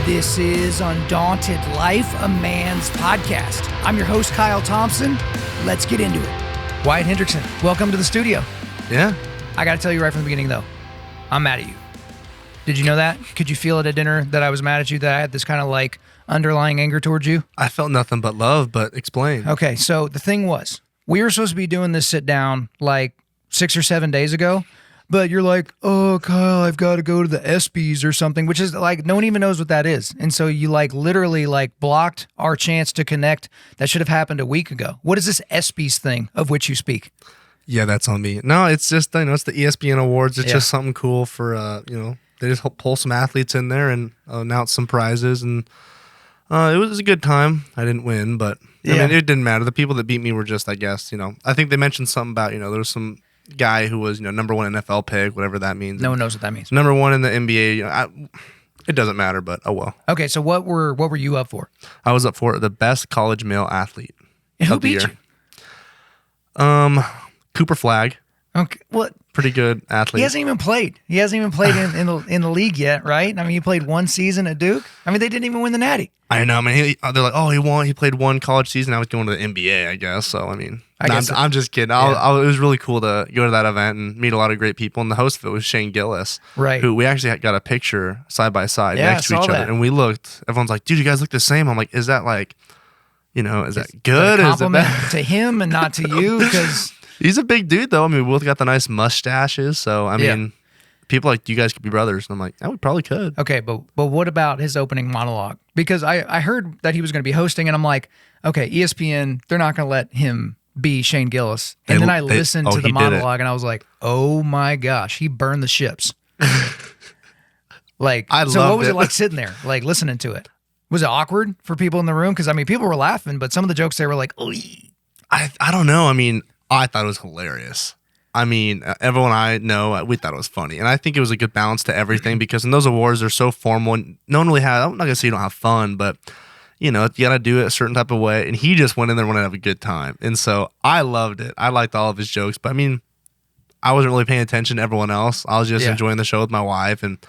This is Undaunted.Life, a man's podcast. I'm your host, Kyle Thompson. Let's get into it. Wyatt Hendrickson, welcome to the studio. Yeah. I got to tell you right from the beginning, though, I'm mad at you. Did you know that? Could you feel it at dinner that I was mad at you, that I had this kind of like underlying anger towards you? I felt nothing but love, but explain. Okay, so the thing was, we were supposed to be doing this sit down like 6 or 7 days ago, but you're like, oh, Kyle, I've got to go to the ESPYs or something, which is like, no one even knows what that is. And so you like literally like blocked our chance to connect. That should have happened a week ago. What is this ESPYs thing of which you speak? Yeah, that's on me. No, it's just, it's the ESPN Awards. It's just something cool for, they just pull some athletes in there and announce some prizes. And it was a good time. I didn't win, but I mean, it didn't matter. The people that beat me were just, I guess, I think they mentioned something about, there was some guy who was, number one NFL pick, whatever that means. No one knows what that means. Number one in the NBA. It doesn't matter, but oh well. Okay, so what were you up for? I was up for the best college male athlete and who of the beat year. Cooper Flagg. Okay, what? Pretty good athlete. He hasn't even played. He hasn't even played in the league yet, right? I mean, he played one season at Duke. I mean, they didn't even win the Natty. I know. I mean, they're like, oh, he won. He played one college season. Now he's going to the NBA, I guess. So, I mean, I'm just kidding. It was really cool to go to that event and meet a lot of great people. And the host of it was Shane Gillis, right? Who we actually got a picture side by side next to each other, and we looked. Everyone's like, dude, you guys look the same. I'm like, is that like, is that good? Is a compliment to him and not to you? Because he's a big dude, though. I mean, we both got the nice mustaches. So, I mean, people are like, you guys could be brothers. And I'm like, we probably could. Okay, but what about his opening monologue? Because I heard that he was going to be hosting, and I'm like, okay, ESPN, they're not going to let him be Shane Gillis. And then I listened to the monologue, and I was like, oh my gosh, he burned the ships. What was it like sitting there, like listening to it? Was it awkward for people in the room? Because, I mean, people were laughing, but some of the jokes they were like, oh. I don't know. I mean, I thought it was hilarious. I mean, everyone I know, we thought it was funny. And I think it was a good balance to everything because in those awards, they're so formal. And no one really had, I'm not going to say you don't have fun, but, you got to do it a certain type of way. And he just went in there and wanted to have a good time. And so I loved it. I liked all of his jokes. But, I mean, I wasn't really paying attention to everyone else. I was just enjoying the show with my wife. And,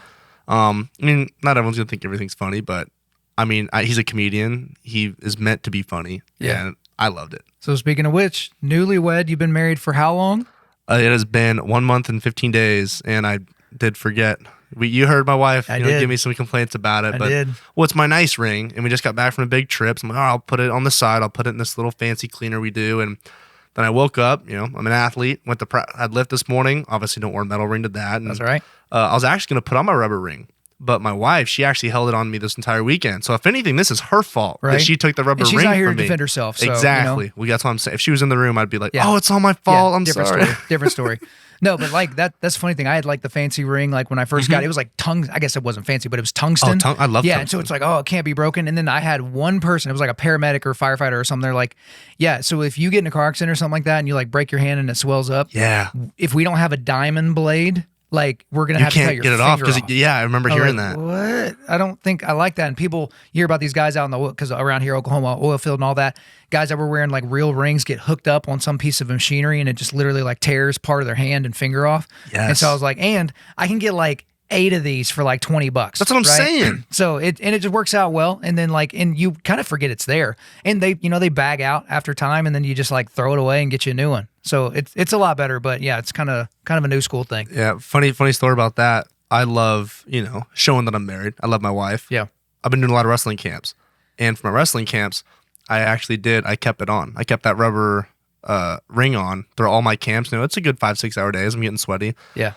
I mean, not everyone's going to think everything's funny, but, I mean, he's a comedian. He is meant to be funny. Yeah. And I loved it. So speaking of which, newlywed, you've been married for how long? It has been 1 month and 15 days, and I did forget. You heard my wife give me some complaints about it. I did. Well, it's my nice ring, and we just got back from a big trip. So I'm like, I'll put it on the side. I'll put it in this little fancy cleaner we do. And then I woke up, I'm an athlete. I'd lift this morning. Obviously, don't wear a metal ring to that. And, that's all right. I was actually going to put on my rubber ring. But my wife, she actually held it on me this entire weekend. So if anything, this is her fault that she took the rubber ring from me. She's not here to defend herself. So, exactly. Well, that's what I'm saying. If she was in the room, I'd be like, oh, it's all my fault. I'm sorry. Different story. No, but like that's the funny thing. I had like the fancy ring. Like when I first got it, it was like tungsten. I guess it wasn't fancy, but it was tungsten. Oh, I love tungsten. And so it's like, oh, it can't be broken. And then I had one person. It was like a paramedic or firefighter or something. They're like, yeah. So if you get in a car accident or something like that, and you like break your hand and it swells up, if we don't have a diamond blade, like we're gonna have to cut your finger off. I remember hearing that. What? I don't think I like that. And people hear about these guys out in the because around here, Oklahoma oil field and all that, guys that were wearing like real rings get hooked up on some piece of machinery and it just literally like tears part of their hand and finger off. Yes. And so I was like, and I can get like 8 of these for like $20. That's what I'm saying. So it just works out well. And then and you kind of forget it's there. And they bag out after time and then you just like throw it away and get you a new one. So it's a lot better, but yeah, it's kind of a new school thing. Yeah, funny story about that. I love, showing that I'm married. I love my wife. Yeah. I've been doing a lot of wrestling camps. And for my wrestling camps, I kept it on. I kept that rubber ring on through all my camps. It's a good 5-6 hour days. I'm getting sweaty. Yeah.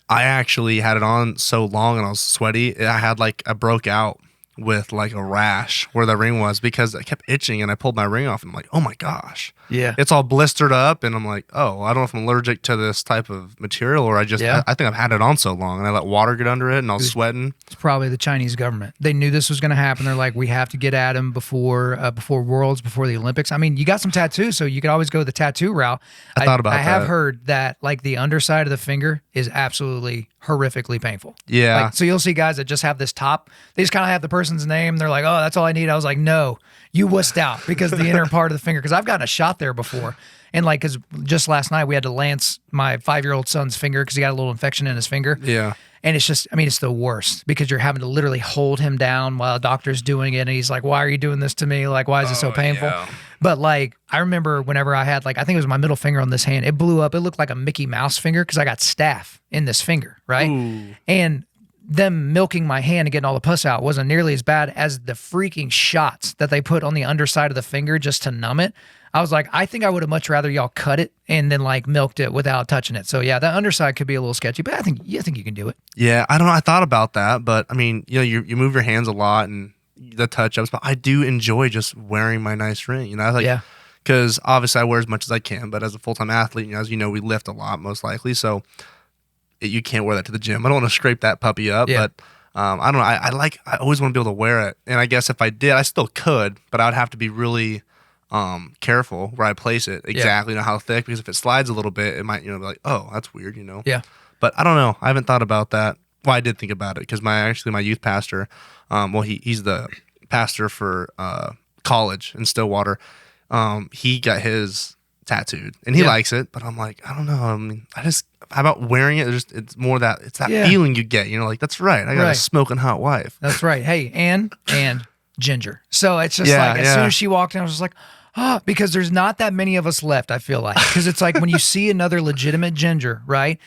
I actually had it on so long and I was sweaty. I broke out with like a rash where the ring was because I kept itching and I pulled my ring off and I'm like, oh my gosh. Yeah. It's all blistered up and I'm like, oh, I don't know if I'm allergic to this type of material or I think I've had it on so long and I let water get under it and I was sweating. It's probably the Chinese government. They knew this was going to happen. They're like, we have to get at him before Worlds, before the Olympics. I mean, you got some tattoos, so you could always go the tattoo route. I thought about that. I have heard that like the underside of the finger is absolutely horrifically painful. Yeah. Like, so you'll see guys that just have this top. They just kind of have the person's name. They're like, oh, that's all I need. I was like, no, you wussed out because the inner part of the finger. Because I've gotten a shot there before. And like, because just last night we had to lance my 5-year-old son's finger because he got a little infection in his finger. Yeah. And it's just, I mean, it's the worst because you're having to literally hold him down while a doctor's doing it. And he's like, why are you doing this to me? Like, why is it so painful? Yeah. But like, I remember whenever I had, like, I think it was my middle finger on this hand, it blew up. It looked like a Mickey Mouse finger because I got staph in this finger, right? Ooh. And them milking my hand and getting all the pus out wasn't nearly as bad as the freaking shots that they put on the underside of the finger just to numb it. I was like, I think I would have much rather y'all cut it and then like milked it without touching it. So yeah, the underside could be a little sketchy, but I think you can do it. Yeah, I don't know. I thought about that, but I mean, you know, you move your hands a lot and the touch-ups, but I do enjoy just wearing my nice ring. You know, like, because obviously I wear as much as I can, but as a full-time athlete, you know, as you know, we lift a lot most likely, so you can't wear that to the gym. I don't want to scrape that puppy up, but I don't know. I always want to be able to wear it, and I guess if I did, I still could, but I would have to be really careful where I place it exactly, you know, how thick, because if it slides a little bit, it might, you know, be like, oh, that's weird, you know. Yeah. But I don't know. I haven't thought about that. Well, I did think about it because my youth pastor, he's the pastor for college in Stillwater. He got his tattooed and he likes it, but I'm like, I don't know. I mean, how about wearing it? It's more that feeling you get, you know, like that's right. I got a smoking hot wife. That's right. Hey, and ginger. So it's just like, as soon as she walked in, I was just like, because there's not that many of us left, I feel like. Because it's like when you see another legitimate ginger, right?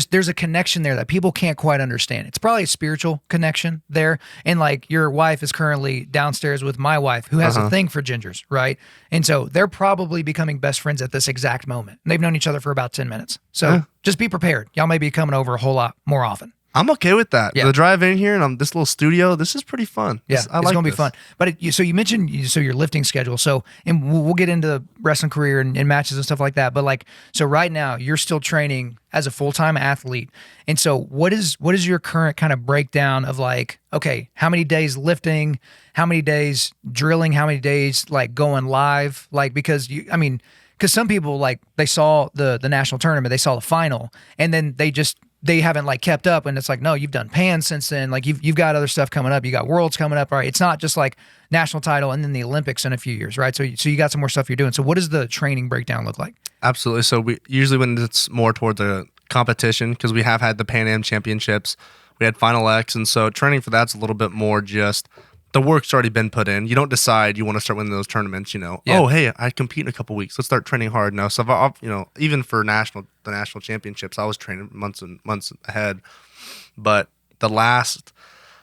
There's a connection there that people can't quite understand. It's probably a spiritual connection there. And like your wife is currently downstairs with my wife who has a thing for gingers, right? And so they're probably becoming best friends at this exact moment. And they've known each other for about 10 minutes. So just be prepared. Y'all may be coming over a whole lot more often. I'm okay with that. The drive in here and this little studio, this is pretty fun. Yeah, it's going to be fun. But so you mentioned your lifting schedule. So, and we'll get into wrestling career and matches and stuff like that. But like, so right now you're still training as a full-time athlete. And so what is your current kind of breakdown of like, okay, how many days lifting, how many days drilling, how many days like going live? Like, because because some people like they saw the national tournament, they saw the final, and then they haven't like kept up, and it's like, no, you've done pans since then. Like you've got other stuff coming up. You got worlds coming up, right? It's not just like national title and then the Olympics in a few years, right? So you got some more stuff you're doing. So what does the training breakdown look like? Absolutely. So we usually, when it's more toward the competition, because we have had the Pan Am Championships, we had Final X, and so training for that's a little bit more just the work's already been put in. You don't decide you want to start winning those tournaments, you know. Oh, hey, I compete in a couple weeks. Let's start training hard now. So I've, you know, even for the national championships, I was training months and months ahead. But the last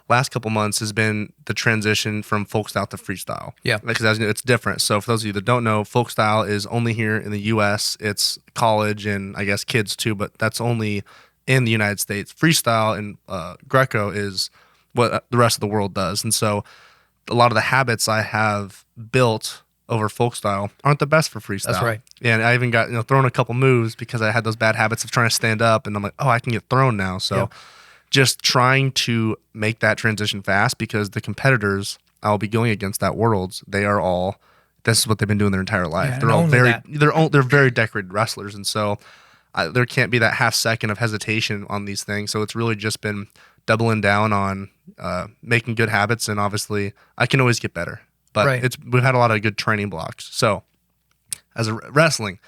couple months has been the transition from folk style to freestyle. Yeah, because as you know, it's different. So for those of you that don't know, folk style is only here in the U.S. It's college and I guess kids too, but that's only in the United States. Freestyle and Greco is what the rest of the world does. And so a lot of the habits I have built over folk style aren't the best for freestyle. That's right. And I even got, you know, thrown a couple moves because I had those bad habits of trying to stand up, and I'm like, oh, I can get thrown now. So just trying to make that transition fast, because the competitors I'll be going against that Worlds, they are all, this is what they've been doing their entire life. Yeah, they're all they're very decorated wrestlers. And so there can't be that half second of hesitation on these things. So it's really just been doubling down on making good habits, and obviously I can always get better, but we've had a lot of good training blocks. So as a wrestling,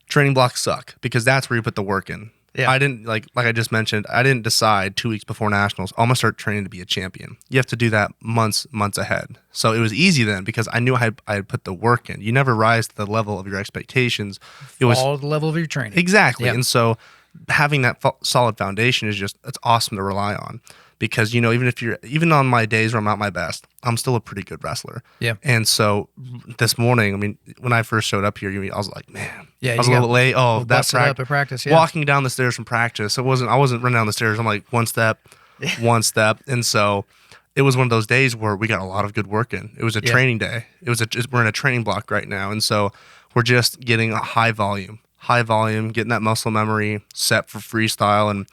training blocks suck because that's where you put the work in. Yeah. I didn't like I just mentioned, I didn't decide 2 weeks before nationals, I'm gonna start training to be a champion. You have to do that months ahead. So it was easy then because I knew I had put the work in. You never rise to the level of your expectations. It was all the level of your training. Exactly. Yep. And so having that solid foundation is it's awesome to rely on, because, you know, even on my days where I'm not my best, I'm still a pretty good wrestler. Yeah. And so this morning, I mean, when I first showed up here, I was like, man, I was a little late. Oh, that's practice. Walking down the stairs from practice, I wasn't running down the stairs. I'm like one step. And so it was one of those days where we got a lot of good work in. It was a training day. We're in a training block right now. And so we're just getting a high volume, getting that muscle memory set for freestyle. And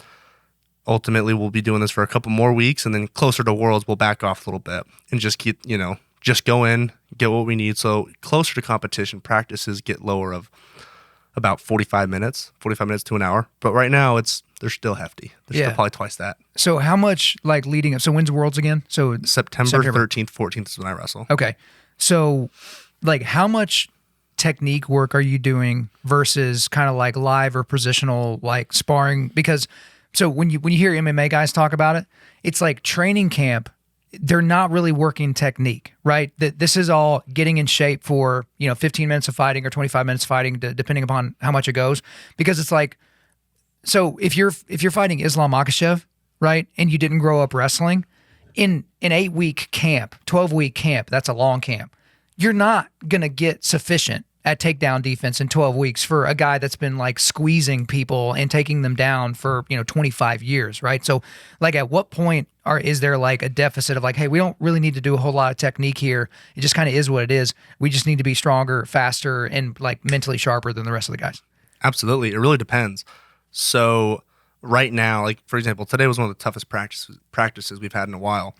ultimately we'll be doing this for a couple more weeks, and then closer to Worlds, we'll back off a little bit and just keep, you know, just go in, get what we need. So closer to competition, practices get lower of about 45 minutes to an hour. But right now they're still hefty. They're still probably twice that. So how much like leading up? So when's Worlds again? So September 13th, 14th is when I wrestle. Okay. So like how much technique work are you doing versus kind of like live or positional like sparring? Because So when you hear MMA guys talk about it, it's like training camp. They're not really working technique, right? This is all getting in shape for 15 minutes of fighting or 25 minutes of fighting, depending upon how much it goes. Because it's like, so if you're fighting Islam Makhachev, right, and you didn't grow up wrestling, in an 8-week camp, 12-week camp, that's a long camp, you're not gonna get sufficient at takedown defense in 12 weeks for a guy that's been like squeezing people and taking them down for 25 years, right? So like at what point is there like a deficit of like, hey, we don't really need to do a whole lot of technique here. It just kind of is what it is. We just need to be stronger, faster, and like mentally sharper than the rest of the guys. Absolutely. It really depends. So right now, like for example, today was one of the toughest practices we've had in a while.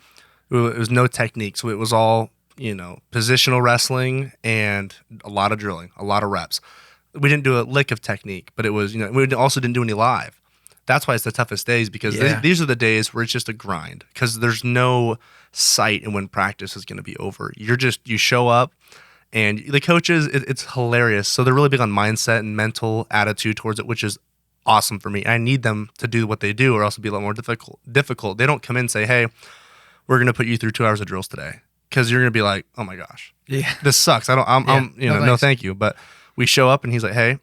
It was no technique. So it was all positional wrestling and a lot of drilling, a lot of reps. We didn't do a lick of technique, but it was, we also didn't do any live. That's why it's the toughest days, because these are the days where it's just a grind, because there's no sight in when practice is going to be over. You show up, and the coaches, it's hilarious. So they're really big on mindset and mental attitude towards it, which is awesome for me. I need them to do what they do, or else it'll be a lot more difficult. They don't come in and say, hey, we're going to put you through 2 hours of drills today. Because you're gonna be like, oh my gosh, this sucks. No, thank you. But we show up and he's like, hey,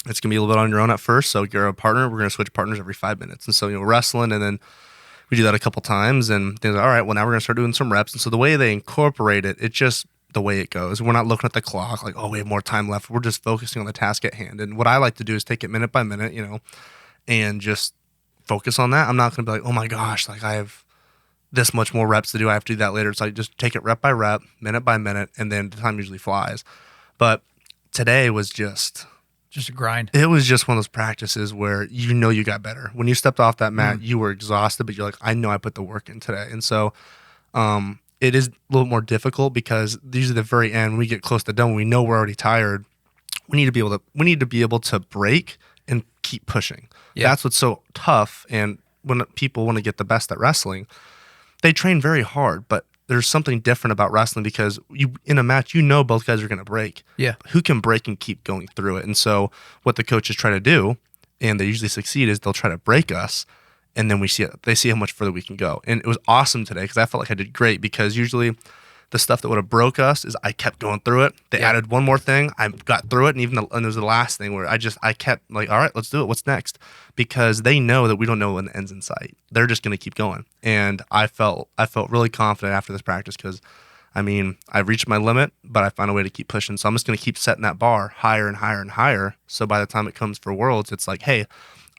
it's gonna be a little bit on your own at first. So you're a partner. We're gonna switch partners every 5 minutes. And so we're wrestling, and then we do that a couple times. And they're like, all right, well now we're gonna start doing some reps. And so the way they incorporate it, it's just the way it goes. We're not looking at the clock like, oh, we have more time left. We're just focusing on the task at hand. And what I like to do is take it minute by minute, and just focus on that. I'm not gonna be like, oh my gosh, like I have this much more reps to do. I have to do that later. So I just take it rep by rep, minute by minute, and then the time usually flies. But today was just a grind. It was just one of those practices where you got better. When you stepped off that mat, you were exhausted, but you're like, I know I put the work in today. And so it is a little more difficult, because usually at the very end, when we get close to done, we know we're already tired. We need to be able to break and keep pushing. Yeah. That's what's so tough. And when people want to get the best at wrestling, they train very hard, but there's something different about wrestling, because in a match, both guys are going to break. Yeah. Who can break and keep going through it? And so what the coaches try to do, and they usually succeed, is they'll try to break us, and then they see how much further we can go. And it was awesome today, because I felt like I did great, because usually the stuff that would have broke us is I kept going through it. They added one more thing. I got through it. And it was the last thing where I kept like, all right, let's do it. What's next? Because they know that we don't know when the end's in sight. They're just going to keep going. And I felt really confident after this practice, because I've reached my limit, but I found a way to keep pushing. So I'm just going to keep setting that bar higher and higher and higher. So by the time it comes for Worlds, it's like, hey,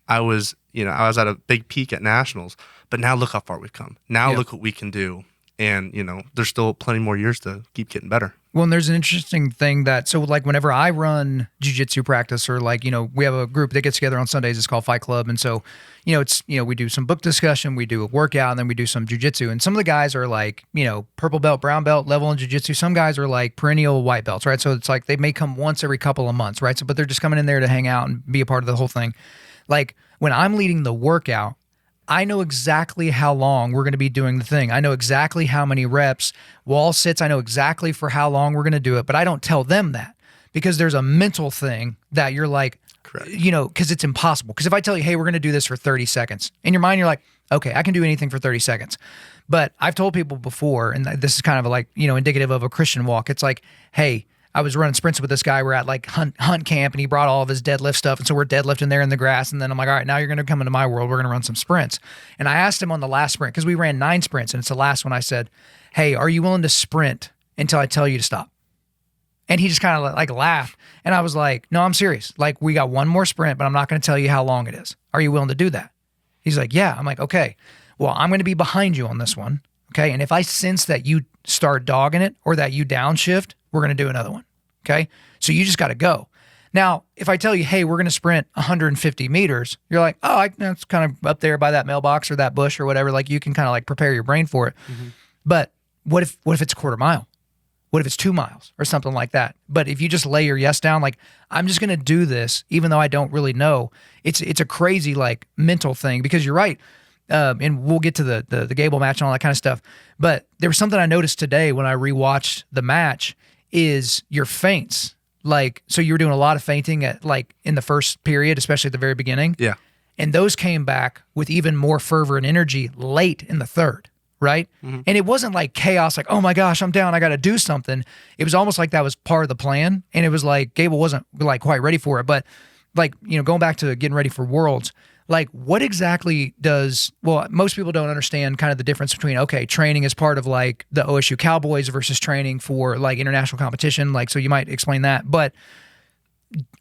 I was at a big peak at Nationals, but now look how far we've come. Now look what we can do. And, there's still plenty more years to keep getting better. Well, and there's an interesting thing so like whenever I run jiu-jitsu practice, or like, we have a group that gets together on Sundays, it's called Fight Club. And so, we do some book discussion, we do a workout, and then we do some jiu-jitsu. And some of the guys are like, purple belt, brown belt level in jiu-jitsu. Some guys are like perennial white belts, right? So it's like they may come once every couple of months, right? So, but they're just coming in there to hang out and be a part of the whole thing. Like when I'm leading the workout, I know exactly how long we're going to be doing the thing. I know exactly how many reps, wall sits. I know exactly for how long we're going to do it, but I don't tell them that, because there's a mental thing that you're like, correct, because it's impossible. Because if I tell you, hey, we're going to do this for 30 seconds, in your mind, you're like, okay, I can do anything for 30 seconds. But I've told people before, and this is kind of like, indicative of a Christian walk. It's like, hey, I was running sprints with this guy. We're at like hunt camp, and he brought all of his deadlift stuff. And so we're deadlifting there in the grass. And then I'm like, all right, now you're going to come into my world. We're going to run some sprints. And I asked him on the last sprint, because we ran 9 sprints, and it's the last one. I said, hey, are you willing to sprint until I tell you to stop? And he just kind of like laughed. And I was like, no, I'm serious. Like, we got one more sprint, but I'm not going to tell you how long it is. Are you willing to do that? He's like, yeah. I'm like, okay, well, I'm going to be behind you on this one. Okay. And if I sense that you start dogging it, or that you downshift, we're going to do another one. Okay. So you just got to go. Now, if I tell you, hey, we're going to sprint 150 meters, you're like, oh, that's kind of up there by that mailbox or that bush or whatever. Like, you can kind of like prepare your brain for it. Mm-hmm. But what if it's a quarter mile? What if it's 2 miles or something like that? But if you just lay your yes down, like, I'm just going to do this, even though I don't really know, it's a crazy like mental thing, because you're right. And we'll get to the Gable match and all that kind of stuff. But there was something I noticed today when I rewatched the match, is your feints. Like, so you were doing a lot of feinting at like in the first period, especially at the very beginning. Yeah. And those came back with even more fervor and energy late in the third, right? And it wasn't like chaos, like, oh my gosh, I'm down, I got to do something. It was almost like that was part of the plan. And it was like Gable wasn't like quite ready for it. But like, going back to getting ready for Worlds, like what exactly most people don't understand kind of the difference between, okay, training is part of like the OSU Cowboys versus training for like international competition. Like, so you might explain that. But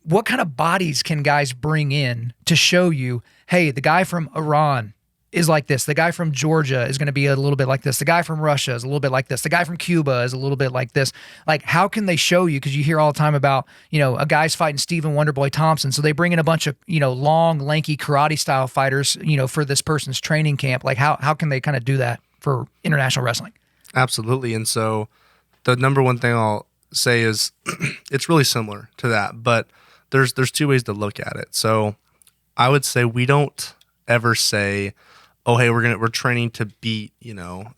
what kind of bodies can guys bring in to show you, hey, the guy from Iran is like this. The guy from Georgia is going to be a little bit like this. The guy from Russia is a little bit like this. The guy from Cuba is a little bit like this. Like, how can they show you? Because you hear all the time about, a guy's fighting Stephen Wonderboy Thompson. So they bring in a bunch of, long, lanky karate style fighters, for this person's training camp. Like, how can they kind of do that for international wrestling? Absolutely. And so the number one thing I'll say is it's really similar to that, but there's two ways to look at it. So I would say we don't ever say, oh, hey, we're training to beat,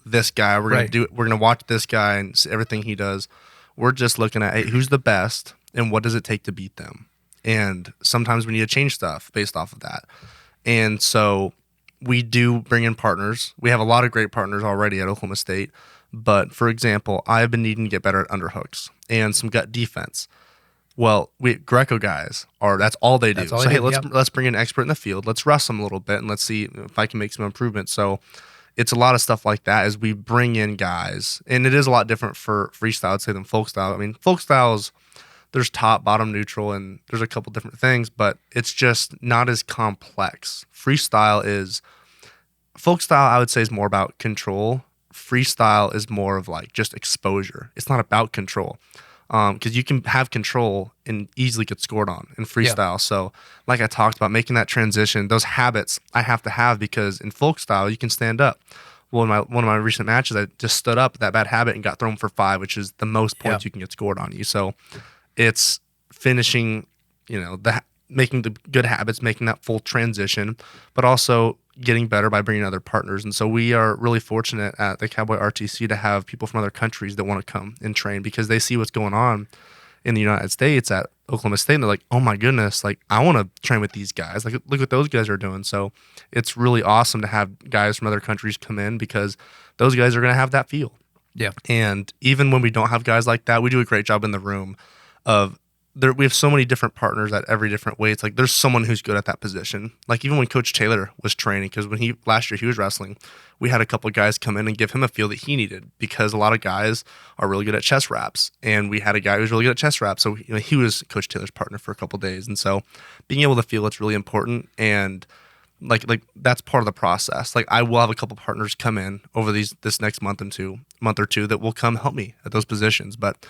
this guy. We're gonna watch this guy and see everything he does. We're just looking at, hey, who's the best and what does it take to beat them? And sometimes we need to change stuff based off of that. And so we do bring in partners. We have a lot of great partners already at Oklahoma State. But for example, I've been needing to get better at underhooks and some gut defense. Well, Greco guys that's all they do. So hey, let's bring in an expert in the field. Let's wrestle them a little bit and let's see if I can make some improvements. So it's a lot of stuff like that as we bring in guys, and it is a lot different for freestyle, I'd say, than folk style. I mean, folk styles, there's top, bottom, neutral, and there's a couple different things, but it's just not as complex. Folk style, I would say, is more about control. Freestyle is more of like just exposure. It's not about control. Because you can have control and easily get scored on in freestyle. Yeah. So like I talked about, making that transition, those habits I have to have, because in folk style, you can stand up. Well, in one of my recent matches, I just stood up with that bad habit and got thrown for 5, which is the most points you can get scored on you. So it's finishing, making the good habits, making that full transition, but also getting better by bringing other partners. And so we are really fortunate at the Cowboy RTC to have people from other countries that want to come and train, because they see what's going on in the United States at Oklahoma State, and they're like, oh my goodness, like I want to train with these guys. Like, look what those guys are doing. So it's really awesome to have guys from other countries come in, because those guys are going to have that feel. Yeah. And even when we don't have guys like that, we do a great job in the room of we have so many different partners at every different weight. It's like there's someone who's good at that position. Like even when Coach Taylor was training, because when last year he was wrestling, we had a couple of guys come in and give him a feel that he needed, because a lot of guys are really good at chest wraps, and we had a guy who was really good at chest wraps. So he was Coach Taylor's partner for a couple of days, and so being able to feel it's really important. And like that's part of the process. Like I will have a couple partners come in over this next month or two that will come help me at those positions, but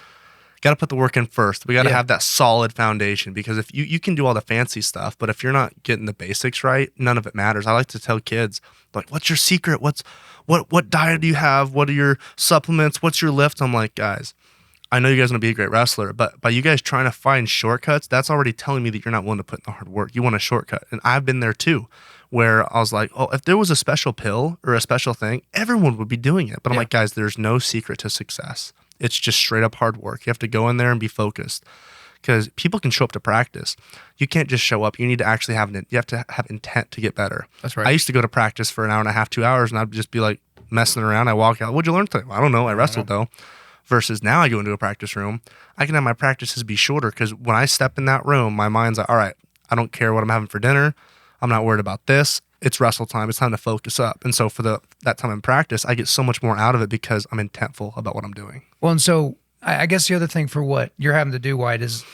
got to put the work in first. We got to have that solid foundation, because if you can do all the fancy stuff, but if you're not getting the basics right, none of it matters. I like to tell kids, like, what's your secret? What diet do you have? What are your supplements? What's your lift? I'm like, guys, I know you guys want to be a great wrestler, but by you guys trying to find shortcuts, that's already telling me that you're not willing to put in the hard work. You want a shortcut. And I've been there too, where I was like, oh, if there was a special pill or a special thing, everyone would be doing it. But I'm like, guys, there's no secret to success. It's just straight up hard work. You have to go in there and be focused, because people can show up to practice. You can't just show up. You need to actually you have to have intent to get better. That's right. I used to go to practice for an hour and a half, 2 hours, and I'd just be like messing around. I walk out. What'd you learn today? I don't know. I wrestled though. Versus now I go into a practice room. I can have my practices be shorter, because when I step in that room, my mind's like, all right, I don't care what I'm having for dinner. I'm not worried about this. It's wrestle time. It's time to focus up. And so for that time in practice, I get so much more out of it, because I'm intentful about what I'm doing. Well, and so I guess the other thing for what you're having to do, Wyatt, is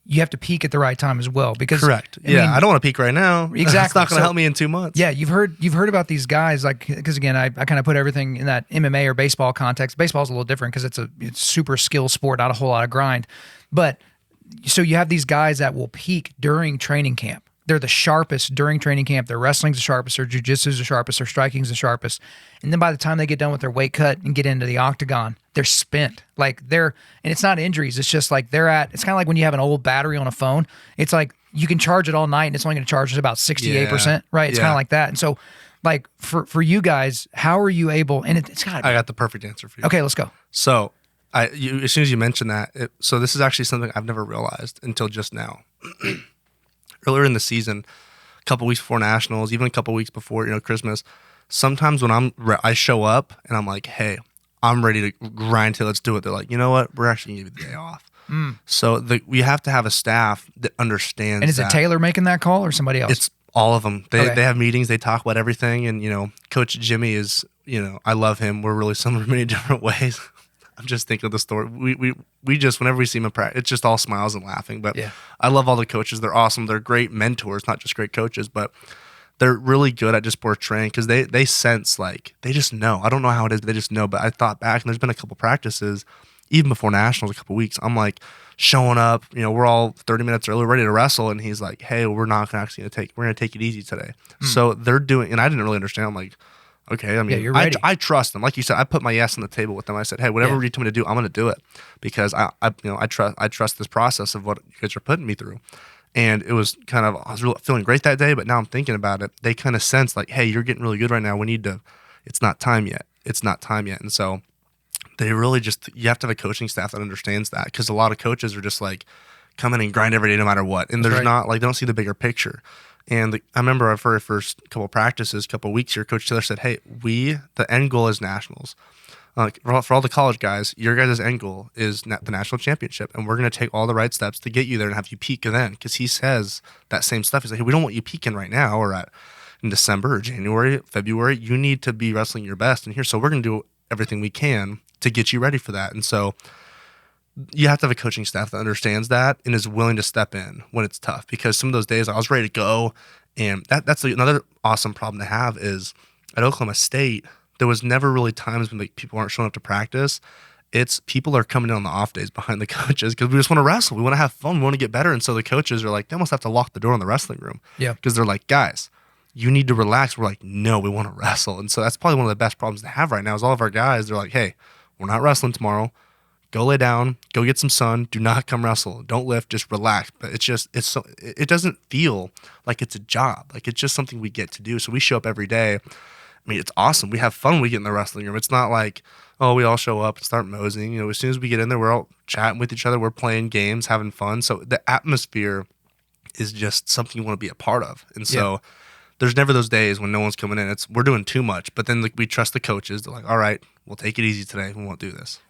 you have to peak at the right time as well. Because correct. I mean, I don't want to peak right now. Exactly. It's not going to help me in 2 months. Yeah, you've heard about these guys, like, because again, I kind of put everything in that MMA or baseball context. Baseball is a little different because it's super skill sport, not a whole lot of grind. But so you have these guys that will peak during training camp. They're the sharpest during training camp. Their wrestling's the sharpest, their jiu-jitsu's the sharpest, their striking's the sharpest. And then by the time they get done with their weight cut and get into the octagon, they're spent. Like and it's not injuries. It's just like it's kind of like when you have an old battery on a phone. It's like you can charge it all night and it's only going to charge it about 68%, right? It's kind of like that. And so like for you guys, how are you able, and it's got to be. I got the perfect answer for you. Okay, let's go. So as soon as you mentioned that, so this is actually something I've never realized until just now. Earlier in the season, couple weeks before nationals, even a couple weeks before, Christmas. Sometimes when I show up and I'm like, hey, I'm ready to grind till let's do it. They're like, you know what? We're actually going to give you the day off. So we have to have a staff that understands. And is it Taylor making that call or somebody else? It's all of them. They have meetings. They talk about everything. And, Coach Jimmy is, I love him. We're really similar in many different ways. I'm just thinking of the story. We just, whenever we see him in practice, it's just all smiles and laughing. But I love all the coaches. They're awesome. They're great mentors, not just great coaches, but they're really good at just portraying because they sense, like, they just know. I don't know how it is, but they just know. But I thought back, and there's been a couple practices, even before nationals, a couple weeks. I'm like showing up, we're all 30 minutes early, ready to wrestle, and he's like, "Hey, we're not actually we're gonna take it easy today." So they're doing, and I didn't really understand. I'm like, okay, I mean, you're ready. I trust them. Like you said, I put my yes on the table with them. I said, "Hey, whatever you tell me to do, I'm gonna do it because I trust this process of what you guys are putting me through." And it was kind of, I was really feeling great that day, but now I'm thinking about it. They kind of sense like, hey, you're getting really good right now. We need to, it's not time yet. It's not time yet. And so they really you have to have a coaching staff that understands that because a lot of coaches are just like, come in and grind every day no matter what. And there's not, like, they don't see the bigger picture. And I remember our very first couple practices, couple weeks here, Coach Taylor said, hey, the end goal is nationals. For all the college guys, your guys' end goal is the national championship, and we're going to take all the right steps to get you there and have you peak then. Because he says that same stuff. He's like, hey, we don't want you peaking right now or in December or January, February. You need to be wrestling your best in here. So we're going to do everything we can to get you ready for that. And so you have to have a coaching staff that understands that and is willing to step in when it's tough. Because some of those days I was ready to go, and that's another awesome problem to have is at Oklahoma State, there was never really times when people aren't showing up to practice. It's people are coming in on the off days behind the coaches because we just want to wrestle. We want to have fun. We want to get better. And so the coaches are like, they almost have to lock the door in the wrestling room. Yeah. Because they're like, guys, you need to relax. We're like, no, we want to wrestle. And so that's probably one of the best problems to have right now is all of our guys, they're like, hey, we're not wrestling tomorrow. Go lay down. Go get some sun. Do not come wrestle. Don't lift. Just relax. But it doesn't feel like it's a job. Like it's just something we get to do. So we show up every day. I mean, it's awesome. We have fun when we get in the wrestling room. It's not like, oh, we all show up and start moseying. As soon as we get in there, we're all chatting with each other. We're playing games, having fun. So the atmosphere is just something you want to be a part of. And so there's never those days when no one's coming in. We're doing too much. But then we trust the coaches. They're like, all right, we'll take it easy today. We won't do this.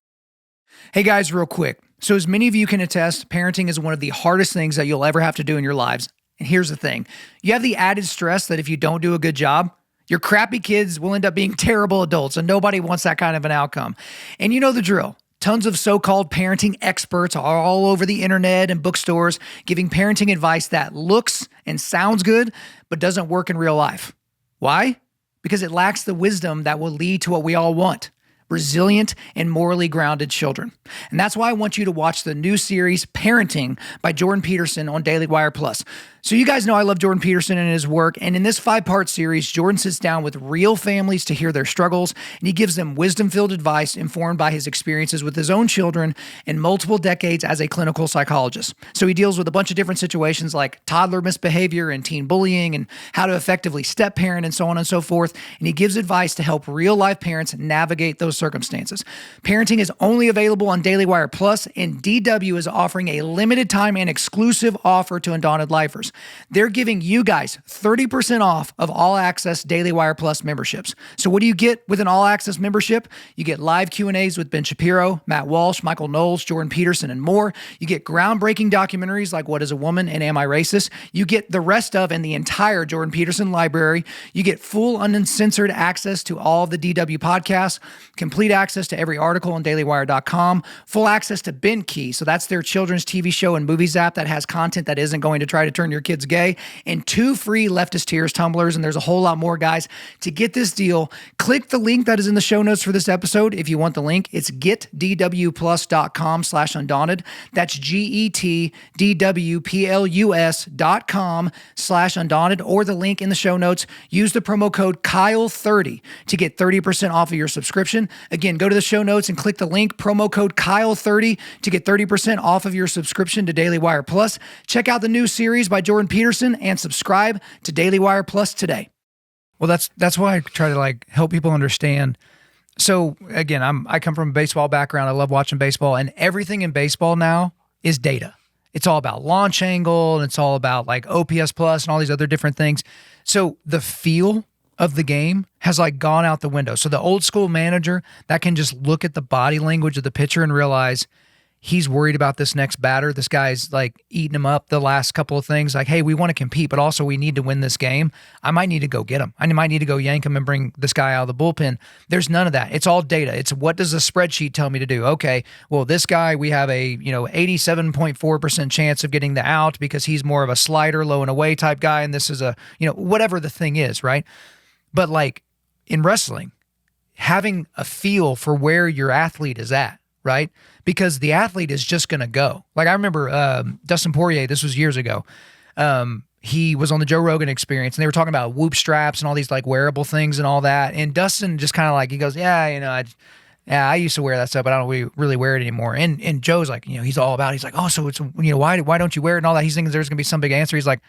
Hey guys, real quick. So as many of you can attest, parenting is one of the hardest things that you'll ever have to do in your lives. And here's the thing. You have the added stress that if you don't do a good job, your crappy kids will end up being terrible adults, and nobody wants that kind of an outcome. And you know the drill. Tons of so-called parenting experts are all over the internet and bookstores giving parenting advice that looks and sounds good, but doesn't work in real life. Why? Because it lacks the wisdom that will lead to what we all want. Resilient and morally grounded children. And that's why I want you to watch the new series, Parenting by Jordan Peterson on Daily Wire Plus. So you guys know I love Jordan Peterson and his work, and in this 5-part series, Jordan sits down with real families to hear their struggles, and he gives them wisdom-filled advice informed by his experiences with his own children and multiple decades as a clinical psychologist. So he deals with a bunch of different situations like toddler misbehavior and teen bullying and how to effectively step parent and so on and so forth, and he gives advice to help real-life parents navigate those circumstances. Parenting is only available on Daily Wire Plus, and DW is offering a limited time and exclusive offer to Undaunted Lifers. They're giving you guys 30% off of all access Daily Wire Plus memberships. So what do you get with an all access membership? You get live Q&As with Ben Shapiro, Matt Walsh, Michael Knowles, Jordan Peterson, and more. You get groundbreaking documentaries like What is a Woman and Am I Racist? You get the rest of and the entire Jordan Peterson library. You get full uncensored access to all of the DW podcasts, complete access to every article on dailywire.com, full access to Ben Key. So that's their children's TV show and movies app that has content that isn't going to try to turn your kids gay, and 2 free Leftist Tears tumblers, and there's a whole lot more, guys. To get this deal, click the link that is in the show notes for this episode. If you want the link, it's getdwplus.com/undaunted. That's getdwplus.com/undaunted, or the link in the show notes. Use the promo code Kyle30 to get 30% off of your subscription. Again, go to the show notes and click the link, promo code Kyle30 to get 30% off of your subscription to Daily Wire Plus. Check out the new series by Jordan Peterson and subscribe to Daily Wire Plus today. Well, that's why I try to help people understand. So again, I come from a baseball background. I love watching baseball, and everything in baseball now is data. It's all about launch angle, and it's all about like OPS plus and all these other different things. So the feel of the game has like gone out the window. So the old school manager that can just look at the body language of the pitcher and realize he's worried about this next batter. This guy's like eating him up the last couple of things. Like, hey, we want to compete, but also we need to win this game. I might need to go get him. I might need to go yank him and bring this guy out of the bullpen. There's none of that. It's all data. It's what does the spreadsheet tell me to do? Okay, well, this guy, we have a 87.4% chance of getting the out because he's more of a slider, low and away type guy, and this is a, whatever the thing is, right? But like in wrestling, having a feel for where your athlete is at, right? Because the athlete is just going to go. Like I remember Dustin Poirier, this was years ago. He was on the Joe Rogan Experience, and they were talking about whoop straps and all these like wearable things and all that. And Dustin just kind of like, he goes, I used to wear that stuff, but I don't really wear it anymore. And Joe's like, he's all about it. He's like, oh, so it's, why don't you wear it and all that? He's thinking there's going to be some big answer. He's like,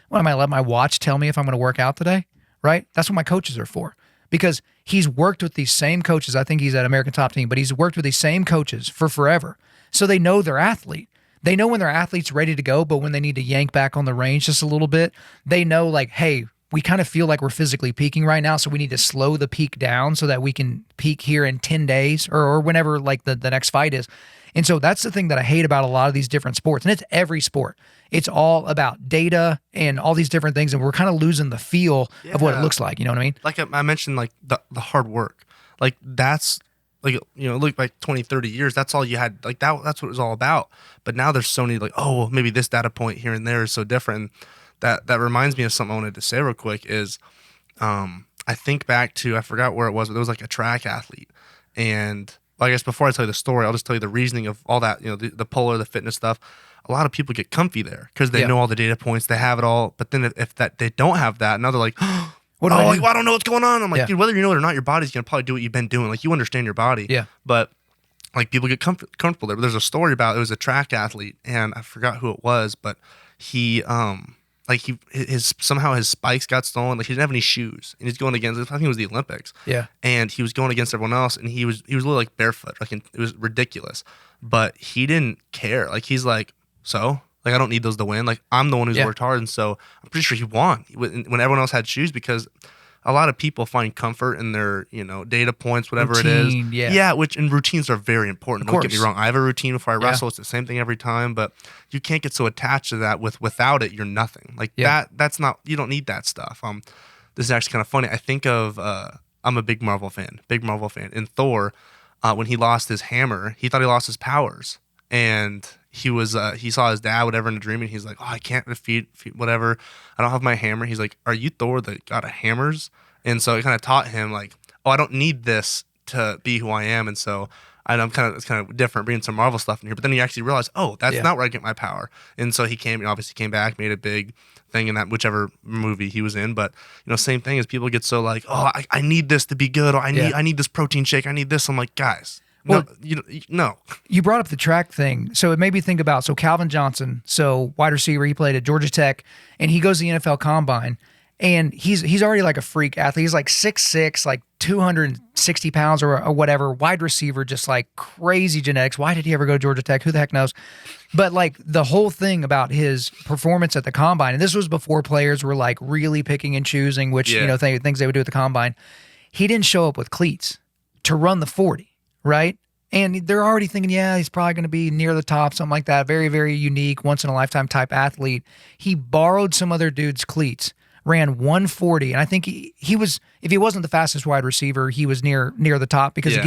what am I let my watch tell me if I'm going to work out today? Right? That's what my coaches are for. Because he's worked with these same coaches. I think he's at American Top Team, but he's worked with these same coaches for forever. So they know their athlete. They know when their athlete's ready to go, but when they need to yank back on the range just a little bit, they know like, hey, we kind of feel like we're physically peaking right now, so we need to slow the peak down so that we can peak here in 10 days or whenever like the next fight is. And so that's the thing that I hate about a lot of these different sports. And it's every sport. It's all about data and all these different things. And we're kind of losing the feel of what it looks like. You know what I mean? Like I mentioned, like the hard work, like that's like, look like 20, 30 years, that's all you had. Like that's what it was all about. But now there's so many like, oh, well, maybe this data point here and there is so different. That reminds me of something I wanted to say real quick is, I think back to, I forgot where it was, but it was like a track athlete. And I guess before I tell you the story, I'll just tell you the reasoning of all that, the polar, the fitness stuff. A lot of people get comfy there because they know all the data points, they have it all. But then if they don't have that, now they're like, I don't know what's going on. I'm like, dude, whether you know it or not, your body's going to probably do what you've been doing. Like you understand your body. Yeah. But like people get comfortable there. But there's a story about, it was a track athlete and I forgot who it was, but he, somehow his spikes got stolen. Like he didn't have any shoes, and he's going against, I think it was the Olympics. Yeah, and he was going against everyone else, and he was literally like barefoot. Like it was ridiculous, but he didn't care. Like he's like, so like I don't need those to win. Like I'm the one who's worked hard, and so I'm pretty sure he won when everyone else had shoes because a lot of people find comfort in their data points, whatever routine, it is. Yeah, and routines are very important. Don't get me wrong. I have a routine before I wrestle. It's the same thing every time, but you can't get so attached to that. Without it, you're nothing. Like that's not. You don't need that stuff. This is actually kind of funny. I think of I'm a big Marvel fan. In Thor, when he lost his hammer, he thought he lost his powers, and he saw his dad, whatever, in a dream, and he's like, oh, I can't defeat whatever. I don't have my hammer. He's like, are you Thor, the god of hammers? And so it kind of taught him like, oh, I don't need this to be who I am. And so it's kind of different bringing some Marvel stuff in here. But then he actually realized, oh, that's not where I get my power. And so he obviously came back, made a big thing in that whichever movie he was in. But same thing as people get so like, oh, I need this to be good. Or I need this protein shake. I need this. I'm like, guys. Well, no. You brought up the track thing, so it made me think about Calvin Johnson, wide receiver. He played at Georgia Tech, and he goes to the NFL Combine, and he's already like a freak athlete. He's like 6'6", like 260 pounds or whatever. Wide receiver, just like crazy genetics. Why did he ever go to Georgia Tech? Who the heck knows? But like the whole thing about his performance at the Combine, and this was before players were like really picking and choosing which things they would do at the Combine. He didn't show up with cleats to run the 40. Right? And they're already thinking, he's probably going to be near the top, something like that. Very, very unique, once-in-a-lifetime type athlete. He borrowed some other dude's cleats, ran 140. And I think he was, if he wasn't the fastest wide receiver, he was near the top. Because,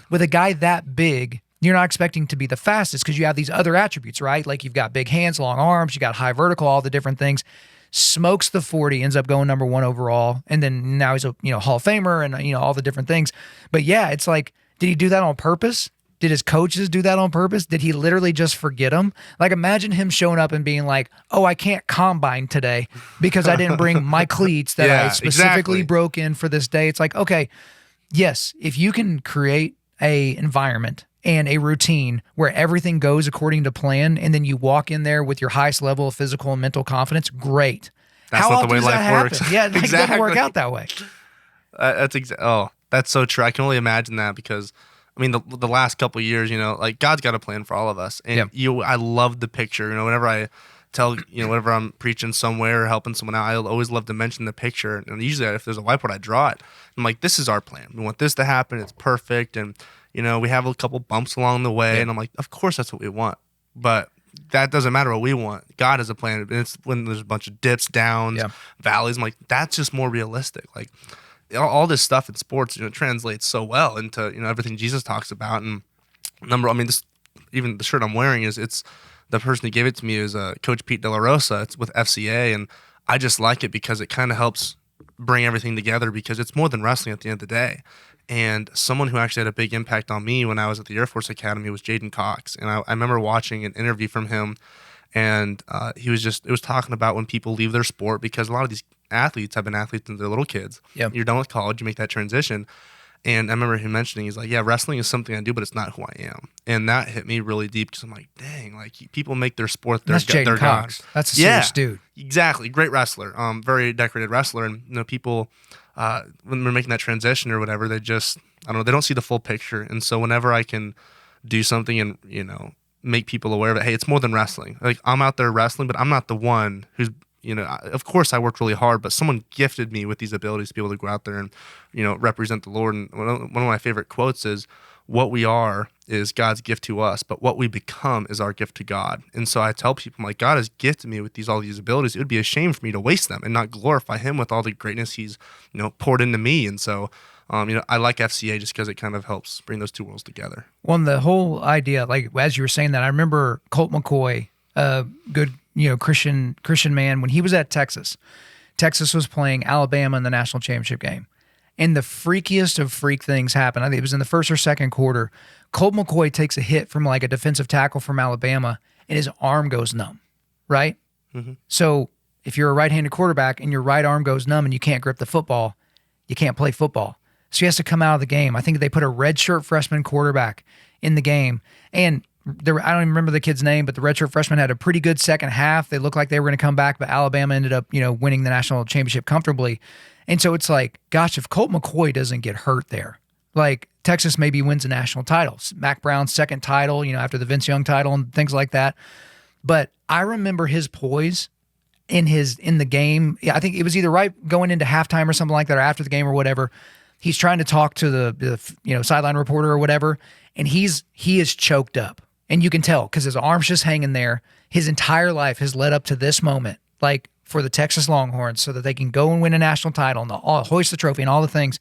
with a guy that big, you're not expecting to be the fastest because you have these other attributes, right? Like you've got big hands, long arms, you got high vertical, all the different things. Smokes the 40, ends up going number 1 overall. And then now he's a Hall of Famer and, all the different things. But, it's like, did he do that on purpose? Did his coaches do that on purpose? Did he literally just forget them? Like, imagine him showing up and being like, oh, I can't combine today because I didn't bring my cleats that I specifically broke in for this day. It's like, okay, yes, if you can create a environment and a routine where everything goes according to plan and then you walk in there with your highest level of physical and mental confidence, great. That's How not often the way does life that works. happen? Yeah, it doesn't work out that way. That's so true. I can only imagine that because I mean, the last couple of years, like God's got a plan for all of us. And I love the picture. Whenever I tell, whenever I'm preaching somewhere or helping someone out, I always love to mention the picture. And usually if there's a whiteboard, I draw it. I'm like, this is our plan. We want this to happen. It's perfect. And, we have a couple bumps along the way. And I'm like, of course that's what we want. But that doesn't matter what we want. God has a plan. And it's when there's a bunch of dips, downs, valleys. I'm like, that's just more realistic. Like all this stuff in sports, translates so well into, everything Jesus talks about. And even the shirt I'm wearing it's the person who gave it to me is Coach Pete De La Rosa. It's with FCA. And I just like it because it kind of helps bring everything together, because it's more than wrestling at the end of the day. And someone who actually had a big impact on me when I was at the Air Force Academy was Jaden Cox. And I remember watching an interview from him, and it was talking about when people leave their sport, because a lot of these athletes have been athletes since they're little kids. Yep. You're done with college, you make that transition. And I remember him mentioning, he's like, yeah, wrestling is something I do, but it's not who I am. And that hit me really deep, because I'm like, dang, like people make their sport their God. That's a serious dude. Exactly. Great wrestler, very decorated wrestler. And people, when they're making that transition or whatever, they just, I don't know, they don't see the full picture. And so whenever I can do something and, make people aware of it, hey, it's more than wrestling. Like I'm out there wrestling, but I'm not the one who's, of course I worked really hard, but someone gifted me with these abilities to be able to go out there and, represent the Lord. And one of my favorite quotes is, what we are is God's gift to us, but what we become is our gift to God. And so I tell people, I'm like, God has gifted me with all these abilities. It would be a shame for me to waste them and not glorify him with all the greatness he's, poured into me. And so, I like FCA just because it kind of helps bring those two worlds together. Well, and the whole idea, like as you were saying that, I remember Colt McCoy, good, Christian man, when he was at Texas. Texas was playing Alabama in the national championship game. And the freakiest of freak things happened. I think it was in the first or second quarter. Colt McCoy takes a hit from like a defensive tackle from Alabama, and his arm goes numb, right? Mm-hmm. So if you're a right-handed quarterback and your right arm goes numb and you can't grip the football, you can't play football. So he has to come out of the game. I think they put a redshirt freshman quarterback in the game. And I don't even remember the kid's name, but the redshirt freshman had a pretty good second half. They looked like they were going to come back, but Alabama ended up, winning the national championship comfortably. And so it's like, gosh, if Colt McCoy doesn't get hurt there, like Texas maybe wins a national title. Mac Brown's second title, after the Vince Young title and things like that. But I remember his poise in the game. Yeah, I think it was either right going into halftime or something like that, or after the game or whatever. He's trying to talk to the sideline reporter or whatever, and he is choked up. And you can tell because his arm's just hanging there. His entire life has led up to this moment, like for the Texas Longhorns, so that they can go and win a national title and hoist the trophy and all the things.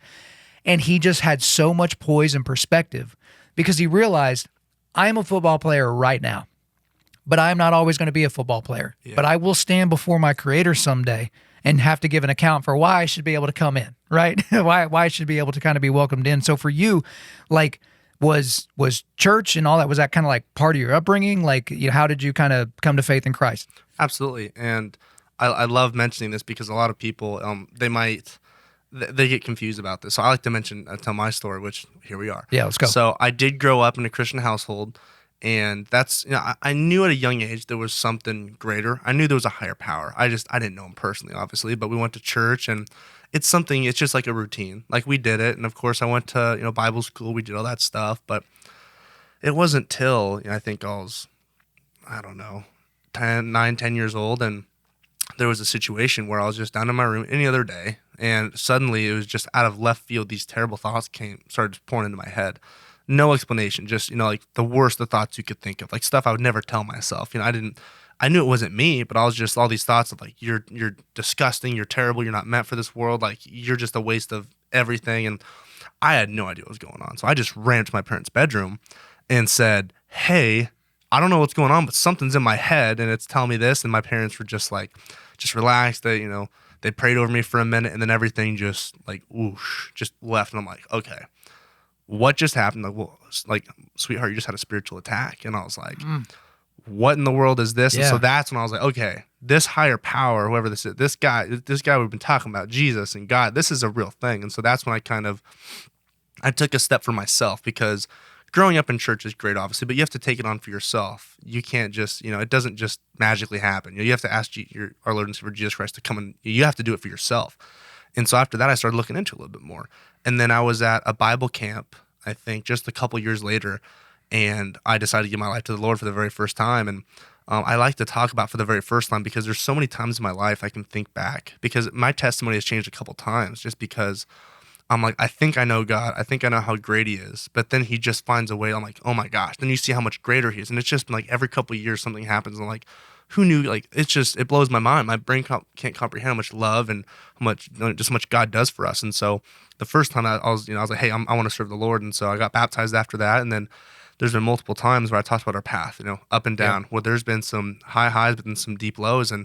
And he just had so much poise and perspective because he realized, I am a football player right now, but I'm not always going to be a football player. Yeah. But I will stand before my Creator someday and have to give an account for why I should be able to come in, right? why I should be able to kind of be welcomed in. So for you, like, was church and all that, was that kind of like part of your upbringing? Like, how did you kind of come to faith in Christ? Absolutely. And I love mentioning this because a lot of people, they get confused about this. So I like to tell my story, which here we are. Yeah, let's go. So I did grow up in a Christian household, and that's, I knew at a young age there was something greater. I knew there was a higher power. I didn't know him personally, obviously, but we went to church, and it's just like a routine. Like we did it. And of course I went to, Bible school. We did all that stuff, but it wasn't till, I think I was, 10 years old. And there was a situation where I was just down in my room any other day, and suddenly it was just out of left field. These terrible thoughts started pouring into my head. No explanation, just, like the worst of thoughts you could think of, like stuff I would never tell myself. I knew it wasn't me, but I was just all these thoughts of like, you're disgusting, you're terrible, you're not meant for this world, like you're just a waste of everything. And I had no idea what was going on. So I just ran to my parents' bedroom and said, hey, I don't know what's going on, but something's in my head and it's telling me this. And my parents were just like, just relaxed. They, they prayed over me for a minute, and then everything just like, whoosh, just left. And I'm like, okay, what just happened? Like, sweetheart, you just had a spiritual attack. And I was like, what in the world is this? Yeah. And so that's when I was like, okay, this higher power, whoever this is, this guy we've been talking about, Jesus and God, this is a real thing. And so that's when I took a step for myself, because growing up in church is great, obviously, but you have to take it on for yourself. You can't just, it doesn't just magically happen. You have to ask our Lord and Savior Jesus Christ to come and you have to do it for yourself. And so after that, I started looking into it a little bit more. And then I was at a Bible camp I think, just a couple years later, and I decided to give my life to the Lord for the very first time. And I like to talk about for the very first time because there's so many times in my life I can think back, because my testimony has changed a couple times just because I'm like, I think I know God. I think I know how great he is. But then he just finds a way. I'm like, oh my gosh. Then you see how much greater he is. And it's just like every couple of years something happens. And I'm like, who knew? Like, it blows my mind. My brain can't comprehend how much love and how much God does for us. And so the first time I was like, hey, I want to serve the Lord. And so I got baptized after that. And then there's been multiple times where I talked about our path, up and down, where there's been some high highs, but then some deep lows. And,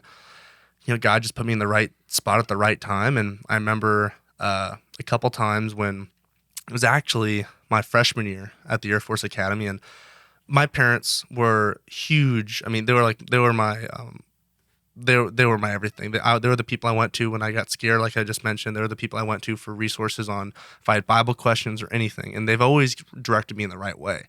God just put me in the right spot at the right time. And I remember a couple times when it was actually my freshman year at the Air Force Academy. And my parents were huge. I mean, they were my everything. They were the people I went to when I got scared, like I just mentioned. They were the people I went to for resources on if I had Bible questions or anything. And they've always directed me in the right way.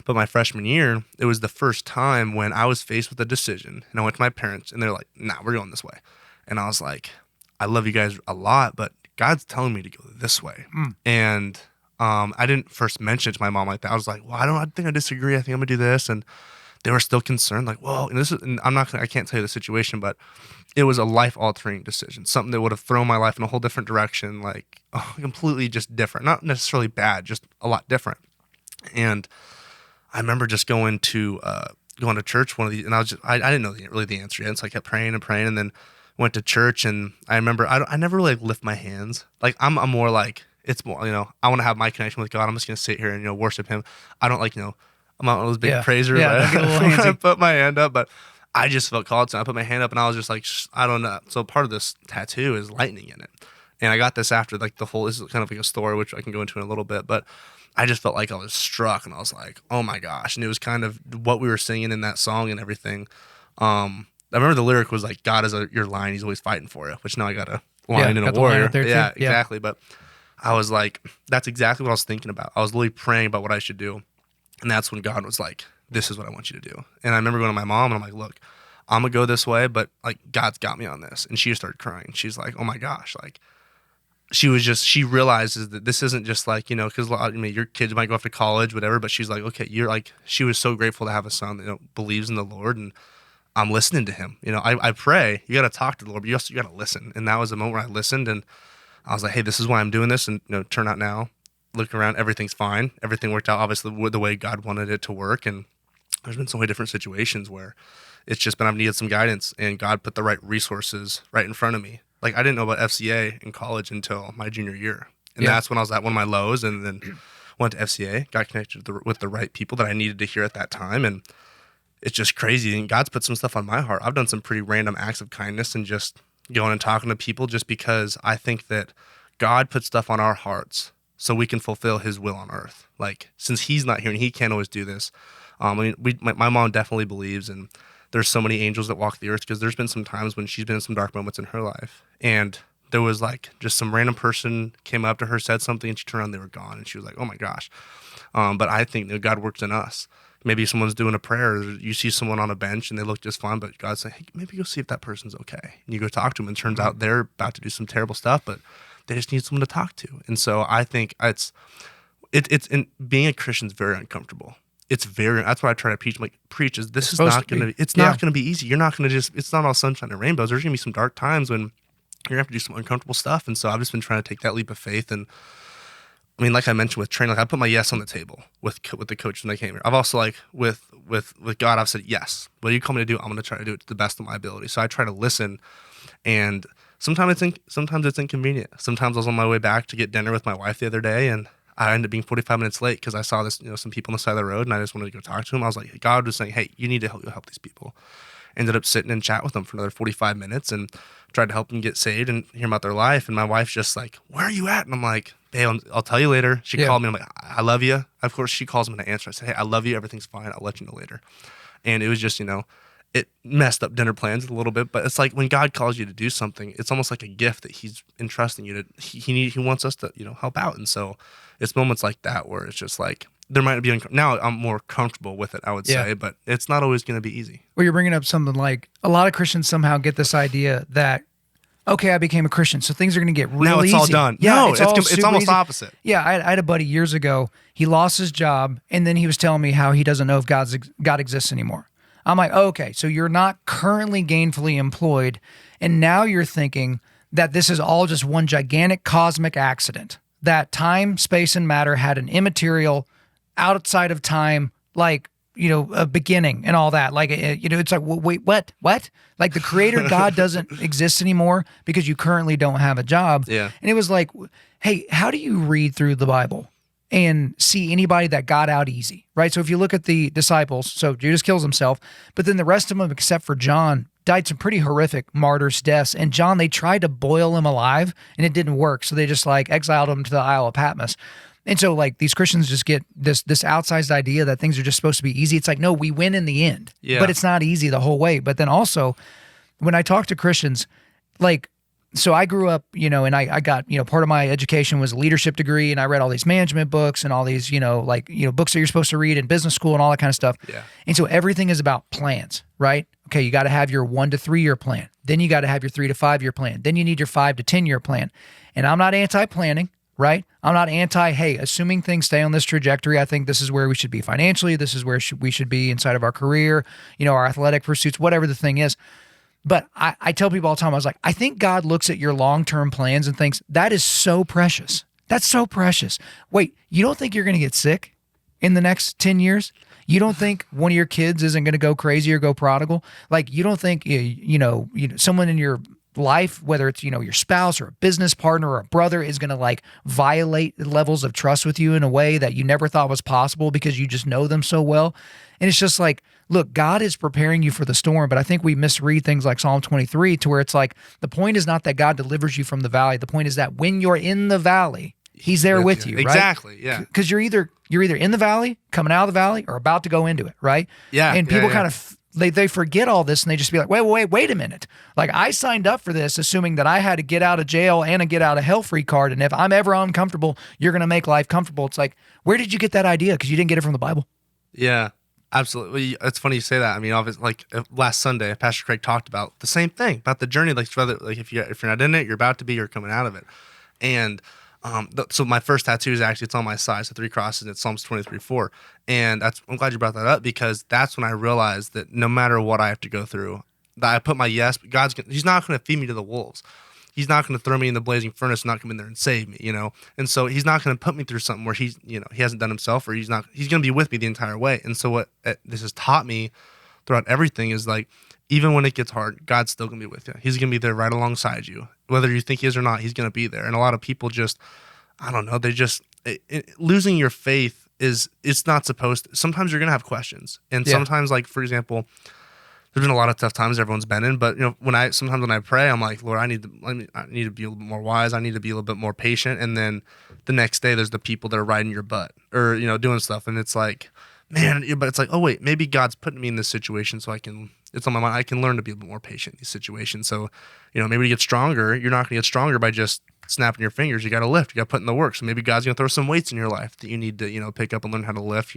But my freshman year, it was the first time when I was faced with a decision, and I went to my parents, and they're like, nah, we're going this way. And I was like, I love you guys a lot, but God's telling me to go this way. And I didn't first mention it to my mom like that. I was like, well, I think I disagree. I think I'm gonna do this. And they were still concerned, like, whoa, and I can't tell you the situation, but it was a life-altering decision, something that would have thrown my life in a whole different direction, like completely just different, not necessarily bad, just a lot different. And I remember just going to church one of these, and I didn't know really the answer yet, so I kept praying, and then went to church, and I remember I never really lift my hands. Like I'm more like, it's more, I want to have my connection with God. I'm just gonna sit here and worship Him. I don't like I'm not one of those big praisers. I put my hand up, but I just felt called to. I put my hand up, and I was just like, I don't know. So part of this tattoo is lightning in it, and I got this after like the whole. This is kind of like a story which I can go into in a little bit, but I just felt like I was struck, and I was like, oh my gosh. And it was kind of what we were singing in that song and everything. I remember the lyric was like, God is your lion, he's always fighting for you, which now I got a lion and a warrior. Yeah, exactly. But I was like, that's exactly what I was thinking about. I was literally praying about what I should do. And that's when God was like, this is what I want you to do. And I remember going to my mom, and I'm like, look, I'm going to go this way, but like God's got me on this. And she just started crying. She's like, oh my gosh, like, she realizes that this isn't just like, because your kids might go off to college, whatever, but she's like, okay, she was so grateful to have a son that believes in the Lord, and I'm listening to him. I pray, you got to talk to the Lord, but you got to listen. And that was the moment where I listened, and I was like, hey, this is why I'm doing this. And turn out now, look around, everything's fine. Everything worked out obviously the way God wanted it to work. And there's been so many different situations where it's just been, I've needed some guidance, and God put the right resources right in front of me. Like, I didn't know about FCA in college until my junior year. And that's when I was at one of my lows, and then went to FCA, got connected with the right people that I needed to hear at that time. And it's just crazy. And God's put some stuff on my heart. I've done some pretty random acts of kindness and just going and talking to people, just because I think that God put stuff on our hearts so we can fulfill His will on earth. Like, since He's not here and He can't always do this. My mom definitely believes, and there's so many angels that walk the earth, because there's been some times when she's been in some dark moments in her life, and there was like just some random person came up to her, said something, and she turned around, they were gone, and she was like, oh my gosh. But I think that God works in us. Maybe someone's doing a prayer, or you see someone on a bench and they look just fine, but God's saying, hey, maybe go see if that person's okay. And you go talk to them, and it turns out they're about to do some terrible stuff, but they just need someone to talk to. And so I think it's in being a Christian is very uncomfortable. That's what I try to preach is this is not going to be, it's not going to be easy. You're not going to it's not all sunshine and rainbows. There's going to be some dark times when you're going to have to do some uncomfortable stuff. And so I've just been trying to take that leap of faith. And I mean, like I mentioned with training, like I put my yes on the table with the coach when they came here. I've also with God, I've said, yes, what you call me to do, I'm going to try to do it to the best of my ability. So I try to listen, and sometimes it's inconvenient. Sometimes I was on my way back to get dinner with my wife the other day, and I ended up being 45 minutes late because I saw this, some people on the side of the road, and I just wanted to go talk to them. I was like, God was saying, hey, you need to help these people. Ended up sitting and chat with them for another 45 minutes and tried to help them get saved and hear about their life. And my wife's just like, where are you at? And I'm like, babe, I'll tell you later. She called me. I'm like, I love you. Of course, she calls me and I answer. I say, hey, I love you. Everything's fine. I'll let you know later. And it was just, it messed up dinner plans a little bit, but it's like when God calls you to do something, it's almost like a gift that He's entrusting you to. He wants us to, help out. And so it's moments like that where it's just like, there might be, now I'm more comfortable with it, I would say, but it's not always going to be easy. Well, you're bringing up something like a lot of Christians somehow get this idea that okay, I became a Christian, so things are going to get real now it's easy. all done. Yeah, No, all it's super almost easy. opposite. Yeah, I had a buddy years ago. He lost his job, and then he was telling me how he doesn't know if God exists anymore. I'm like, okay, so you're not currently gainfully employed, and now you're thinking that this is all just one gigantic cosmic accident, that time, space, and matter had an immaterial, outside of time, like, a beginning and all that. Like, it's like, wait, what? Like the creator God doesn't exist anymore because you currently don't have a job. Yeah. And it was like, hey, how do you read through the Bible and see anybody that got out easy, right? So if you look at the disciples, so Judas kills himself, but then the rest of them, except for John, died some pretty horrific martyrs' deaths. And John, they tried to boil him alive and it didn't work. So they just like exiled him to the Isle of Patmos. And so like these Christians just get this outsized idea that things are just supposed to be easy. It's like, no, we win in the end, but it's not easy the whole way. But then also when I talk to Christians, like, so I grew up, and I got, part of my education was a leadership degree, and I read all these management books and all these, books that you're supposed to read in business school and all that kind of stuff. Yeah. And so everything is about plans, right? Okay, you got to have your 1 to 3 year plan. Then you got to have your 3 to 5 year plan. Then you need your 5 to 10 year plan. And I'm not anti-planning, right? I'm not hey, assuming things stay on this trajectory, I think this is where we should be financially. This is where we should be inside of our career, our athletic pursuits, whatever the thing is. But I tell people all the time, I was like, I think God looks at your long-term plans and thinks, that is so precious. That's so precious. Wait, you don't think you're going to get sick in the next 10 years? You don't think one of your kids isn't going to go crazy or go prodigal? Like, you don't think, someone in your life, whether it's, your spouse or a business partner or a brother, is going to like violate levels of trust with you in a way that you never thought was possible because you just know them so well. And it's just like, look, God is preparing you for the storm, but I think we misread things like Psalm 23 to where it's like, the point is not that God delivers you from the valley. The point is that when you're in the valley, he's there with you, right? Exactly, yeah. Because you're either in the valley, coming out of the valley, or about to go into it, right? Yeah. And people kind of, they forget all this and they just be like, wait a minute. Like, I signed up for this assuming that I had a get out of jail and a get out of hell free card. And if I'm ever uncomfortable, you're going to make life comfortable. It's like, where did you get that idea? Because you didn't get it from the Bible. Yeah. Absolutely. It's funny you say that. I mean, obviously, like last Sunday, Pastor Craig talked about the same thing, about the journey. Like, whether if you're not in it, you're about to be, you're coming out of it. And so my first tattoo is actually, it's on my side, so 3 crosses, and it's Psalms 23:4. And I'm glad you brought that up, because that's when I realized that no matter what I have to go through, that I put my yes, but he's not going to feed me to the wolves. He's not going to throw me in the blazing furnace and not come in there and save me, And so he's not going to put me through something where he hasn't done himself, or he's going to be with me the entire way. And so what this has taught me throughout everything is, like, even when it gets hard, God's still going to be with you. He's going to be there right alongside you. Whether you think he is or not, he's going to be there. And a lot of people just, I don't know, losing your faith it's not supposed to. Sometimes you're going to have questions. And sometimes, like, for example, there's been a lot of tough times everyone's been in, but sometimes when I pray, I'm like, Lord, I need to be a little bit more wise. I need to be a little bit more patient. And then the next day, there's the people that are riding your butt or doing stuff, and it's like, man. But it's like, oh wait, maybe God's putting me in this situation so it's on my mind. I can learn to be a bit more patient in these situations. So maybe to get stronger, you're not going to get stronger by just snapping your fingers. You got to lift. You got to put in the work. So maybe God's going to throw some weights in your life that you need to pick up and learn how to lift.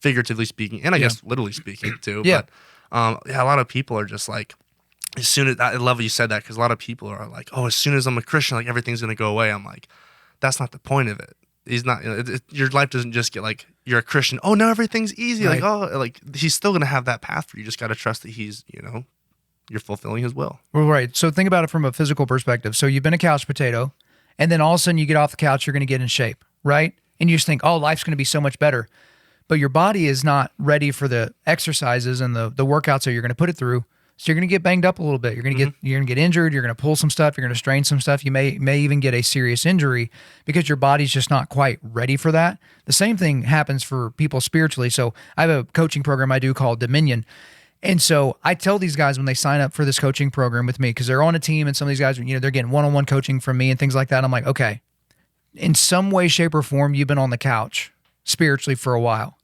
Figuratively speaking, and I guess literally speaking too. Yeah. But, a lot of people are just like, as soon as I love you said that, because a lot of people are like, oh, as soon as I'm a Christian, like everything's gonna go away. I'm like, that's not the point of it. He's not. Your life doesn't just get like, you're a Christian. Oh, now everything's easy. Right. Like he's still gonna have that path for you. You just gotta trust that he's you're fulfilling his will. Well, right. So think about it from a physical perspective. So you've been a couch potato, and then all of a sudden you get off the couch, you're going to get in shape, right? And you just think, oh, life's going to be so much better. But your body is not ready for the exercises and the workouts that you're going to put it through. So you're going to get banged up a little bit. You're going to get injured. You're going to pull some stuff. You're going to strain some stuff. You may even get a serious injury because your body's just not quite ready for that. The same thing happens for people spiritually. So I have a coaching program I do called Dominion. And so I tell these guys when they sign up for this coaching program with me, because they're on a team and some of these guys, they're getting one-on-one coaching from me and things like that. I'm like, okay, in some way, shape, or form, you've been on the couch spiritually for a while.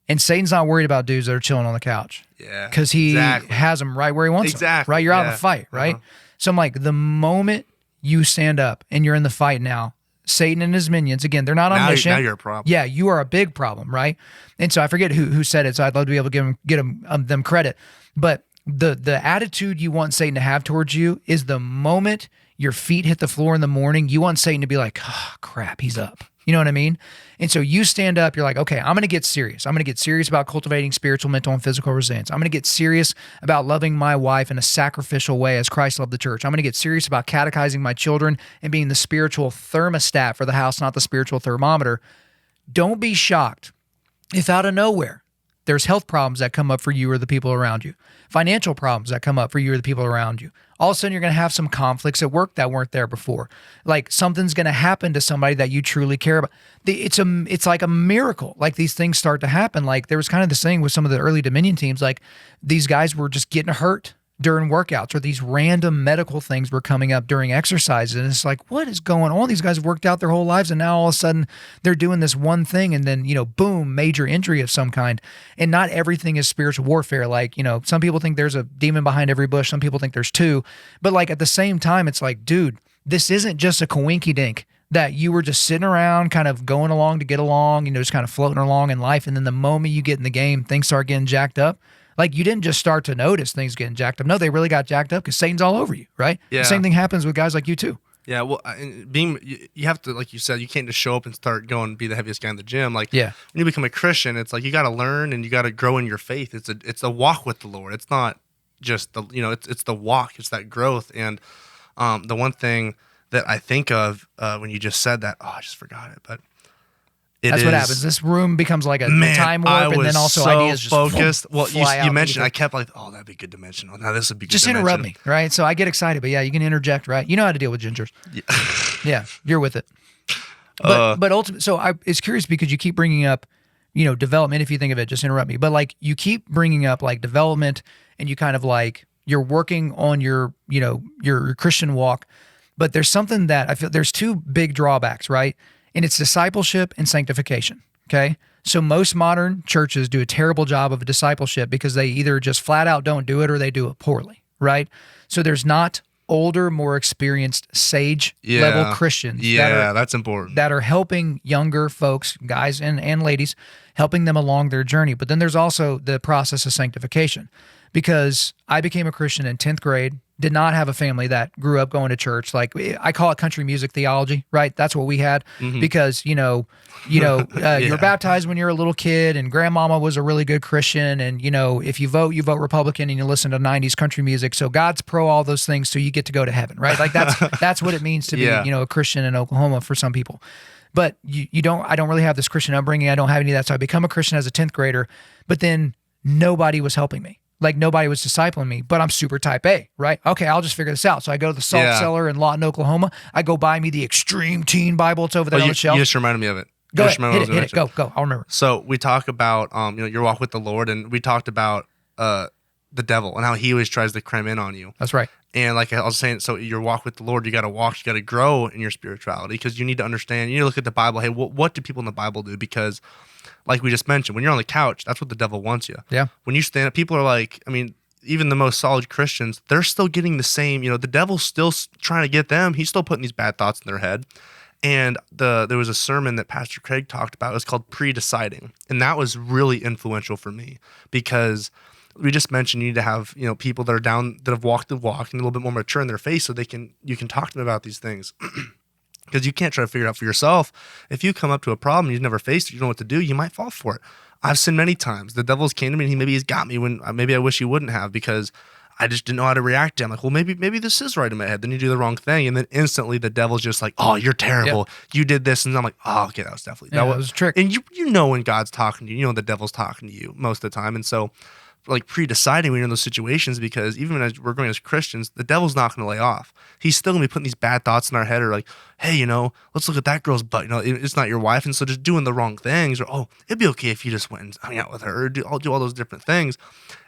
And Satan's not worried about dudes that are chilling on the couch. Yeah. Because he has them right where he wants them. Right? You're out of the fight, right? So I'm like, the moment you stand up and you're in the fight now, Satan and his minions, again, they're not omniscient. Now you're a problem. Yeah, you are a big problem, right? And so I forget who said it, so I'd love to be able to give them credit. But the attitude you want Satan to have towards you is the moment your feet hit the floor in the morning, you want Satan to be like, oh, crap, he's up. You know what I mean? And so you stand up, you're like, okay, I'm going to get serious. I'm going to get serious about cultivating spiritual, mental, and physical resilience. I'm going to get serious about loving my wife in a sacrificial way as Christ loved the church. I'm going to get serious about catechizing my children and being the spiritual thermostat for the house, not the spiritual thermometer. Don't be shocked if out of nowhere there's health problems that come up for you or the people around you, financial problems that come up for you or the people around you. All of a sudden, you're going to have some conflicts at work that weren't there before. Like something's going to happen to somebody that you truly care about. It's like a miracle. Like these things start to happen. Like there was kind of this thing with some of the early Dominion teams. Like these guys were just getting hurt during workouts, or these random medical things were coming up during exercises. And it's like, what is going on? These guys have worked out their whole lives, and now all of a sudden they're doing this one thing, and then, boom, major injury of some kind. And not everything is spiritual warfare. Like, some people think there's a demon behind every bush. Some people think there's two. But like at the same time, it's like, dude, this isn't just a coinky dink that you were just sitting around kind of going along to get along, just kind of floating along in life. And then the moment you get in the game, things start getting jacked up. Like you didn't just start to notice things getting jacked up. No, they really got jacked up because Satan's all over you, right? Yeah. The same thing happens with guys like you too. Yeah, well, you have to, like you said, you can't just show up and start going and be the heaviest guy in the gym. Like, when you become a Christian, it's like you got to learn and you got to grow in your faith. It's a walk with the Lord. It's not just it's the walk. It's that growth. And the one thing that I think of when you just said that, I just forgot it, but. That's what happens. This room becomes like a time warp, and then also ideas just focused. Well, you mentioned, I I kept like, that'd be good to mention. Oh, now this would be good. Just interrupt me, right? So I get excited, but yeah, you can interject, right? You know how to deal with gingers. Yeah, you're with it. But ultimately, so it's curious because you keep bringing up, development. If you think of it, just interrupt me. But like you keep bringing up like development, and you kind of like you're working on your Christian walk. But there's something that I feel there's two big drawbacks, right? And it's discipleship and sanctification, okay? So most modern churches do a terrible job of discipleship because they either just flat out don't do it or they do it poorly, right? So there's not older, more experienced sage level Christians that's important. That are helping younger folks, guys and ladies, helping them along their journey. But then there's also the process of sanctification, because I became a Christian in 10th grade, did not have a family that grew up going to church. Like I call it country music theology, right? That's what we had because, you're baptized when you're a little kid, and grandmama was a really good Christian. And, if you vote Republican, and you listen to 90s country music. So God's pro all those things. So you get to go to heaven, right? Like that's what it means to be, a Christian in Oklahoma for some people. But I don't really have this Christian upbringing. I don't have any of that. So I become a Christian as a 10th grader, but then nobody was helping me. Like nobody was discipling me, but I'm super type A, right? Okay, I'll just figure this out. So I go to the salt cellar in Lawton, Oklahoma. I go buy me the Extreme Teen Bible. It's over there on the shelf. You just reminded me of it. Go ahead, hit it. Go. I'll remember. So we talk about, your walk with the Lord, and we talked about the devil and how he always tries to cram in on you. That's right. And like I was saying, so your walk with the Lord, you got to grow in your spirituality, because you need to understand, you need to look at the Bible. Hey, what do people in the Bible do? Because like we just mentioned, when you're on the couch, that's what the devil wants you. Yeah. When you stand up, people are like, even the most solid Christians, they're still getting the same, the devil's still trying to get them. He's still putting these bad thoughts in their head. And there was a sermon that Pastor Craig talked about. It was called Pre-Deciding. And that was really influential for me, because we just mentioned you need to have, people that have walked the walk and a little bit more mature in their faith, so you can talk to them about these things. Because you can't try to figure it out for yourself. If you come up to a problem, you've never faced it, you don't know what to do, you might fall for it. I've sinned many times. The devil's came to me, and he's got me when maybe I wish he wouldn't have, because I just didn't know how to react to him. Like, well, maybe this is right in my head. Then you do the wrong thing, and then instantly the devil's just like, oh, you're terrible. Yep. You did this, and I'm like, oh, okay, that was definitely that was a trick. And you know when God's talking to you, the devil's talking to you most of the time, and so. Like pre-deciding when you're in those situations, because even as we're going as Christians, the devil's not going to lay off. He's still going to be putting these bad thoughts in our head, or like, hey, let's look at that girl's butt. It's not your wife. And so just doing the wrong things, or, it'd be okay if you just went and hung out with her, or I'll do all those different things.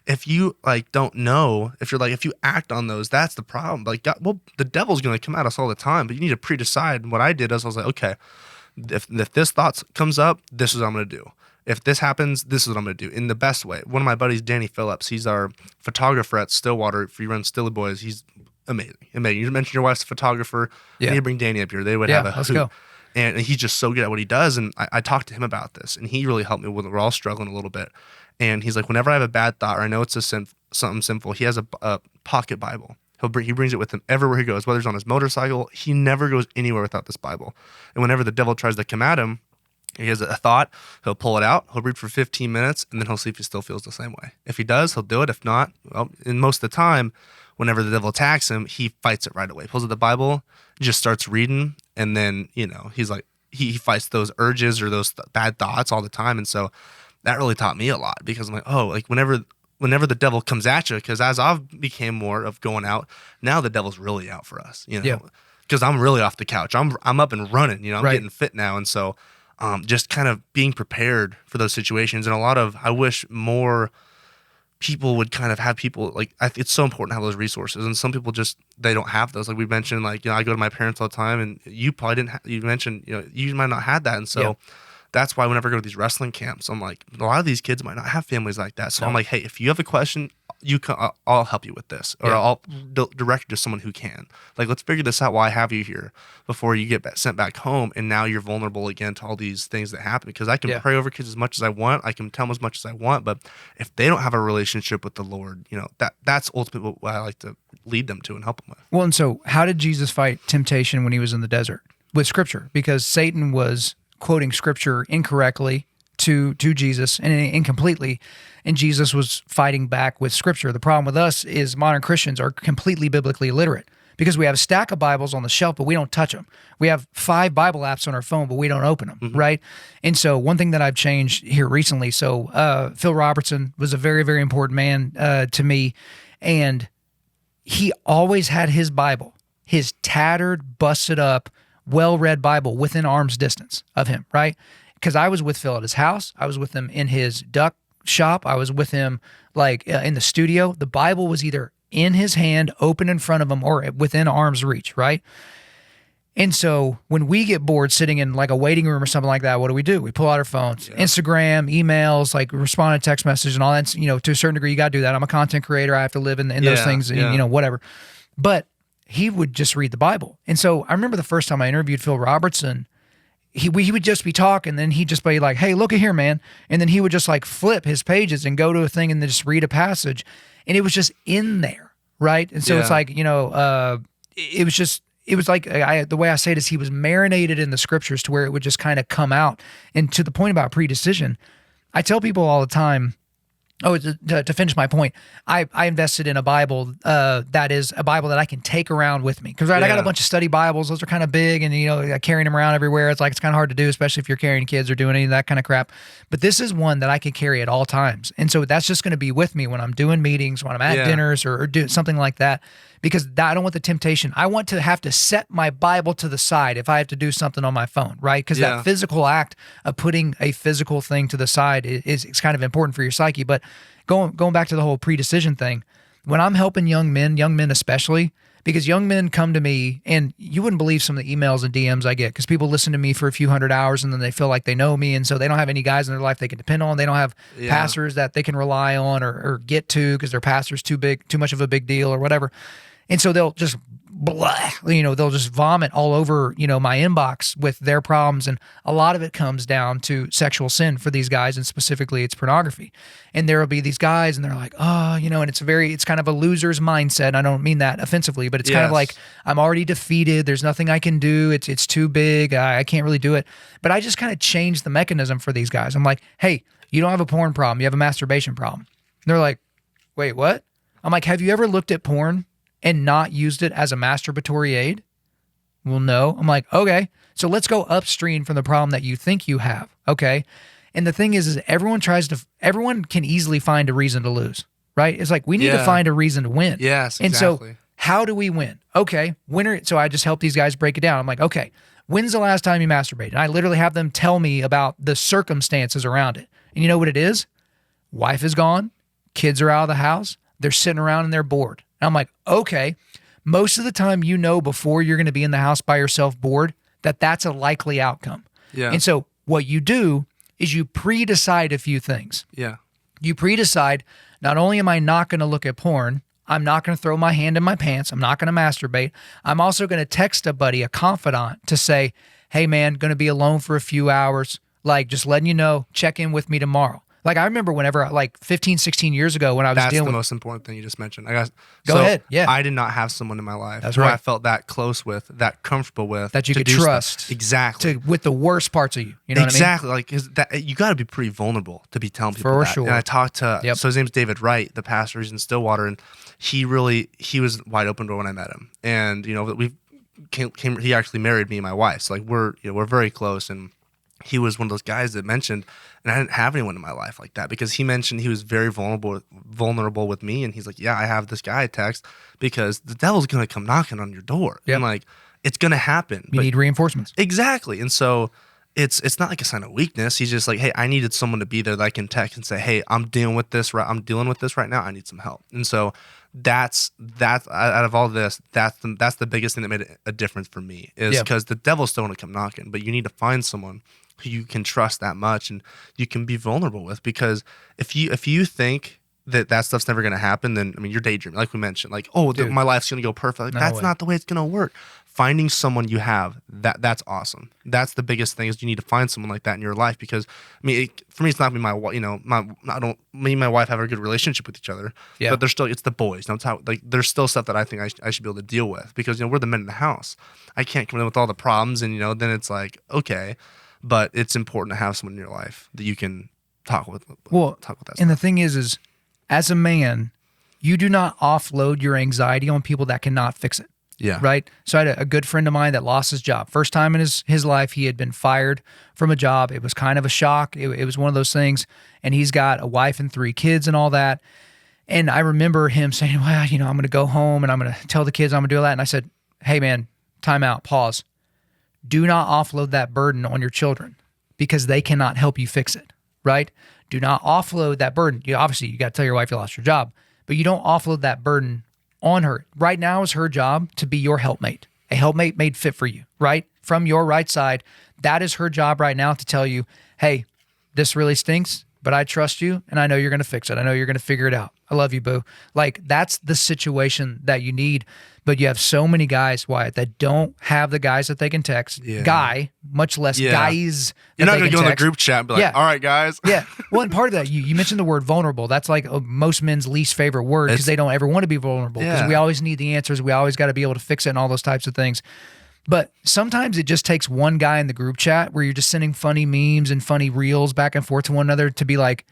If you don't know, if you act on those, that's the problem. Like, the devil's going to come at us all the time, but you need to pre-decide. And what I did is I was like, okay, if this thought comes up, this is what I'm going to do. If this happens, this is what I'm going to do in the best way. One of my buddies, Danny Phillips, he's our photographer at Stillwater. If you run Stilly Boys, he's amazing. You mentioned your wife's a photographer. Yeah. You need to bring Danny up here. They would have a hoot. Let's go. And he's just so good at what he does. And I talked to him about this, and he really helped me when we're all struggling a little bit. And he's like, whenever I have a bad thought, or I know it's a something simple. He has a pocket Bible. He brings it with him everywhere he goes, whether it's on his motorcycle. He never goes anywhere without this Bible. And whenever the devil tries to come at him, he has a thought, he'll pull it out, he'll read for 15 minutes, and then he'll see if he still feels the same way. If he does, he'll do it. If not, well, and most of the time, whenever the devil attacks him, he fights it right away. Pulls out the Bible, just starts reading, and then, he's like, he fights those urges or those bad thoughts all the time. And so that really taught me a lot, because I'm like, oh, like whenever the devil comes at you, because as I've became more of going out, now the devil's really out for us, because I'm really off the couch. I'm up and running, I'm getting fit now. And so just kind of being prepared for those situations. And I wish more people would kind of have people, like, it's so important to have those resources. And some people they don't have those. Like we mentioned, like, I go to my parents all the time, and you probably didn't, you mentioned, you might not have that. And so that's why whenever I go to these wrestling camps, I'm like, a lot of these kids might not have families like that. So I'm like, hey, if you have a question, I'll help you with this, or I'll direct you to someone who can. Like, let's figure this out while I have you here before you get sent back home, and now you're vulnerable again to all these things that happen. Because I can pray over kids as much as I want, I can tell them as much as I want, but if they don't have a relationship with the Lord, that's ultimately what I like to lead them to and help them with. Well, and so how did Jesus fight temptation when he was in the desert? With Scripture, because Satan was quoting Scripture incorrectly to Jesus and incompletely, and Jesus was fighting back with Scripture. The problem with us is modern Christians are completely biblically illiterate, because we have a stack of Bibles on the shelf, but we don't touch them. We have 5 Bible apps on our phone, but we don't open them, right? And so one thing that I've changed here recently, Phil Robertson was a very, very important man to me, and he always had his Bible, his tattered, busted up, well-read Bible within arm's distance of him, right? Because I was with Phil at his house. I was with him in his duck shop. I was with him in the studio. The Bible was either in his hand, open in front of him, or within arm's reach, right? And so when we get bored sitting in like a waiting room or something like that, what do? We pull out our phones, Instagram, emails, like respond to text messages and all that. To a certain degree, you got to do that. I'm a content creator. I have to live in those things, whatever. But he would just read the Bible. And so I remember the first time I interviewed Phil Robertson, he would just be talking, and then he'd just be like, hey, look at here, man. And then he would just like flip his pages and go to a thing and then just read a passage. And it was just in there, right? And so it's like, it was like, the way I say it is he was marinated in the Scriptures to where it would just kind of come out. And to the point about predecision, I tell people all the time, to finish my point, I invested in a Bible that is a Bible that I can take around with me. Because I got a bunch of study Bibles. Those are kind of big, and carrying them around everywhere, it's kind of hard to do, especially if you're carrying kids or doing any of that kind of crap. But this is one that I can carry at all times. And so that's just going to be with me when I'm doing meetings, when I'm at dinners or do something like that. Because I don't want the temptation. I want to have to set my Bible to the side if I have to do something on my phone, right? Because that physical act of putting a physical thing to the side is kind of important for your psyche. But going back to the whole predecision thing, when I'm helping young men especially, because young men come to me, and you wouldn't believe some of the emails and DMs I get, because people listen to me for a few hundred hours and then they feel like they know me, and so they don't have any guys in their life they can depend on. They don't have pastors that they can rely on or get to because their pastor's too much of a big deal or whatever. And so they'll just they'll just vomit all over, my inbox with their problems. And a lot of it comes down to sexual sin for these guys. And specifically it's pornography. And there'll be these guys and they're like, and it's kind of a loser's mindset. I don't mean that offensively, but it's kind of like, I'm already defeated. There's nothing I can do. It's too big. I can't really do it. But I just kind of changed the mechanism for these guys. I'm like, hey, you don't have a porn problem. You have a masturbation problem. And they're like, wait, what? I'm like, have you ever looked at porn and not used it as a masturbatory aid? Well, no. I'm like, okay, so let's go upstream from the problem that you think you have, okay? And the thing is everyone can easily find a reason to lose, right? It's like, we need to find a reason to win. Yes, exactly. And so how do we win? Okay, so I just help these guys break it down. I'm like, okay, when's the last time you masturbated? And I literally have them tell me about the circumstances around it. And you know what it is? Wife is gone, kids are out of the house, they're sitting around and they're bored. And I'm like, okay, most of the time, before you're going to be in the house by yourself bored, that's a likely outcome. Yeah. And so what you do is you pre-decide a few things. Yeah. You pre-decide, not only am I not going to look at porn, I'm not going to throw my hand in my pants, I'm not going to masturbate, I'm also going to text a buddy, a confidant, to say, hey man, going to be alone for a few hours, just letting you know, check in with me tomorrow. Like I remember whenever, like 15, 16 years ago when I was That's dealing the with. most important thing you just mentioned. Go ahead. Yeah. I did not have someone in my life That's who right. I felt that close with, that comfortable with, That you to could do trust. stuff. Exactly. With the worst parts of you. You know exactly. Like that, you got to be pretty vulnerable to be telling people For that. sure. And I talked to, Yep. so his name's David Wright, the pastor. He's in Stillwater, and he was wide open door when I met him. And, you know, he actually married me and my wife. So like we're very close. And he was one of those guys that mentioned, and I didn't have anyone in my life like that, because he mentioned he was very vulnerable with me. And he's like, yeah, I have this guy text because the devil's going to come knocking on your door. Yep. And like, it's going to happen. You need reinforcements. Exactly. And so it's not like a sign of weakness. He's just like, hey, I needed someone to be there that I can text and say, hey, I'm dealing with this right now. I need some help. And so that's out of all this, that's the biggest thing that made a difference for me, is because the devil's still going to come knocking, but you need to find someone who you can trust that much and you can be vulnerable with. Because if you think that stuff's never going to happen, then I mean, you're daydreaming, like we mentioned, like, oh, my life's going to go perfect. Like, that's not the way it's going to work. Finding someone you have, that's awesome. That's the biggest thing, is you need to find someone like that in your life. Because I mean, for me, it's not me, me and my wife have a good relationship with each other, but it's the boys. There's still stuff that I think I should be able to deal with, because, you know, we're the men in the house. I can't come in with all the problems, and, you know, then it's like, okay, but it's important to have someone in your life that you can talk with. Talk with that. And the thing is as a man, you do not offload your anxiety on people that cannot fix it. Yeah. Right. So I had a good friend of mine that lost his job. First time in his life, he had been fired from a job. It was kind of a shock. It was one of those things. And he's got a wife and 3 kids and all that. And I remember him saying, well, you know, I'm going to go home and I'm going to tell the kids I'm going to do all that. And I said, hey, man, time out, pause. Do not offload that burden on your children, because they cannot help you fix it. Right. Do not offload that burden. Obviously, you got to tell your wife you lost your job, but you don't offload that burden on her. Right now is her job to be your helpmate, a helpmate made fit for you, right? From your right side. That is her job right now, to tell you, hey, this really stinks, but I trust you and I know you're going to fix it. I know you're going to figure it out. I love you, boo. Like, that's the situation that you need. But you have so many guys, Wyatt, that don't have the guys that they can text. Guy, much less guys. You're not going to go in the group chat and be like, all right, guys. Yeah. Well, and part of that, you mentioned the word vulnerable. That's like most men's least favorite word, because they don't ever want to be vulnerable, because we always need the answers. We always got to be able to fix it and all those types of things. But sometimes it just takes one guy in the group chat where you're just sending funny memes and funny reels back and forth to one another to be like,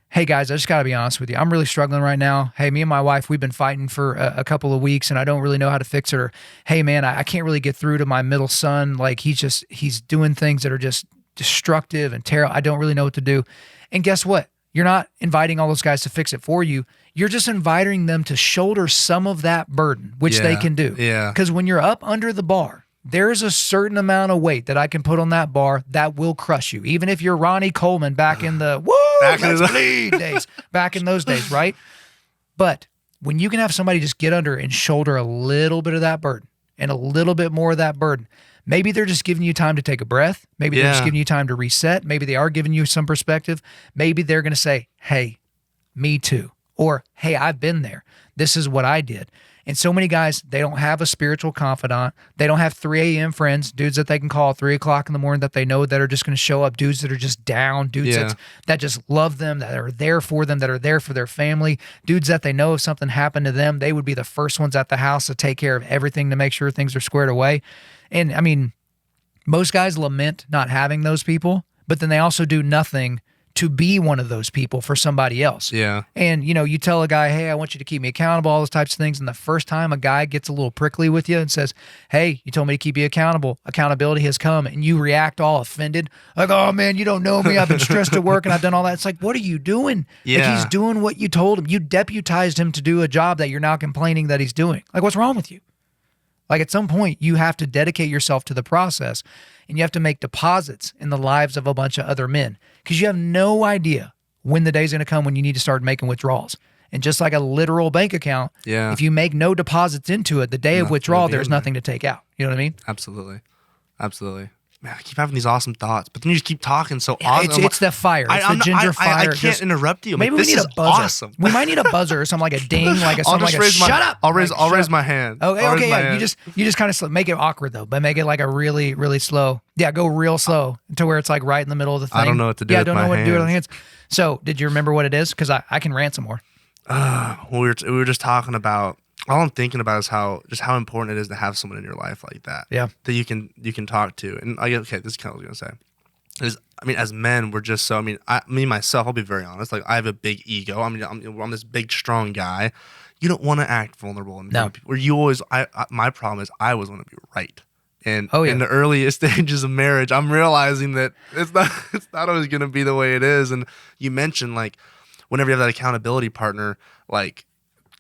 hey guys, I just got to be honest with you. I'm really struggling right now. Hey, me and my wife, we've been fighting for a couple of weeks and I don't really know how to fix it. Or, hey man, I can't really get through to my middle son. Like, he's doing things that are just destructive and terrible. I don't really know what to do. And guess what? You're not inviting all those guys to fix it for you. You're just inviting them to shoulder some of that burden, which they can do. Yeah. Because when you're up under the bar, there's a certain amount of weight that I can put on that bar that will crush you. Even if you're Ronnie Coleman back in the let's bleed days, back in those days, right? But when you can have somebody just get under and shoulder a little bit of that burden and a little bit more of that burden, maybe they're just giving you time to take a breath. Maybe they're just giving you time to reset. Maybe they are giving you some perspective. Maybe they're going to say, hey, me too. Or, hey, I've been there. This is what I did. And so many guys, they don't have a spiritual confidant. They don't have 3 a.m. friends, dudes that they can call at 3 o'clock in the morning that they know that are just going to show up, dudes that are just down, dudes that just love them, that are there for them, that are there for their family, dudes that they know if something happened to them, they would be the first ones at the house to take care of everything to make sure things are squared away. And I mean, most guys lament not having those people, but then they also do nothing to be one of those people for somebody else. Yeah. And, you know, you tell a guy, hey, I want you to keep me accountable, all those types of things. And the first time a guy gets a little prickly with you and says, hey, you told me to keep you accountable. Accountability has come. And you react all offended. Like, oh, man, you don't know me. I've been stressed at work and I've done all that. It's like, what are you doing? Yeah. Like, he's doing what you told him. You deputized him to do a job that you're now complaining that he's doing. Like, what's wrong with you? Like, at some point, you have to dedicate yourself to the process, and you have to make deposits in the lives of a bunch of other men, because you have no idea when the day's going to come when you need to start making withdrawals. And just like a literal bank account, if you make no deposits into it, the day of withdrawal, there's nothing to take out. You know what I mean? Absolutely. Absolutely. man, I keep having these awesome thoughts, but then you just keep talking so awesome. It's the fire. It's the ginger fire. I can't interrupt you. Maybe we need a buzzer. Awesome. We might need a buzzer or something like a ding, like a shut up. I'll raise my hand. Okay, yeah. You just kind of make it awkward though, but make it like a really, really slow. Yeah, go real slow to where it's like right in the middle of the thing. I don't know what to do. Yeah, I don't know what to do with my hands. So, did you remember what it is? Because I can rant some more. Well, we were just talking about. All I'm thinking about is how important it is to have someone in your life like that. Yeah. That you can talk to. And this is kind of what I was gonna say. As men, we're just so. Me myself, I'll be very honest. Like, I have a big ego. I'm this big, strong guy. You don't want to act vulnerable in front of people. Where you always. My problem is I always want to be right. And in the earliest stages of marriage, I'm realizing that it's not always gonna be the way it is. And you mentioned, like, whenever you have that accountability partner, like,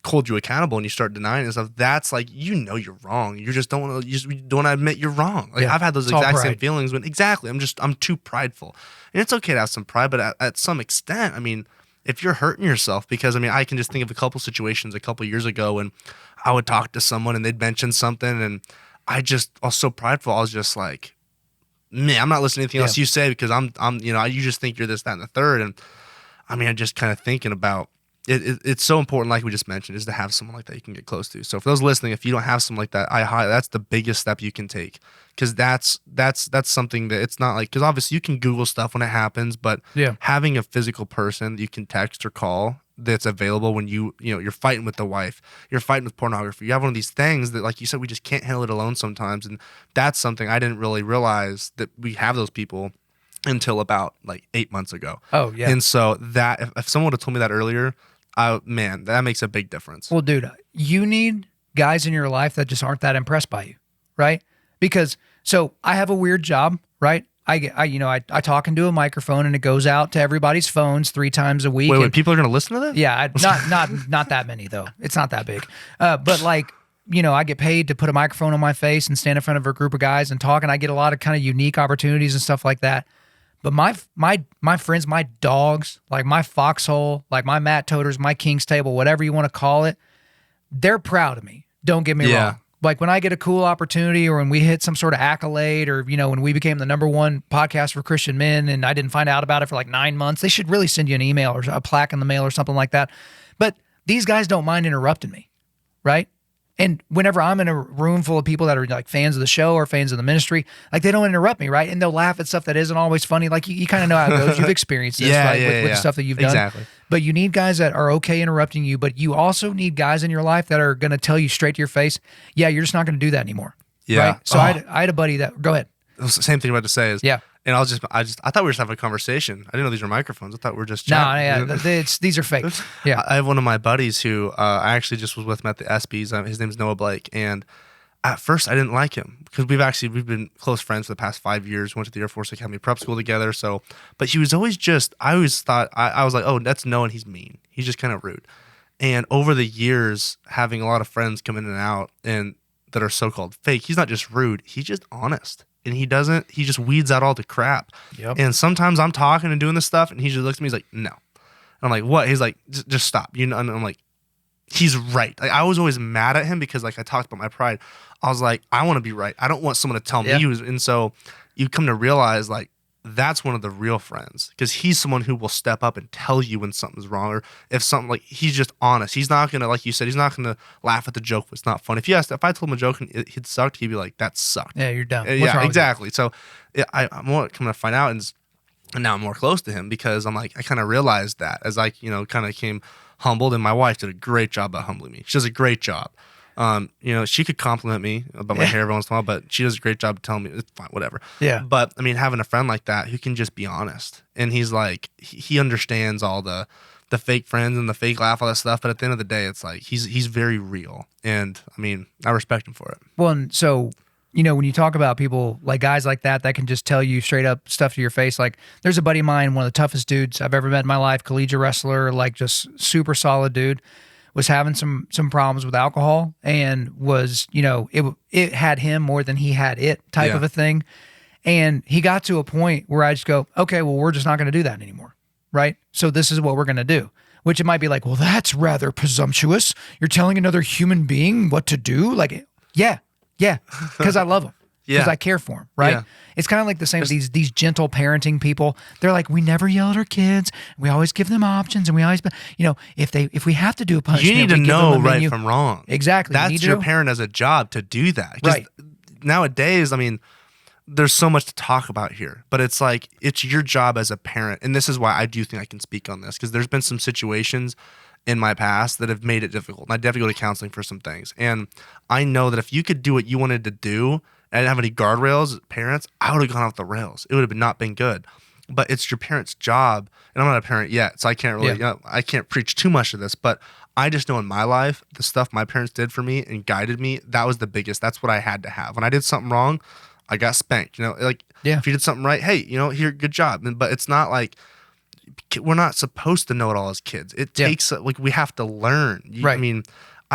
hold you accountable and you start denying and stuff, that's like, you're wrong. You just don't want to admit you're wrong. Like, I've had those exact same feelings when I'm too prideful. And it's okay to have some pride, but at some extent, if you're hurting yourself, because I can just think of a couple situations a couple years ago when I would talk to someone and they'd mention something and I was so prideful. I was just like, man, I'm not listening to anything else you say because you just think you're this, that, and the third. And I'm just kind of thinking about, it's so important, like we just mentioned, is to have someone like that you can get close to. So for those listening, if you don't have someone like that, that's the biggest step you can take, because that's something that it's not like, because obviously you can Google stuff when it happens, but having a physical person that you can text or call that's available when you're fighting with the wife, you're fighting with pornography, you have one of these things that, like you said, we just can't handle it alone sometimes, and that's something I didn't really realize that we have those people until about like 8 months ago. Oh yeah. And so that if someone would have told me that earlier, that makes a big difference. Well, dude, you need guys in your life that just aren't that impressed by you, right? Because so I have a weird job, right? I talk into a microphone and it goes out to everybody's phones 3 times a week. Wait, people are gonna listen to that? Yeah, not that many though. It's not that big, but like, I get paid to put a microphone on my face and stand in front of a group of guys and talk, and I get a lot of kind of unique opportunities and stuff like that. But my friends, my dogs, like my foxhole, like my mat toters, my king's table, whatever you want to call it, they're proud of me. Don't get me wrong. Like when I get a cool opportunity or when we hit some sort of accolade or, when we became the #1 podcast for Christian men and I didn't find out about it for like 9 months, they should really send you an email or a plaque in the mail or something like that. But these guys don't mind interrupting me, right? And whenever I'm in a room full of people that are like fans of the show or fans of the ministry, like they don't interrupt me, right? And they'll laugh at stuff that isn't always funny. Like you kind of know how it goes. You've experienced this, right? With the stuff that you've done. Exactly. But you need guys that are okay interrupting you, but you also need guys in your life that are going to tell you straight to your face, yeah, you're just not going to do that anymore. Yeah. Right? So I had a buddy that, go ahead. The same thing I'm about to say is, and I thought we were just having a conversation. I didn't know these were microphones. I thought we were just chatting. No, these are fake. Yeah. I have one of my buddies who I actually just was with him at the ESPYs. His name's Noah Blake. And at first I didn't like him because we've been close friends for the past 5 years. Went to the Air Force Academy prep school together. So, but he was always I always thought, I was like, oh, that's Noah and he's mean. He's just kind of rude. And over the years, having a lot of friends come in and out and that are so-called fake, he's not just rude, he's just honest. And he just weeds out all the crap. Yep. And sometimes I'm talking and doing this stuff and he just looks at me, he's like, no. And I'm like, what? He's like, just stop. And I'm like, he's right. Like, I was always mad at him because like I talked about my pride. I was like, I want to be right. I don't want someone to tell me. And so you come to realize like, that's one of the real friends because he's someone who will step up and tell you when something's wrong or if something like he's just honest. He's not gonna, like you said, he's not gonna laugh at the joke if it's not funny. If I told him a joke and it sucked, he'd be like, "That sucked." Yeah, you're done. Yeah, exactly. So I'm more coming to find out, and now I'm more close to him because I'm like I kind of realized that as I kind of came humbled, and my wife did a great job at humbling me. She does a great job. She could compliment me about my hair every once in a while, but she does a great job telling me it's fine, whatever. Yeah. But having a friend like that who can just be honest, and he's like, he understands all the fake friends and the fake laugh, all that stuff. But at the end of the day, it's like he's very real, and I respect him for it. Well, and so when you talk about people like guys like that can just tell you straight up stuff to your face. Like there's a buddy of mine, one of the toughest dudes I've ever met in my life, collegiate wrestler, like just super solid dude. Was having some problems with alcohol and was, it had him more than he had it type of a thing. And he got to a point where I just go, okay, well, we're just not going to do that anymore. Right. So this is what we're going to do, which it might be like, well, that's rather presumptuous. You're telling another human being what to do. Like, yeah, because I love him. because Yeah. I care for them, right? Yeah. It's kind of like the same, these gentle parenting people. They're like, we never yell at our kids. We always give them options, and we always, if we have to do a punishment, You need to we give know them a right menu. from wrong. Exactly. You need That's to your know. parent as a job to do that. Just Right. Nowadays, I mean, there's so much to talk about here, but it's like, it's your job as a parent. And this is why I do think I can speak on this, because there's been some situations in my past that have made it difficult. And I definitely go to counseling for some things. And I know that if you could do what you wanted to do and didn't have any guardrails, parents, I would have gone off the rails. It would have not been good. But it's your parent's job. And I'm not a parent yet, so I can't really, I can't preach too much of this, but I just know in my life, the stuff my parents did for me and guided me, that was the biggest. That's what I had to have. When I did something wrong, I got spanked. Like, if you did something right, hey, here, good job. But it's not like, we're not supposed to know it all as kids. It takes, like, we have to learn. Right. I mean,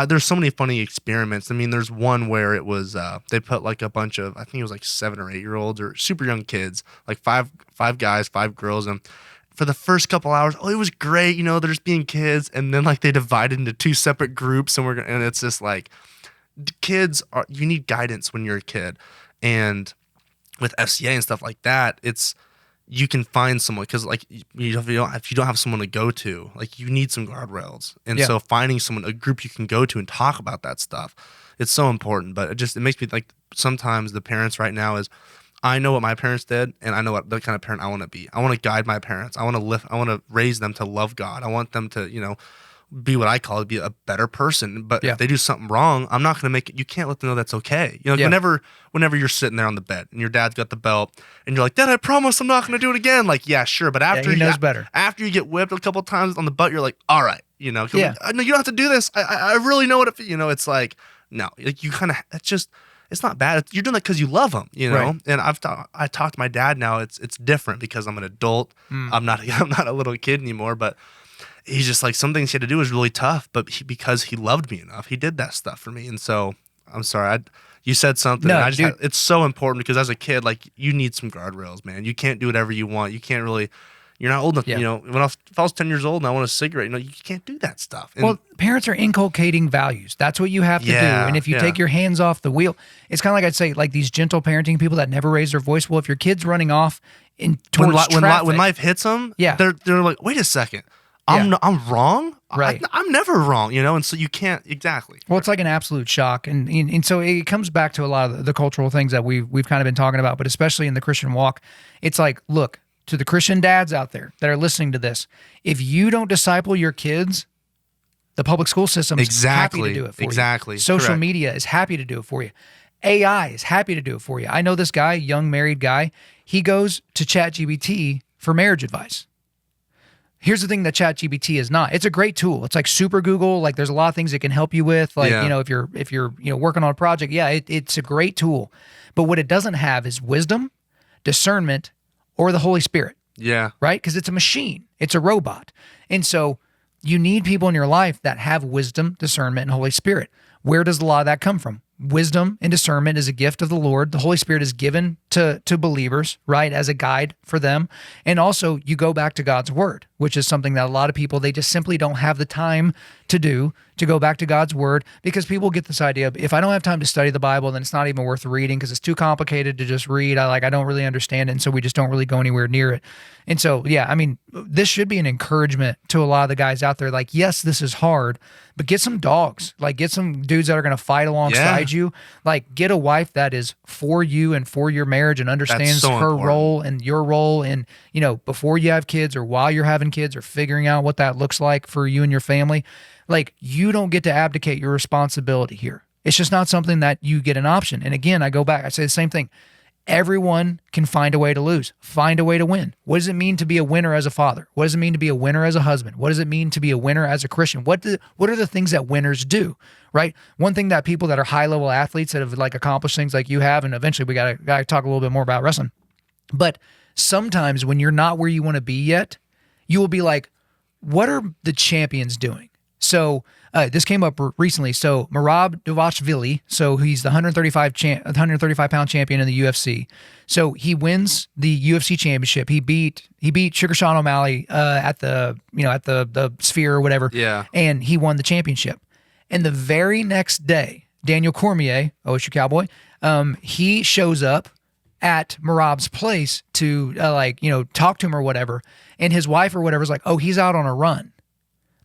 there's so many funny experiments. I mean, there's one where it was, they put like a bunch of, I think it was like 7 or 8 year olds or super young kids, like five guys, 5 girls. And for the first couple hours, it was great. They're just being kids. And then like they divided into 2 separate groups, and it's just like, you need guidance when you're a kid. And with FCA and stuff like that, you can find someone, because like if you don't have someone to go to, like, you need some guardrails. And so finding a group you can go to and talk about that stuff, it's so important. But it makes me like, sometimes the parents right now is, I know what my parents did, and I know what the kind of parent I want to be. I want to guide my parents. I want to raise them to love God. I want them to, be what I call it, be a better person. But if they do something wrong, I'm not going to make it. You can't let them know that's okay. Whenever you're sitting there on the bed and your dad's got the belt and you're like, Dad, I promise I'm not going to do it again. Like, yeah, sure. But after he knows better. After you get whipped a couple of times on the butt, you're like, all right, no, you don't have to do this. I really know what it's like. No, like, you kind of, it's not bad. You're doing that because you love them, Right. And I talked to my dad now. It's different because I'm an adult. I'm not a little kid anymore, but he's just like, some things he had to do was really tough, but because he loved me enough, he did that stuff for me. And so, I'm sorry, you said something. No, and it's so important, because as a kid, like, you need some guardrails, man. You can't do whatever you want. You can't really. You're not old enough. Yeah. If I was 10 years old and I want a cigarette, you can't do that stuff. And well, parents are inculcating values. That's what you have to do. And if you take your hands off the wheel, it's kind of like, I'd say, like, these gentle parenting people that never raise their voice. Well, if your kid's running off towards traffic, when life hits them, Yeah. they're like, wait a second. I'm wrong. Right. I'm never wrong, and so you can't exactly. Well, it's like an absolute shock, and so it comes back to a lot of the cultural things that we've kind of been talking about, but especially in the Christian walk, it's like, look, to the Christian dads out there that are listening to this, if you don't disciple your kids, the public school system is happy to do it for you. Exactly. Social Correct. media is happy to do it for you. AI is happy to do it for you. I know this guy, young married guy, he goes to ChatGPT for marriage advice. Here's the thing that ChatGPT is not. It's a great tool. It's like Super Google. Like, there's a lot of things it can help you with. Like, if you're working on a project, it's a great tool. But what it doesn't have is wisdom, discernment, or the Holy Spirit. Yeah. Right? Because it's a machine. It's a robot. And so you need people in your life that have wisdom, discernment, and Holy Spirit. Where does a lot of that come from? Wisdom and discernment is a gift of the Lord. The Holy Spirit is given to believers, right, as a guide for them. And also, you go back to God's Word, which is something that a lot of people, they just simply don't have the time to do, to go back to God's Word, because people get this idea of, if I don't have time to study the Bible, then it's not even worth reading because it's too complicated to just read. I don't really understand it, and so we just don't really go anywhere near it. And so, this should be an encouragement to a lot of the guys out there. Like, yes, this is hard, but get some dogs. Like, get some dudes that are going to fight alongside you. Like, get a wife that is for you and for your marriage and understands so her important. role and your role. And, before you have kids or while you're having kids or figuring out what that looks like for you and your family, like, you don't get to abdicate your responsibility here. It's just not something that you get an option. And again, I go back, I say the same thing. Everyone can find a way to lose, find a way to win. What does it mean to be a winner as a father? What does it mean to be a winner as a husband? What does it mean to be a winner as a Christian? What are the things that winners do, right? One thing that people that are high-level athletes that have like accomplished things like you have, and eventually we got to talk a little bit more about wrestling. But sometimes when you're not where you want to be yet, you will be like, what are the champions doing? So this came up recently. So Merab Dvalishvili, so he's the 135 pound champion in the UFC. So he wins the UFC championship. He beat Sugar Sean O'Malley at the Sphere or whatever. Yeah. And he won the championship. And the very next day, Daniel Cormier, OSU Cowboy, He shows up at Merab's place to talk to him or whatever. And his wife or whatever is like, oh, he's out on a run.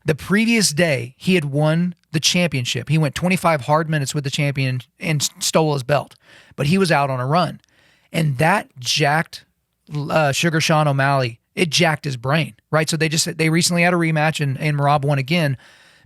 The previous day, he had won the championship. He went 25 hard minutes with the champion and stole his belt. But he was out on a run. And that jacked Sugar Sean O'Malley. It jacked his brain, right? So they recently had a rematch and Merab won again.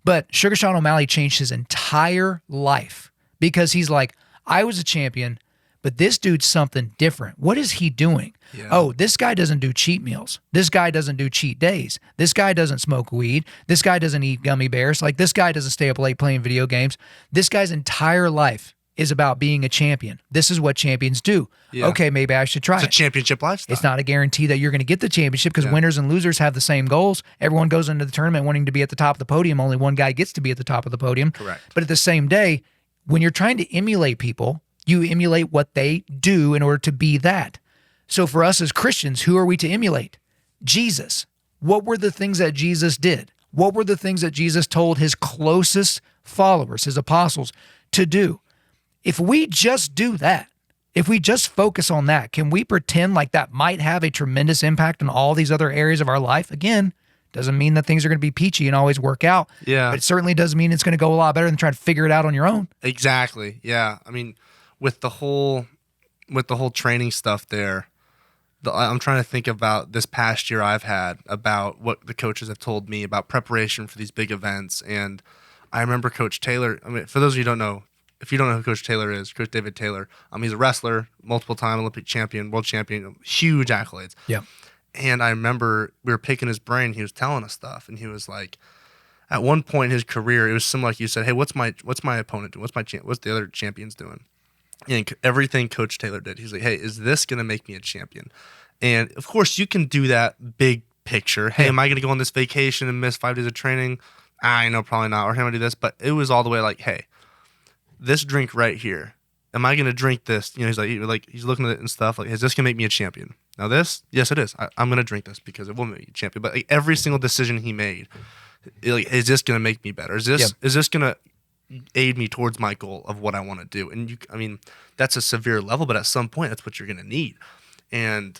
But Sugar Sean O'Malley changed his entire life because he's like, I was a champion, but this dude's something different. What is he doing? Yeah. Oh, this guy doesn't do cheat meals. This guy doesn't do cheat days. This guy doesn't smoke weed. This guy doesn't eat gummy bears. Like, this guy doesn't stay up late playing video games. This guy's entire life is about being a champion. This is what champions do. Yeah. Okay, maybe I should try it. It's a championship lifestyle. It's not a guarantee that you're going to get the championship because winners and losers have the same goals. Everyone goes into the tournament wanting to be at the top of the podium. Only one guy gets to be at the top of the podium. Correct. But at the same day, when you're trying to emulate people, you emulate what they do in order to be that. So for us as Christians, who are we to emulate? Jesus. What were the things that Jesus did? What were the things that Jesus told his closest followers, his apostles, to do? If we just do that, if we just focus on that, can we pretend like that might have a tremendous impact on all these other areas of our life? Again, doesn't mean that things are going to be peachy and always work out. Yeah. But it certainly does mean it's going to go a lot better than trying to figure it out on your own. Exactly. Yeah. I mean, with the whole training stuff there, I'm trying to think about this past year I've had about what the coaches have told me about preparation for these big events. And I remember Coach Taylor. I mean, for those of you who don't know, if you don't know who Coach Taylor is, Coach David Taylor, he's a wrestler, multiple-time Olympic champion, world champion, huge accolades. Yeah. And I remember we were picking his brain. He was telling us stuff, and he was like, at one point in his career, it was similar like you said, hey, what's my opponent doing? What's the other champions doing? And everything Coach Taylor did, he's like, hey, is this going to make me a champion? And, of course, you can do that big picture. Hey, am I going to go on this vacation and miss 5 days of training? I know, probably not. Or am I going to do this? But it was all the way like, hey, this drink right here, am I going to drink this? You know, he's looking at it and stuff. Like, is this going to make me a champion? Now this, yes, it is. I'm going to drink this because it will make me a champion. But like, every single decision he made, is this going to make me better? Is this going to aid me towards my goal of what I want to do? And that's a severe level, but at some point, that's what you're going to need. And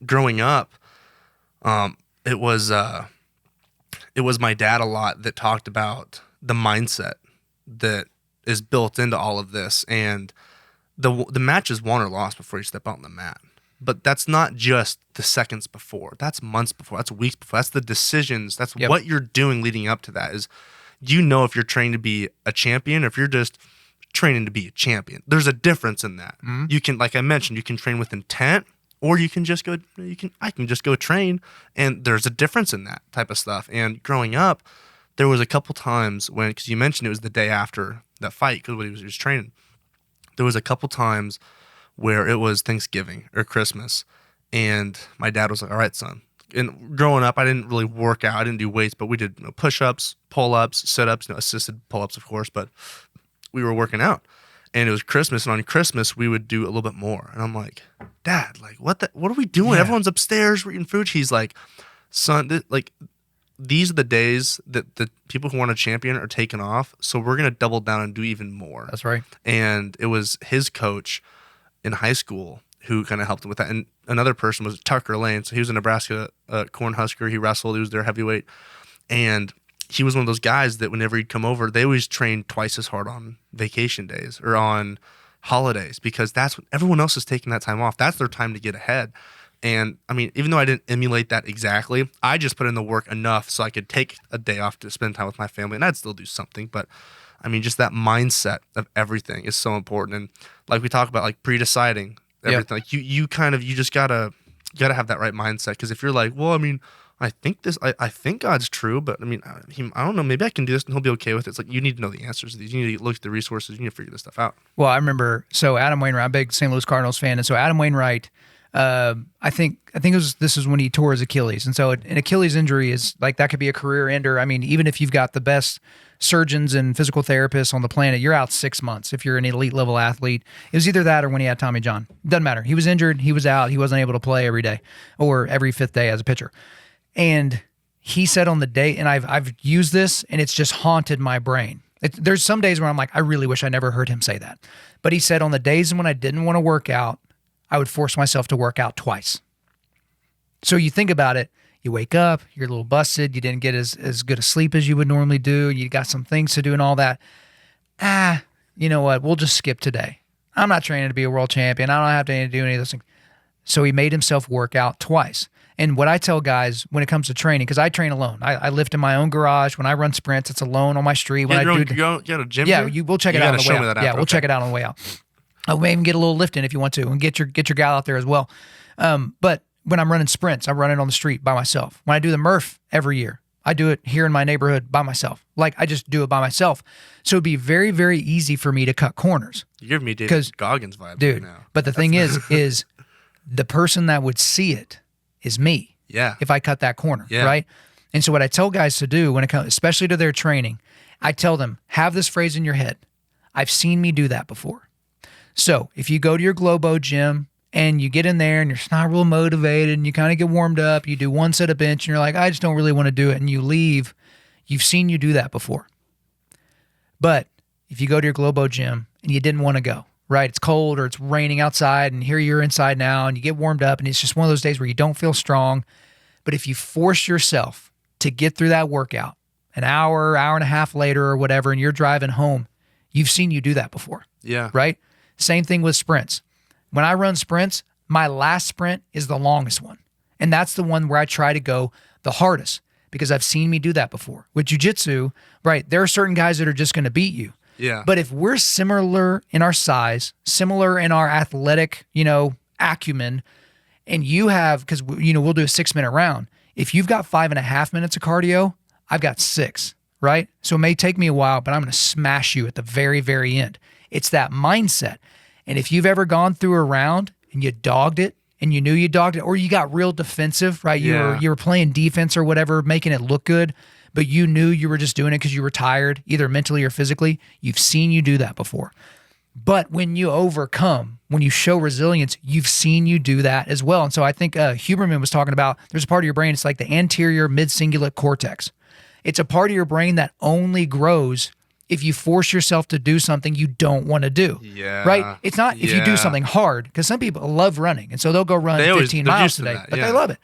growing up, it was my dad a lot that talked about the mindset that is built into all of this, and the match is won or lost before you step out on the mat. But that's not just the seconds before. That's months before. That's weeks before. That's the decisions. That's what you're doing leading up to that. Is if you're training to be a champion or if you're just training to be a champion. There's a difference in that. Mm-hmm. You can, like I mentioned, you can train with intent, or you can just go. I can just go train, and there's a difference in that type of stuff. And growing up, there was a couple times when, because you mentioned it was the day after that fight, because when he was training, there was a couple times where it was Thanksgiving or Christmas, and my dad was like, all right, son. And growing up, I didn't really work out. I didn't do weights, but we did push-ups, pull-ups, sit-ups, assisted pull-ups, of course, but we were working out. And it was Christmas, and on Christmas, we would do a little bit more. And I'm like, Dad, like, what are we doing? Yeah. Everyone's upstairs, we're eating food. He's like, son, these are the days that the people who want a champion are taking off, so we're going to double down and do even more. That's right. And it was his coach in high school who kind of helped him with that. And another person was Tucker Lane. So he was a Nebraska Cornhusker. He wrestled. He was their heavyweight. And he was one of those guys that whenever he'd come over, they always trained twice as hard on vacation days or on holidays, because that's when everyone else is taking that time off. That's their time to get ahead. And even though I didn't emulate that exactly, I just put in the work enough so I could take a day off to spend time with my family, and I'd still do something. But just that mindset of everything is so important. And like we talk about, like pre-deciding everything, like you just gotta have that right mindset. Because if you're like, well, I think God's true, but I don't know, maybe I can do this and he'll be okay with it. It's like, you need to know the answers to these. You need to look at the resources. You need to figure this stuff out. Well, I remember, so Adam Wainwright, I'm a big St. Louis Cardinals fan. And so Adam Wainwright, I think this is when he tore his Achilles. And so an Achilles injury is like, that could be a career ender. Even if you've got the best surgeons and physical therapists on the planet, you're out 6 months if you're an elite level athlete. It was either that or when he had Tommy John. Doesn't matter. He was injured. He was out. He wasn't able to play every day or every fifth day as a pitcher. And he said on the day, and I've used this and it's just haunted my brain. There's some days where I'm like, I really wish I never heard him say that. But he said on the days when I didn't want to work out, I would force myself to work out twice. So you think about it, you wake up, you're a little busted, you didn't get as good a sleep as you would normally do, you got some things to do and all that. You know what? We'll just skip today. I'm not training to be a world champion. I don't have to do any of those things. So he made himself work out twice. And what I tell guys when it comes to training, because I train alone. I lift in my own garage. When I run sprints, it's alone on my street. When you got a gym? Yeah, we'll check it out on the way out. Yeah, we'll check it out on the way out. I may even get a little lift in if you want to, and get your gal out there as well. But when I'm running sprints, I run it on the street by myself. When I do the Murph every year, I do it here in my neighborhood by myself. Like, I just do it by myself. So it'd be very, very easy for me to cut corners. You give me David Goggins vibes dude, right now. But the thing is the person that would see it is me. Yeah. If I cut that corner, right? And so what I tell guys to do when it comes, especially to their training, I tell them, have this phrase in your head. I've seen me do that before. So if you go to your Globo gym and you get in there and you're just not real motivated and you kind of get warmed up, you do one set of bench and you're like, I just don't really want to do it, and you leave, you've seen you do that before. But if you go to your Globo gym and you didn't want to go, right? It's cold or it's raining outside and here you're inside now and you get warmed up and it's just one of those days where you don't feel strong. But if you force yourself to get through that workout an hour and a half later or whatever, and you're driving home, you've seen you do that before. Yeah. Right? Same thing with sprints. When I run sprints, my last sprint is the longest one. And that's the one where I try to go the hardest because I've seen me do that before. With jiu-jitsu, right, there are certain guys that are just going to beat you. Yeah. But if we're similar in our size, similar in our athletic, acumen, and you have, because, we'll do a 6-minute round. If you've got 5.5 minutes of cardio, I've got 6, right? So it may take me a while, but I'm going to smash you at the very, very end. It's that mindset. And if you've ever gone through a round and you dogged it and you knew you dogged it, or you got real defensive, right? You were playing defense or whatever, making it look good, but you knew you were just doing it because you were tired, either mentally or physically. You've seen you do that before. But when you overcome, when you show resilience, you've seen you do that as well. And so I think Huberman was talking about, there's a part of your brain, it's like the anterior mid-cingulate cortex. It's a part of your brain that only grows if you force yourself to do something you don't want to do. Yeah. Right? It's not if you do something hard, because some people love running, and so they'll go run 15 miles today, but they love it.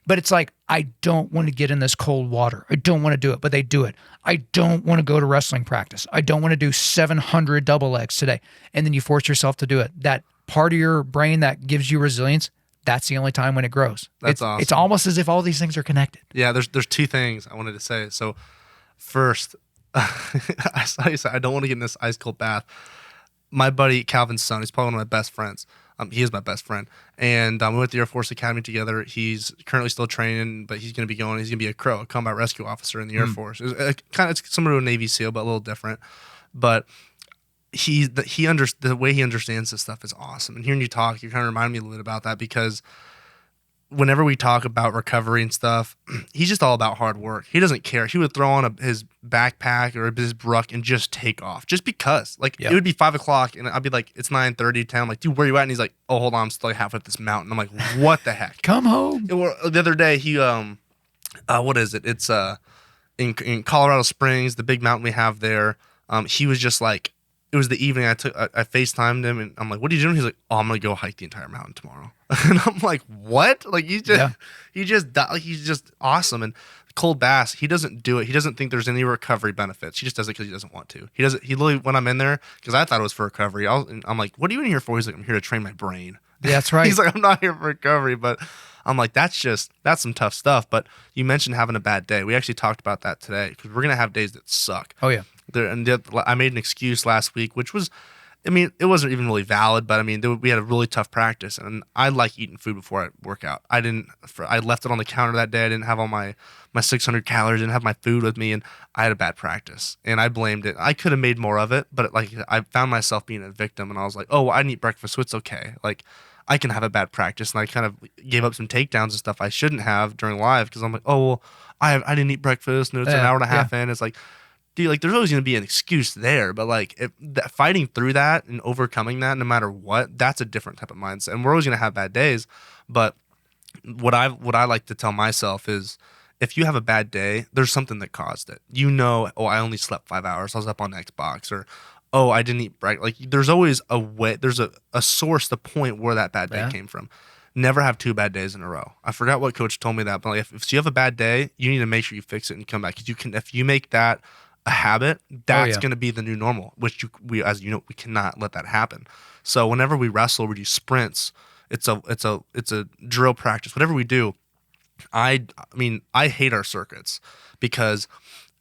But it's like, I don't want to get in this cold water. I don't want to do it, but they do it. I don't want to go to wrestling practice. I don't want to do 700 double legs today. And then you force yourself to do it. That part of your brain that gives you resilience, that's the only time when it grows. That's awesome. It's almost as if all these things are connected. Yeah, there's 2 things I wanted to say. So first, I saw you say, I don't want to get in this ice cold bath. My buddy Calvin's son, he's probably one of my best friends. He is my best friend. And we went to the Air Force Academy together. He's currently still training, but he's going to be a CRO, a combat rescue officer in the Air Force. It's similar to a Navy SEAL, but a little different. But the way he understands this stuff is awesome. And hearing you talk, you kind of remind me a little bit about that, because whenever we talk about recovery and stuff, he's just all about hard work. He doesn't care. He would throw on his backpack or his bruck and just take off, just because. It would be 5 o'clock and I'd be like, it's 9:30, 10. I'm like, dude, where you at? And he's like, oh, hold on, I'm still halfway up this mountain. I'm like, what the heck? Come home. The other day, he what is it? It's in Colorado Springs, the big mountain we have there. He was just like, it was the evening I FaceTimed him and I'm like, what are you doing? He's like, oh, I'm gonna go hike the entire mountain tomorrow. And I'm like, what? Like, he's just awesome. And cold baths, he doesn't do it. He doesn't think there's any recovery benefits. He just does it because he doesn't want to. He literally, when I'm in there, because I thought it was for recovery, I'm like, what are you in here for? He's like, I'm here to train my brain. Yeah, that's right. He's like, I'm not here for recovery, but I'm like, that's some tough stuff. But you mentioned having a bad day. We actually talked about that today, because we're gonna have days that suck. Oh yeah. I made an excuse last week, which was, it wasn't even really valid, but we had a really tough practice, and I like eating food before I work out. I left it on the counter that day. I didn't have all my 600 calories, didn't have my food with me, and I had a bad practice, and I blamed it. I could have made more of it, but I found myself being a victim, and I was like, oh, well, I didn't eat breakfast, so it's okay. Like, I can have a bad practice, and I kind of gave up some takedowns and stuff I shouldn't have during live, because I'm like, oh, well, I didn't eat breakfast, and it's an hour and a half in. It's like, dude, there's always going to be an excuse there, but fighting through that and overcoming that, no matter what, that's a different type of mindset. And we're always going to have bad days, but what I like to tell myself is if you have a bad day, there's something that caused it. You know, oh, I only slept 5 hours. I was up on Xbox, or oh, I didn't eat breakfast. Like, there's always a way. There's a source, the point where that bad day came from. Never have 2 bad days in a row. I forgot what coach told me that, but like, if you have a bad day, you need to make sure you fix it and come back. Because if you make that a habit, that's going to be the new normal. Which we cannot let that happen. So whenever we wrestle, we do sprints. It's a drill practice. Whatever we do. I mean, I hate our circuits because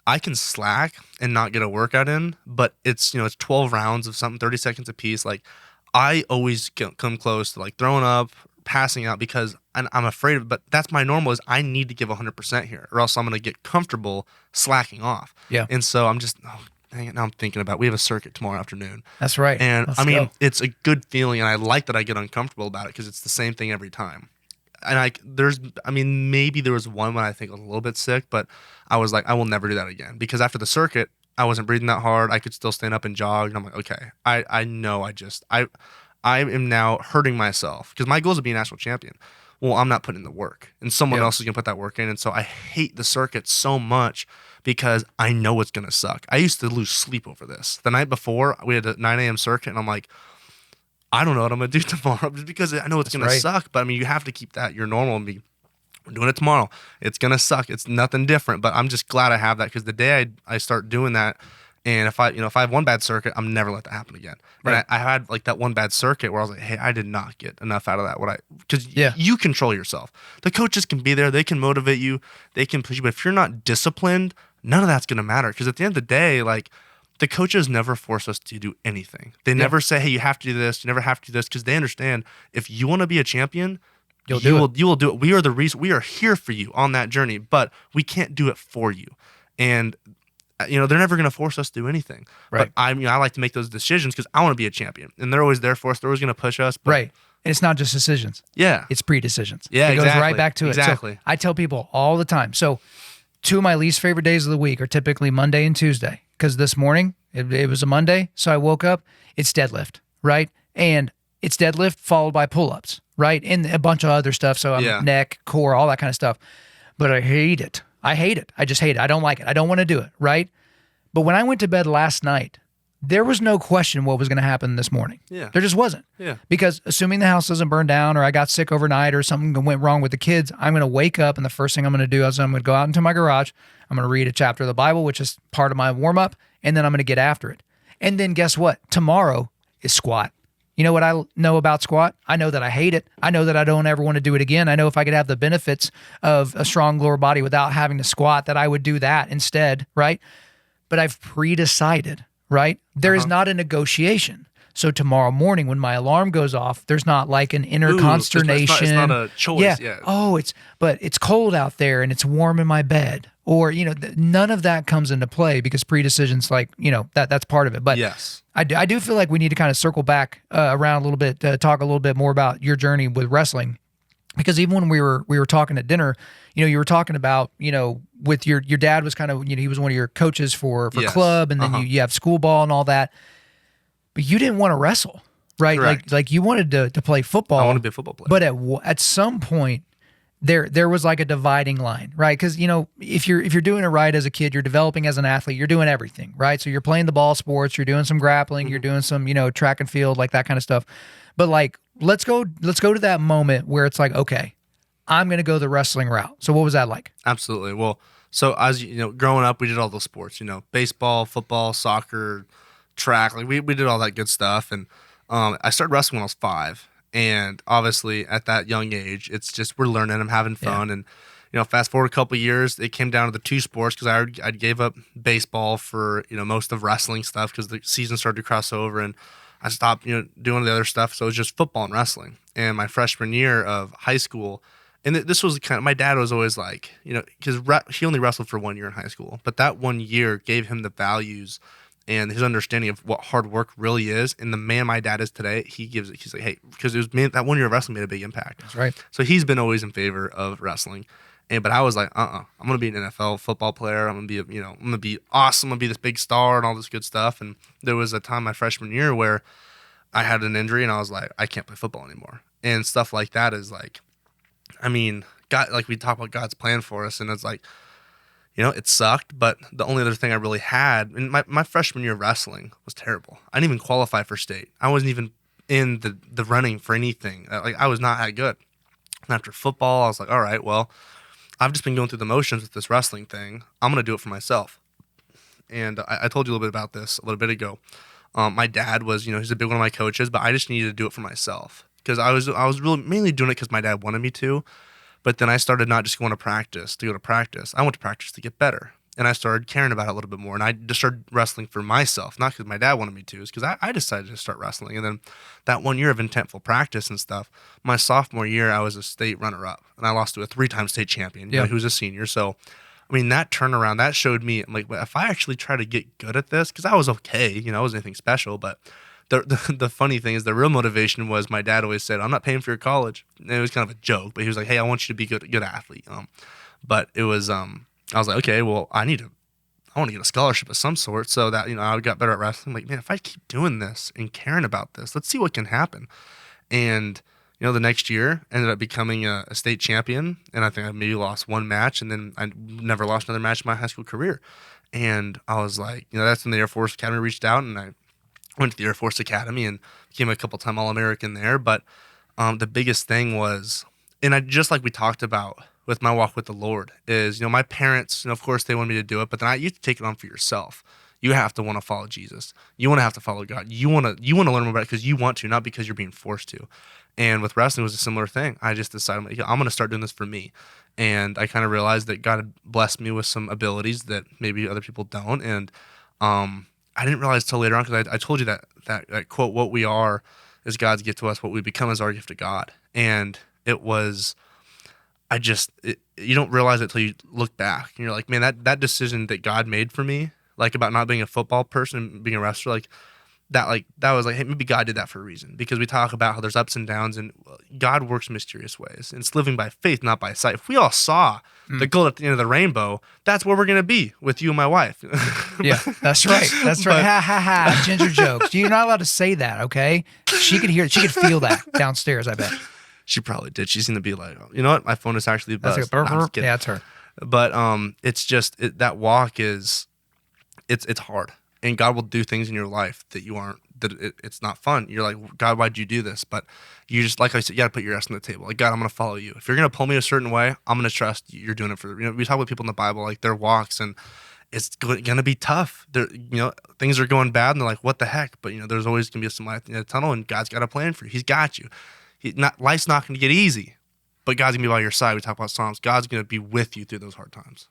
I can slack and not get a workout in, but it's 12 rounds of something, 30 seconds a piece. Like, I always come close to like throwing up, passing out because I'm afraid of it. But that's my normal, is I need to give 100% here, or else I'm going to get comfortable slacking off. Yeah. And so I'm just, dang it, now I'm thinking about, we have a circuit tomorrow afternoon. That's right. And Let's go. It's a good feeling, and I like that I get uncomfortable about it because it's the same thing every time. And maybe there was one when I think I was a little bit sick, but I was like, I will never do that again. Because after the circuit, I wasn't breathing that hard. I could still stand up and jog. And I'm like, okay, I know I am now hurting myself because my goal is to be a national champion. Well, I'm not putting in the work, and someone else is going to put that work in. And so I hate the circuit so much because I know it's going to suck. I used to lose sleep over this. The night before, we had a 9 a.m. circuit, and I'm like, I don't know what I'm going to do tomorrow just because I know it's going to suck. But you have to keep that your normal and be, we're doing it tomorrow. It's going to suck. It's nothing different. But I'm just glad I have that, because the day I start doing that, and if I have one bad circuit, I'm never let that happen again. Right. And I had like that one bad circuit where I was like, hey, I did not get enough out of that. Because you control yourself. The coaches can be there. They can motivate you. They can push you. But if you're not disciplined, none of that's going to matter. Because at the end of the day, like, the coaches never force us to do anything. They never say, hey, you have to do this. You never have to do this, because they understand if you want to be a champion, you will do it. We are the reason. We are here for you on that journey, but we can't do it for you. And they're never going to force us to do anything. Right. But I like to make those decisions because I want to be a champion, and they're always there for us. They're always going to push us. But right. And it's not just decisions. Yeah. It's pre-decisions. Yeah, it goes right back to it. Exactly. So I tell people all the time. So 2 of my least favorite days of the week are typically Monday and Tuesday. Because this morning, it was a Monday, so I woke up, it's deadlift, right? And it's deadlift followed by pull-ups, right? And a bunch of other stuff, so neck, core, all that kind of stuff. But I hate it. I hate it. I just hate it. I don't like it. I don't want to do it, right? But when I went to bed last night, there was no question what was going to happen this morning. Yeah. There just wasn't. Yeah. Because assuming the house doesn't burn down, or I got sick overnight, or something went wrong with the kids, I'm going to wake up, and the first thing I'm going to do is I'm going to go out into my garage. I'm going to read a chapter of the Bible, which is part of my warm-up, and then I'm going to get after it. And then guess what? Tomorrow is squat. You know what I know about squat? I know that I hate it. I know that I don't ever want to do it again. I know if I could have the benefits of a strong lower body without having to squat, that I would do that instead, right? But I've pre-decided, right? There is not a negotiation. So tomorrow morning when my alarm goes off, there's not like an inner consternation. It's not a choice. Yeah. Oh, but it's cold out there and it's warm in my bed. Or, none of that comes into play, because pre-decision's like, that's part of it. But yes, I do feel like we need to kind of circle back around a little bit to talk a little bit more about your journey with wrestling. Because even when we were talking at dinner, you were talking about, with your dad was kind of, he was one of your coaches for club, and then you have school ball and all that. But you didn't want to wrestle, right? Correct. Like you wanted to play football. I want to be a football player. But at some point, there was like a dividing line, right? Because if you're doing it right as a kid, you're developing as an athlete, you're doing everything, right? So you're playing the ball sports, you're doing some grappling, you're doing some track and field, like that kind of stuff. But like let's go to that moment where it's like, okay, I'm going to go the wrestling route. So what was that like? Absolutely. Well, so as growing up, we did all those sports, baseball, football, soccer, track. Like we did all that good stuff. And I started wrestling when I was 5. And obviously at that young age, it's just, we're learning, I'm having fun. And, fast forward a couple of years, it came down to the 2 sports, because I gave up baseball for, most of wrestling stuff, because the season started to cross over, and I stopped, doing the other stuff. So it was just football and wrestling. And my freshman year of high school, and this was my dad was always like, because he only wrestled for 1 year in high school, but that 1 year gave him the values and his understanding of what hard work really is. And the man my dad is today, he's like, hey, because that 1 year of wrestling made a big impact. That's right. So he's been always in favor of wrestling. But I was like, I'm going to be an NFL football player. I'm going to be, I'm going to be awesome. I'm going to be this big star and all this good stuff. And there was a time my freshman year where I had an injury, and I was like, I can't play football anymore. And stuff like that is like, God, like we talk about God's plan for us, and it's like, it sucked, but the only other thing I really had, and my freshman year of wrestling was terrible. I didn't even qualify for state. I wasn't even in the running for anything. Like, I was not that good. And after football, I was like, all right, well, I've just been going through the motions with this wrestling thing. I'm going to do it for myself. And I told you a little bit about this a little bit ago. My dad was, he's a big one of my coaches, but I just needed to do it for myself because I was really mainly doing it because my dad wanted me to. But then I started not just going to practice to go to practice. I went to practice to get better. And I started caring about it a little bit more. And I just started wrestling for myself, not because my dad wanted me to. It's because I decided to start wrestling. And then that 1 year of intentful practice and stuff, my sophomore year, I was a state runner-up. And I lost to a 3-time state champion who was a senior. So, I mean, that turnaround, that showed me, like, if I actually try to get good at this, because I was okay, I wasn't anything special, but the funny thing is the real motivation was my dad always said, I'm not paying for your college. And it was kind of a joke, but he was like, hey, I want you to be good athlete. But it was, I was like, okay, well, I want to get a scholarship of some sort so that, I got better at wrestling. Like, man, if I keep doing this and caring about this, let's see what can happen. And, the next year ended up becoming a state champion. And I think I maybe lost one match, and then I never lost another match in my high school career. And I was like, that's when the Air Force Academy reached out, and I went to the Air Force Academy and became a couple-time All-American there. But the biggest thing was, and just like we talked about with my walk with the Lord, is, my parents, of course they wanted me to do it, but then you have to take it on for yourself. You have to want to follow Jesus. You want to have to follow God. You want to learn more about it because you want to, not because you're being forced to. And with wrestling, it was a similar thing. I just decided, I'm going to start doing this for me. And I kind of realized that God had blessed me with some abilities that maybe other people don't. And I didn't realize till later on, because I told you that quote, what we are is God's gift to us, what we become is our gift to God. And it was, you don't realize it until you look back. And you're like, man, that decision that God made for me, like about not being a football person, being a wrestler, that was like, hey, maybe God did that for a reason, because we talk about how there's ups and downs, and God works in mysterious ways. And it's living by faith, not by sight. If we all saw the gold at the end of the rainbow, that's where we're going to be with you and my wife. Yeah, that's right. That's right. Ha, ha, ha. Ginger jokes. You're not allowed to say that, okay? She could hear it. She could feel that downstairs, I bet. She probably did. She's going to be like, oh, you know what? My phone is actually buzzed. Yeah, it's her. But it's just, that walk is, it's hard. And God will do things in your life that it's not fun. You're like, God, why'd you do this? But you just, like I said, you got to put your ass on the table. Like, God, I'm going to follow you. If you're going to pull me a certain way, I'm going to trust you're doing it for, we talk with people in the Bible, like their walks, and it's going to be tough. Things are going bad, and they're like, what the heck? But, there's always going to be some light at the end of the tunnel, and God's got a plan for you. He's got you. Life's not going to get easy, but God's going to be by your side. We talk about Psalms. God's going to be with you through those hard times.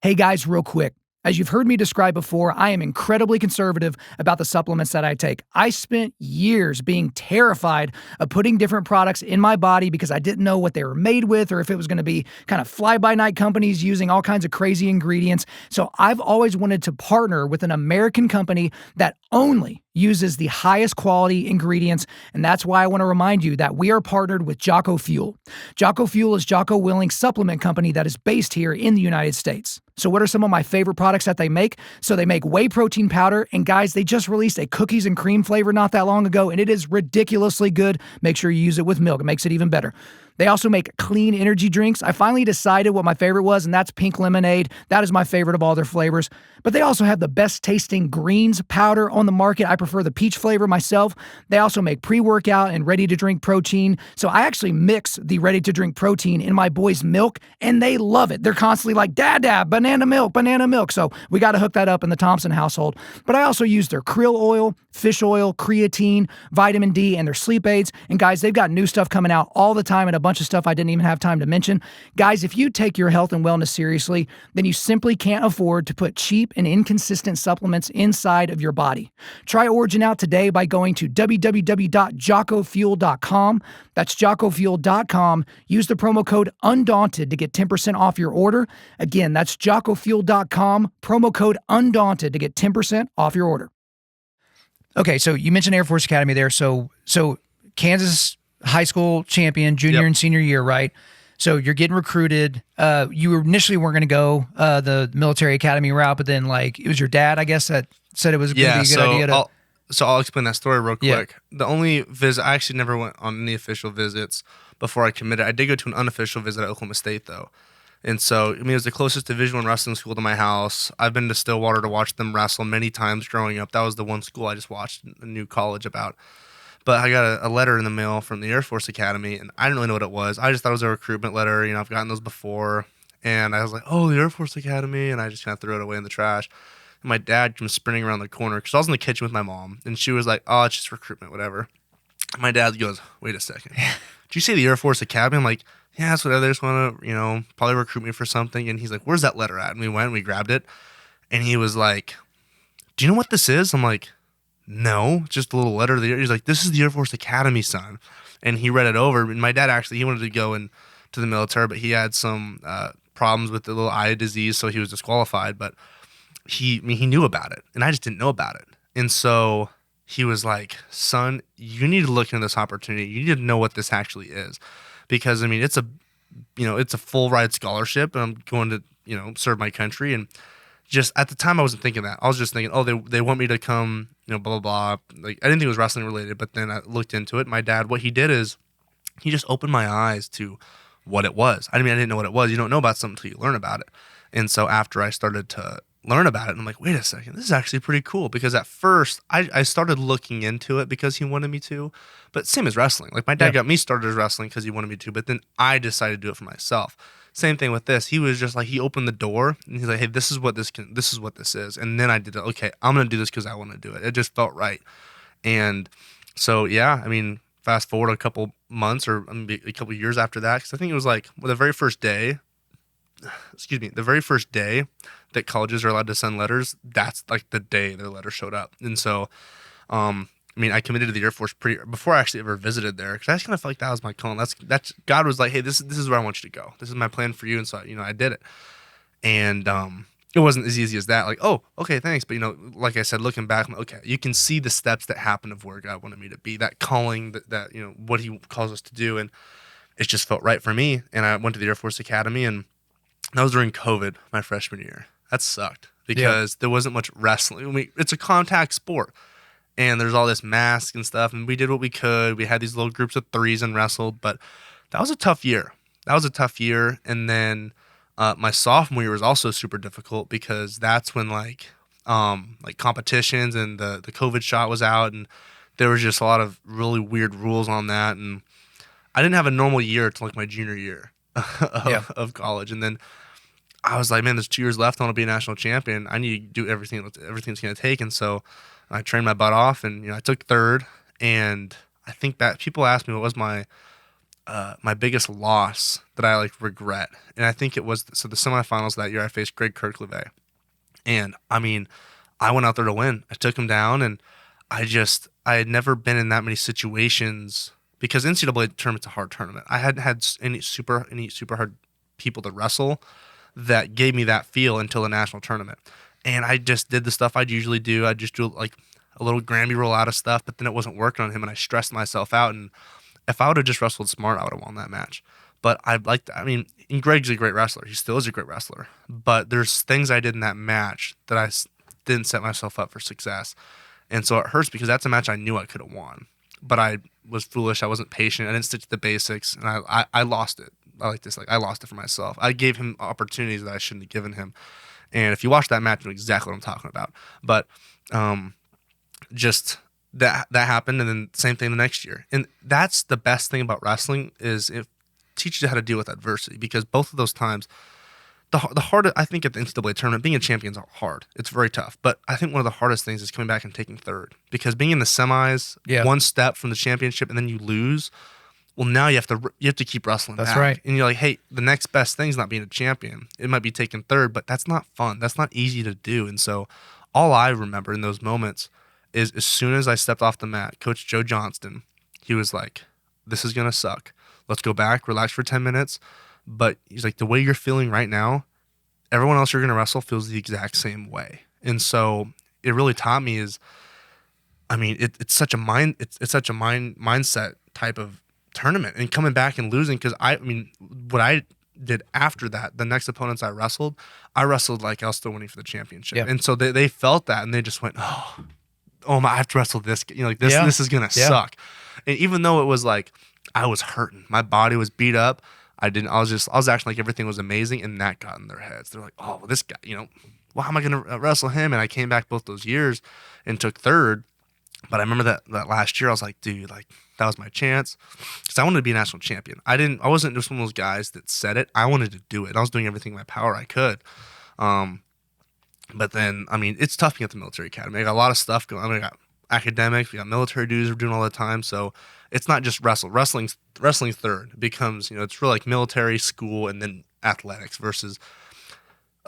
Hey guys, real quick. As you've heard me describe before, I am incredibly conservative about the supplements that I take. I spent years being terrified of putting different products in my body because I didn't know what they were made with, or if it was going to be kind of fly-by-night companies using all kinds of crazy ingredients. So I've always wanted to partner with an American company that only uses the highest quality ingredients, and that's why I want to remind you that we are partnered with Jocko Fuel. Jocko Fuel is Jocko Willing's supplement company that is based here in the United States. So what are some of my favorite products that they make? So they make whey protein powder, and guys, they just released a cookies and cream flavor not that long ago, and it is ridiculously good. Make sure you use it with milk. It makes it even better. They also make clean energy drinks. I finally decided what my favorite was, and that's pink lemonade. That is my favorite of all their flavors. But they also have the best tasting greens powder on the market. I prefer the peach flavor myself. They also make pre-workout and ready-to-drink protein. So I actually mix the ready-to-drink protein in my boys' milk, and they love it. They're constantly like, Dad, banana milk. So we got to hook that up in the Thompson household. But I also use their krill oil, fish oil, creatine, vitamin D, and their sleep aids. And guys, they've got new stuff coming out all the time, and a bunch of stuff I didn't even have time to mention. Guys, if you take your health and wellness seriously, then you simply can't afford to put cheap and inconsistent supplements inside of your body. Try Origin out today by going to www.jockofuel.com. That's jockofuel.com. Use the promo code UNDAUNTED to get 10% off your order. Again, that's jockofuel.com, promo code UNDAUNTED to get 10% off your order. Okay, so you mentioned Air Force Academy there. So Kansas high school champion, junior and senior year, right? So you're getting recruited. You initially weren't going to go the military academy route, but then it was your dad, I guess, that said it was going to be a good idea to. So I'll explain that story real Yeah. quick. The only visit, I actually never went on any official visits before I committed. I did go to an unofficial visit at Oklahoma State, though. And so, I mean, it was the closest Division I wrestling school to my house. I've been to Stillwater to watch them wrestle many times growing up. That was the one school I just watched a new college about. But I got a letter in the mail from the Air Force Academy, and I didn't really know what it was. I just thought it was a recruitment letter. You know, I've gotten those before. And I was like, oh, the Air Force Academy. And I just kind of threw it away in the trash. And my dad comes sprinting around the corner because I was in the kitchen with my mom. And she was like, oh, it's just recruitment, whatever. And my dad goes, wait a second. Did you say the Air Force Academy? I'm like, yeah, that's what others want to, you know, probably recruit me for something. And he's like, where's that letter at? And we went and we grabbed it. And he was like, do you know what this is? I'm like, no, just a little letter. He's like, this is the Air Force Academy, son. And he read it over. And my dad actually, he wanted to go into the military, but he had some problems with the little eye disease, so he was disqualified. But he knew about it, and I just didn't know about it. And so he was like, son, you need to look into this opportunity. You need to know what this actually is. Because, I mean, it's a full ride scholarship, and I'm going to, you know, serve my country. And just at the time, I wasn't thinking that. I was just thinking, oh, they want me to come, you know, blah, blah, blah. Like, I didn't think it was wrestling related, but then I looked into it. My dad, what he did is he just opened my eyes to what it was. I didn't know what it was. You don't know about something until you learn about it. And so after I started to learn about it, I'm like, wait a second, this is actually pretty cool. Because at first I started looking into it because he wanted me to, but same as wrestling. Like my dad got me started as wrestling because he wanted me to, but then I decided to do it for myself. Same thing with this. He was just like, he opened the door and he's like, hey, this is what this is. And then I did it. Okay, I'm going to do this because I want to do it. It just felt right. And so, yeah, I mean, fast forward a couple months or a couple years after that, because I think it was like the very first day that colleges are allowed to send letters, that's like the day their letter showed up. And so, I mean, I committed to the Air Force before I actually ever visited there, because I just kind of felt like that was my calling. That's God was like, hey, this is where I want you to go. This is my plan for you. And so, you know, I did it. And it wasn't as easy as that. Like, oh, okay, thanks. But, you know, like I said, looking back, I'm like, okay, you can see the steps that happened of where God wanted me to be, that calling, that you know, what he calls us to do. And it just felt right for me. And I went to the Air Force Academy, and that was during COVID, my freshman year. That sucked because there wasn't much wrestling. I mean, it's a contact sport, and there's all this mask and stuff, and we did what we could. We had these little groups of threes and wrestled, but that was a tough year. And then my sophomore year was also super difficult because that's when like competitions and the COVID shot was out, and there was just a lot of really weird rules on that. And I didn't have a normal year until like my junior year of college. And then I was like, man, there's 2 years left. I want to be a national champion. I need to do everything it's going to take. And so I trained my butt off, and, you know, I took third. And I think that people asked me what was my biggest loss that I like regret. And I think it was, so the semifinals that year I faced Greg Kirkleve. And I mean, I went out there to win. I took him down, and I had never been in that many situations, because NCAA tournament's a hard tournament. I hadn't had any super hard people to wrestle that gave me that feel until the national tournament. And I just did the stuff I'd usually do. I'd just do like a little Grammy roll out of stuff, but then it wasn't working on him, and I stressed myself out. And if I would have just wrestled smart, I would have won that match. But and Greg's a great wrestler. He still is a great wrestler. But there's things I did in that match that I didn't set myself up for success. And so it hurts because that's a match I knew I could have won. But I was foolish. I wasn't patient. I didn't stick to the basics, and I lost it. I lost it for myself. I gave him opportunities that I shouldn't have given him. And if you watch that match, you know exactly what I'm talking about. But just that happened, and then same thing the next year. And that's the best thing about wrestling, is it teaches you how to deal with adversity, because both of those times, the hardest, I think, at the NCAA tournament, being a champion is hard. It's very tough. But I think one of the hardest things is coming back and taking third, because being in the semis, one step from the championship, and then you lose. Well, now you have to keep wrestling. That's back. right. And you're like, hey, the next best thing is not being a champion. It might be taking third, but that's not fun. That's not easy to do. And so all I remember in those moments is, as soon as I stepped off the mat, Coach Joe Johnston, he was like, this is going to suck. Let's go back, relax for 10 minutes. But he's like, the way you're feeling right now, everyone else you're going to wrestle feels the exact same way. And so it really taught me is, I mean, it's such a mindset type of tournament, and coming back and losing, because what I did after that, the next opponents I wrestled like I was still winning for the championship. And so they felt that, and they just went, oh, I have to wrestle this. Like this is gonna suck. And even though it was like I was hurting, my body was beat up. I was acting like everything was amazing, and that got in their heads. They're like, oh, well, this guy, well, how am I gonna wrestle him? And I came back both those years and took third. But I remember that last year, I was like, dude, like that was my chance, because I wanted to be a national champion. I wasn't just one of those guys that said it. I wanted to do it. I was doing everything in my power I could. But then, I mean, it's tough being at the military academy. I got a lot of stuff going on. I got academics, we got military duties we're doing all the time. So it's not just wrestling third. It becomes, it's really like military, school, and then athletics versus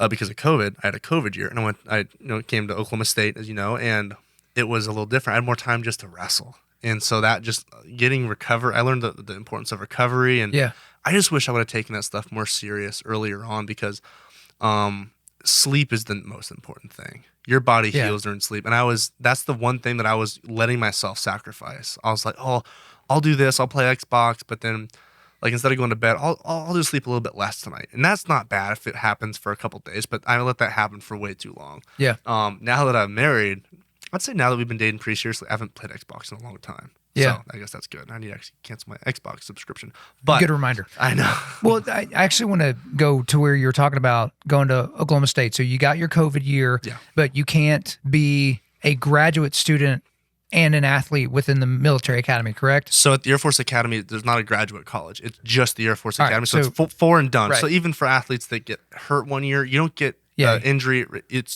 because of COVID. I had a COVID year, and I came to Oklahoma State, as you know, and it was a little different. I had more time just to wrestle. And so that just getting recover, I learned the importance of recovery. And I just wish I would have taken that stuff more serious earlier on, because sleep is the most important thing. Your body heals during sleep. And that's the one thing that I was letting myself sacrifice. I was like, oh, I'll do this. I'll play Xbox. But then like instead of going to bed, I'll just sleep a little bit less tonight. And that's not bad if it happens for a couple days, but I let that happen for way too long. Yeah. Now that I'm married, I'd say now that we've been dating pretty seriously, I haven't played Xbox in a long time. Yeah. So I guess that's good. I need to actually cancel my Xbox subscription. But good reminder. I know. Well, I actually want to go to where you were talking about going to Oklahoma State. So you got your COVID year, but you can't be a graduate student and an athlete within the military academy, correct? So at the Air Force Academy, there's not a graduate college. It's just the Air Force Academy. Right, so it's four and done. Right. So even for athletes that get hurt one year, you don't get injury.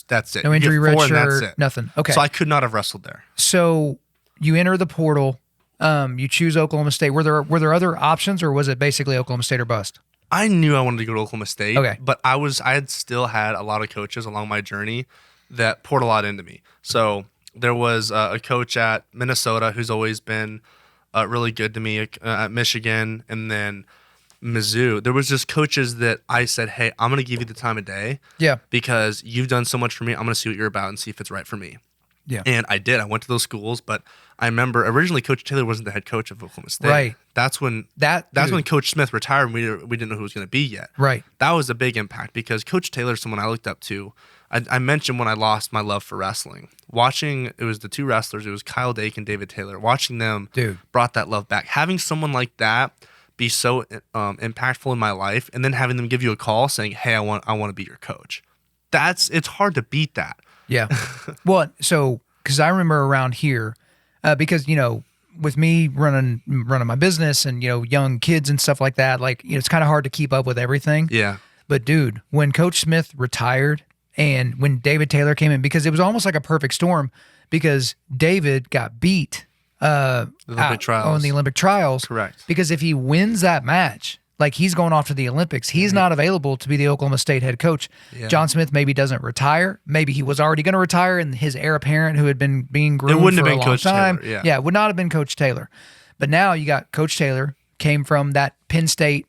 That's it. No injury, you get red four, and shirt, that's it. nothing. Okay. So I could not have wrestled there. So you enter the portal. You choose Oklahoma State. Were there other options, or was it basically Oklahoma State or bust? I knew I wanted to go to Oklahoma State. Okay. But I had still had a lot of coaches along my journey that poured a lot into me. So there was a coach at Minnesota who's always been really good to me, at Michigan, and then Mizzou. There was just coaches that I said, hey, I'm going to give you the time of day. Yeah. Because you've done so much for me. I'm going to see what you're about and see if it's right for me. Yeah. And I did. I went to those schools, but I remember originally Coach Taylor wasn't the head coach of Oklahoma State. Right. That's when when Coach Smith retired, and we didn't know who it was going to be yet. Right. That was a big impact, because Coach Taylor is someone I looked up to. I mentioned when I lost my love for wrestling. It was the two wrestlers. It was Kyle Dake and David Taylor. Watching them brought that love back. Having someone like that be so impactful in my life, and then having them give you a call saying, hey, I want to be your coach. It's hard to beat that. Yeah. Well, so because I remember around here, because with me running my business and young kids and stuff like that, like it's kind of hard to keep up with everything. Yeah. But dude, when Coach Smith retired and when David Taylor came in, because it was almost like a perfect storm, because David got beat on the Olympic trials. Correct. Because if he wins that match, like he's going off to the Olympics, he's not available to be the Oklahoma State head coach. Yeah. John Smith maybe doesn't retire. Maybe he was already going to retire, and his heir apparent, who had been being groomed for a long time, it would not have been Coach Taylor. But now you got Coach Taylor, came from that Penn State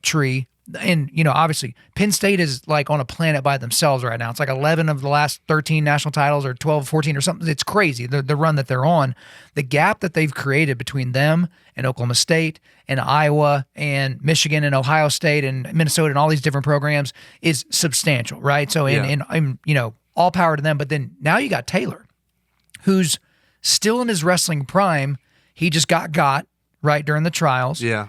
tree. And, obviously, Penn State is like on a planet by themselves right now. It's like 11 of the last 13 national titles, or 12, 14 or something. It's crazy, the run that they're on. The gap that they've created between them and Oklahoma State and Iowa and Michigan and Ohio State and Minnesota and all these different programs is substantial, right? So, all power to them. But then now you got Taylor, who's still in his wrestling prime. He just got right during the trials. Yeah.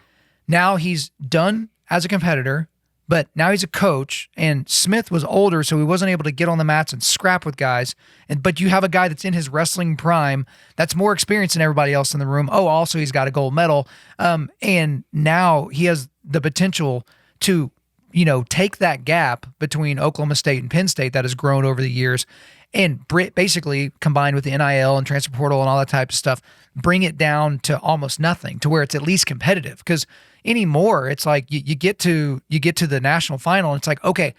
Now he's done as a competitor, but now he's a coach, and Smith was older, so he wasn't able to get on the mats and scrap with guys. But you have a guy that's in his wrestling prime that's more experienced than everybody else in the room. Oh, also he's got a gold medal. And now he has the potential to, take that gap between Oklahoma State and Penn State that has grown over the years, and basically combined with the NIL and transfer portal and all that type of stuff, bring it down to almost nothing, to where it's at least competitive. Because anymore, it's like you get to the national final, and it's like, okay,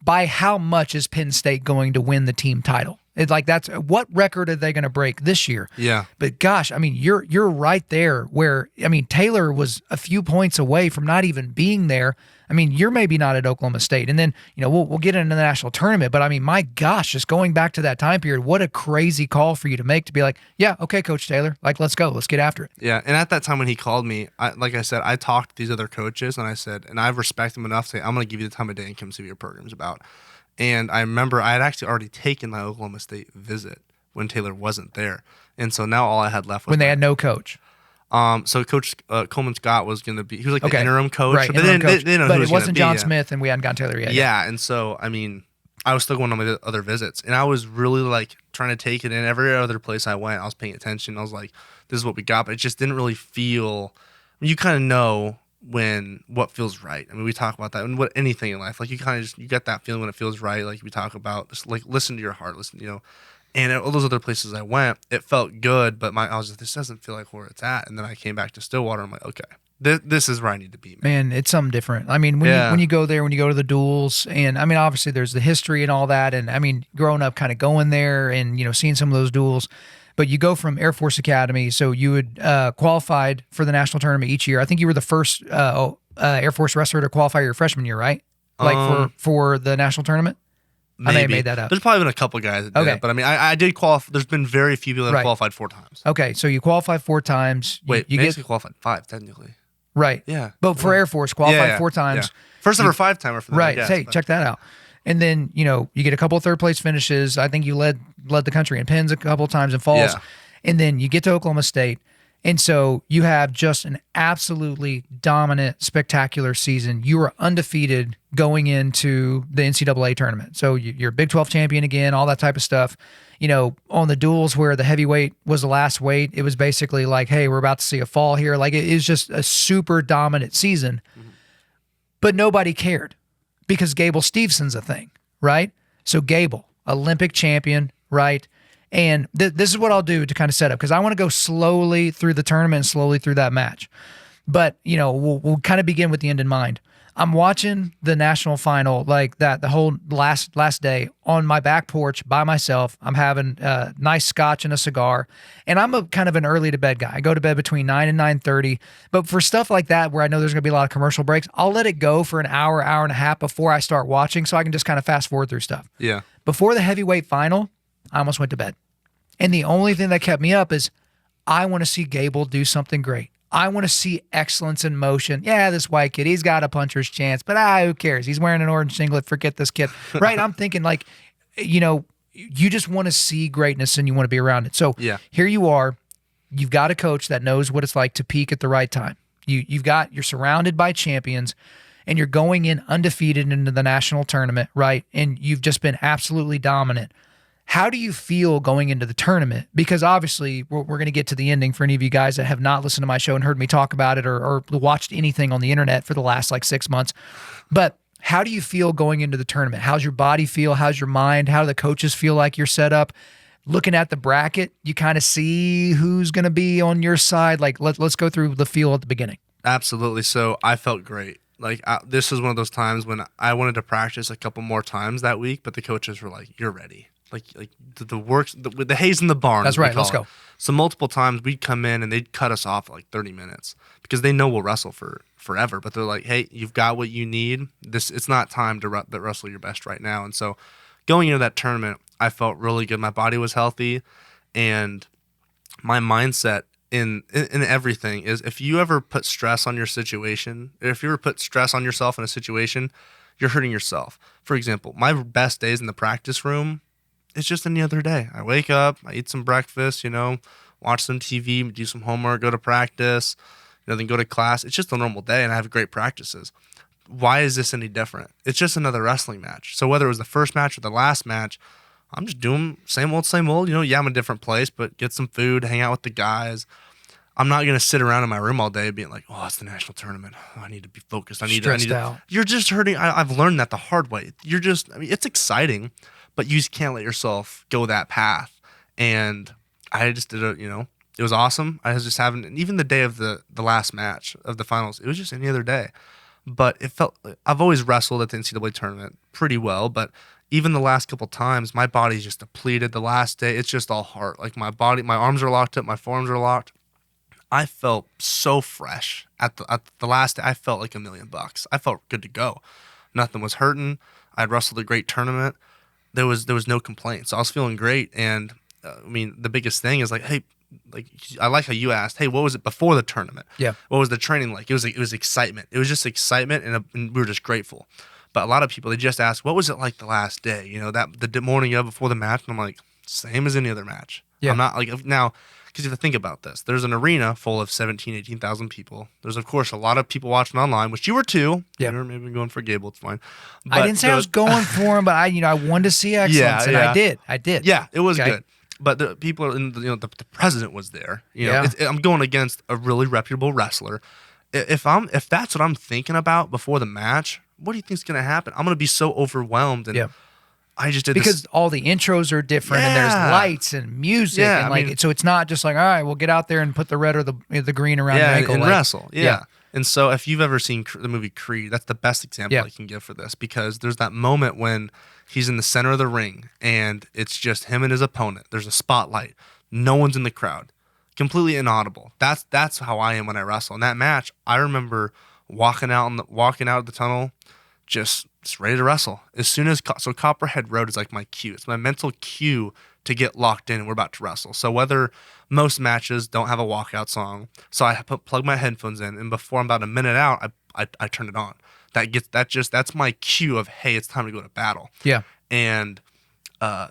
by how much is Penn State going to win the team title? It's like, that's what record are they going to break this year? Yeah. But gosh, I mean, you're right there where, I mean, Taylor was a few points away from not even being there. I mean, you're maybe not at Oklahoma State, and then we'll get into the national tournament. But I mean, my gosh, just going back to that time period, what a crazy call for you to make, to be like, yeah, okay, Coach Taylor, like, let's go, let's get after it. Yeah, and at that time when he called me, like I said, I talked to these other coaches, and I said, and I respect them enough to say, I'm going to give you the time of day and come see what your program's about. And I remember I had actually already taken my Oklahoma State visit when Taylor wasn't there. And so now all I had left was When they had no coach. So Coach Coleman Scott was going to be, he was like the Okay. interim coach. Right, But interim coach. they didn't know But who it was gonna wasn't be John yet. Smith, and we hadn't gotten Taylor yet. Yeah. And so, I mean, I was still going on my other visits, and I was really like trying to take it in. Every other place I went, I was paying attention. I was like, this is what we got. But it just didn't really feel, you kind of know what feels right. I mean, we talk about that and what anything in life, like you kind of just, you get that feeling when it feels right. Like we talk about just like, listen to your heart, and at all those other places I went, it felt good, but I was like, this doesn't feel like where it's at. And then I came back to Stillwater. I'm like, okay, this is where I need to be, man. Man, it's something different. I mean, when you go there, when you go to the duels, and I mean, obviously there's the history and all that. And I mean, growing up kind of going there and, seeing some of those duels, but you go from Air Force Academy. So you would qualified for the national tournament each year. I think you were the first Air Force wrestler to qualify your freshman year, right? Like for the national tournament? Maybe. I may have made that up. There's probably been a couple guys that did it, but I mean, I did qualify. There's been very few people that have qualified 4 times. Okay, so you qualified 4 times. Wait, you basically qualified 5 technically. Right. Yeah. But for Air Force, qualified 4 times. Yeah. First ever 5-timer for them. Right. Hey, check that out. And then, you get a couple of 3rd place finishes. I think you led the country in pins a couple of times in falls. Yeah. And then you get to Oklahoma State. And so you have just an absolutely dominant, spectacular season. You were undefeated going into the NCAA tournament. So you're Big 12 champion again, all that type of stuff. On the duels where the heavyweight was the last weight, it was basically like, hey, we're about to see a fall here. Like, it is just a super dominant season. Mm-hmm. But nobody cared because Gable Steveson's a thing, right? So Gable, Olympic champion, right? And this is what I'll do to kind of set up, because I want to go slowly through the tournament and slowly through that match. But, we'll kind of begin with the end in mind. I'm watching the national final like that the whole last day on my back porch by myself. I'm having a nice scotch and a cigar, and I'm a kind of an early to bed guy. I go to bed between 9 and 9:30. But for stuff like that where I know there's going to be a lot of commercial breaks, I'll let it go for an hour and a half before I start watching, so I can just kind of fast forward through stuff. Yeah. Before the heavyweight final, I almost went to bed. And the only thing that kept me up is I want to see Gable do something great. I want to see excellence in motion. Yeah, this white kid, he's got a puncher's chance, but who cares? He's wearing an orange singlet. Forget this kid. Right? I'm thinking like, you just want to see greatness and you want to be around it. So here you are. You've got a coach that knows what it's like to peak at the right time. You're surrounded by champions, and you're going in undefeated into the national tournament, right? And you've just been absolutely dominant. How do you feel going into the tournament? Because obviously we're going to get to the ending for any of you guys that have not listened to my show and heard me talk about it or watched anything on the internet for the last 6 months. But how do you feel going into the tournament? How's your body feel? How's your mind? How do the coaches feel like you're set up? Looking at the bracket, you kind of see who's going to be on your side. Like, let's go through the feel at the beginning. Absolutely. So I felt great. Like, this was one of those times when I wanted to practice a couple more times that week, but the coaches were like, you're ready. Like the works, the hay's in the barn. That's right. Let's go. So multiple times we'd come in and they'd cut us off at 30 minutes because they know we'll wrestle for forever. But they're like, hey, you've got what you need. It's not time to wrestle your best right now. And so going into that tournament, I felt really good. My body was healthy, and my mindset in everything is, if you ever put stress on your situation, if you ever put stress on yourself in a situation, you're hurting yourself. For example, my best days in the practice room, it's just any other day. I wake up, I eat some breakfast, watch some TV, do some homework, go to practice, then go to class. It's just a normal day, and I have great practices. Why is this any different? It's just another wrestling match. So whether it was the first match or the last match, I'm just doing same old. I'm in a different place, but get some food, hang out with the guys. I'm not going to sit around in my room all day being like, oh, it's the national tournament. Oh, I need to be focused. I need out. You're just hurting. I've learned that the hard way. It's exciting, but you just can't let yourself go that path. And I just did it was awesome. I was just having, even the day of the last match of the finals, it was just any other day. But it felt, I've always wrestled at the NCAA tournament pretty well, but even the last couple times, my body's just depleted. The last day, it's just all heart. Like my arms are locked up, my forearms are locked. I felt so fresh at the last day. I felt like $1 million. I felt good to go. Nothing was hurting. I'd wrestled a great tournament. There was no complaints. So I was feeling great. And the biggest thing is hey, I like how you asked, hey, what was it before the tournament? Yeah. What was the training like? It was excitement. It was just excitement, and we were just grateful. But a lot of people, they just ask, what was it like the last day? The morning of before the match, and I'm like, same as any other match. Yeah. I'm not like now. Because if you think about this, there's an arena full of 17, 18,000 people. There's, of course, a lot of people watching online, which you were too. Yeah. You were maybe going for Gable. It's fine. I didn't say I was going for him, but I wanted to see excellence, and I did. Yeah, it was good. But the people, the president was there. I'm going against a really reputable wrestler. If that's what I'm thinking about before the match, what do you think's going to happen? I'm going to be so overwhelmed. And I just did because all the intros are different and there's lights and music and so it's not just like, all right, we'll get out there and put the red or the green around your ankle and wrestle. Yeah. And so if you've ever seen the movie Creed, that's the best example I can give for this, because there's that moment when he's in the center of the ring and it's just him and his opponent. There's a spotlight. No one's in the crowd. Completely inaudible. That's how I am when I wrestle. In that match, I remember walking out of the tunnel just ready to wrestle. As soon as Copperhead Road is like my cue. It's my mental cue to get locked in and we're about to wrestle. So whether most matches don't have a walkout song, so I plug my headphones in, and before I'm about a minute out, I turn it on. That's my cue of, hey, it's time to go to battle. Yeah. And I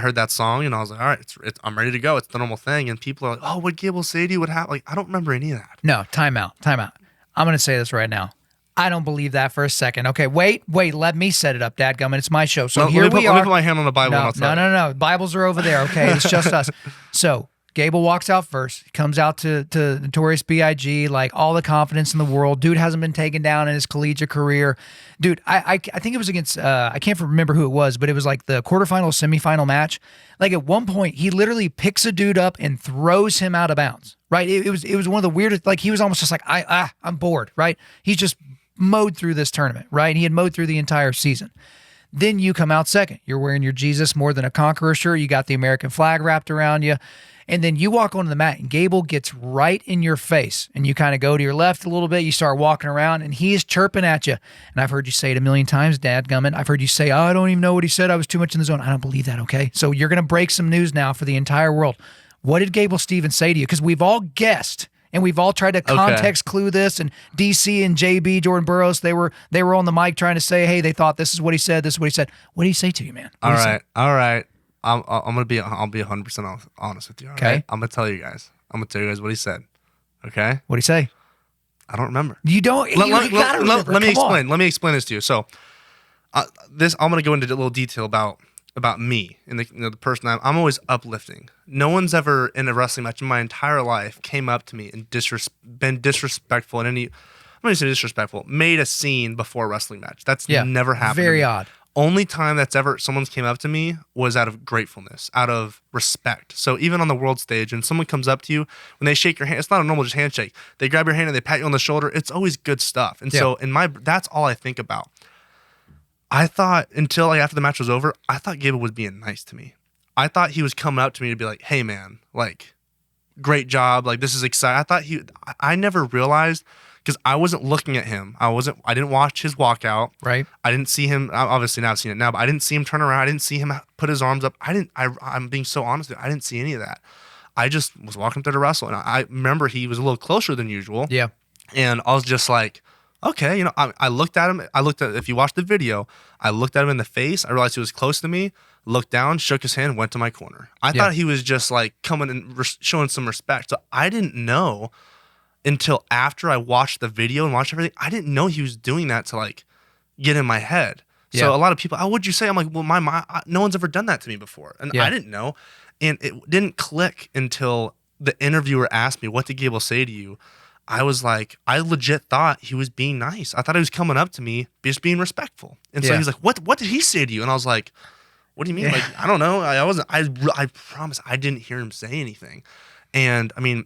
heard that song and I was like, all right, I'm ready to go. It's the normal thing. And people are like, oh, what'd Gable say to you? What happened? Like, I don't remember any of that. No, time out. I'm gonna say this right now. I don't believe that for a second. Okay, wait, let me set it up, dadgummit. It's my show. So here we are. Let me put my hand on the Bible. No. Bibles are over there, okay? It's just us. So Gable walks out first. He comes out to Notorious B.I.G., like all the confidence in the world. Dude hasn't been taken down in his collegiate career. Dude, I think it was against, I can't remember who it was, but it was like the quarterfinal, semifinal match. Like at one point, he literally picks a dude up and throws him out of bounds, right? It was one of the weirdest, like he was almost just like, I'm bored, right? He's just mowed through this tournament, right? He had mowed through the entire season. Then you come out second. You're wearing your Jesus More Than a Conqueror shirt. You got the American flag wrapped around you. And then you walk onto the mat and Gable gets right in your face. And you kind of go to your left a little bit. You start walking around and he is chirping at you. And I've heard you say it a million times, dadgummit. I've heard you say, I don't even know what he said. I was too much in the zone. I don't believe that, okay? So you're going to break some news now for the entire world. What did Gable Steveson say to you? Because we've all guessed. And we've all tried to context clue this, and DC and JB, Jordan Burroughs, they were on the mic trying to say, hey, they thought this is what he said, this is what he said. What did he say to you, man? All right. I'll be 100% honest with you. Okay. Right? I'm gonna tell you guys what he said. Okay. What'd he say? I don't remember. You don't. Let me explain. Let me explain this to you. So, I'm gonna go into a little detail about me and the person I'm always uplifting. No one's ever in a wrestling match in my entire life came up to me and been disrespectful in any. I'm going to say disrespectful. Made a scene before a wrestling match. That's never happened. Very odd. Only time that's ever someone's came up to me was out of gratefulness, out of respect. So even on the world stage, when someone comes up to you, when they shake your hand, it's not a normal just handshake. They grab your hand and they pat you on the shoulder. It's always good stuff. And so that's all I think about. I thought until after the match was over, I thought Gable was being nice to me. I thought he was coming up to me to be like, hey man, like, great job. Like, this is exciting. I never realized, because I wasn't looking at him. I didn't watch his walkout. Right. I didn't see him. Obviously now I've seen it now, but I didn't see him turn around. I didn't see him put his arms up. I'm being so honest with you. I didn't see any of that. I just was walking through to wrestle. And I remember he was a little closer than usual. Yeah. And I was just like, okay, I looked at him. If you watch the video, I looked at him in the face. I realized he was close to me, looked down, shook his hand, went to my corner. I thought he was just like coming and showing some respect. So I didn't know until after I watched the video and watched everything. I didn't know he was doing that to like get in my head. So a lot of people, what'd you say? I'm like, well, no one's ever done that to me before. And I didn't know. And it didn't click until the interviewer asked me, what did Gable say to you? I was like, I legit thought he was being nice. I thought he was coming up to me, just being respectful. And so he's like, what did he say to you? And I was like, what do you mean? Like, I don't know. I promise I didn't hear him say anything. And I mean,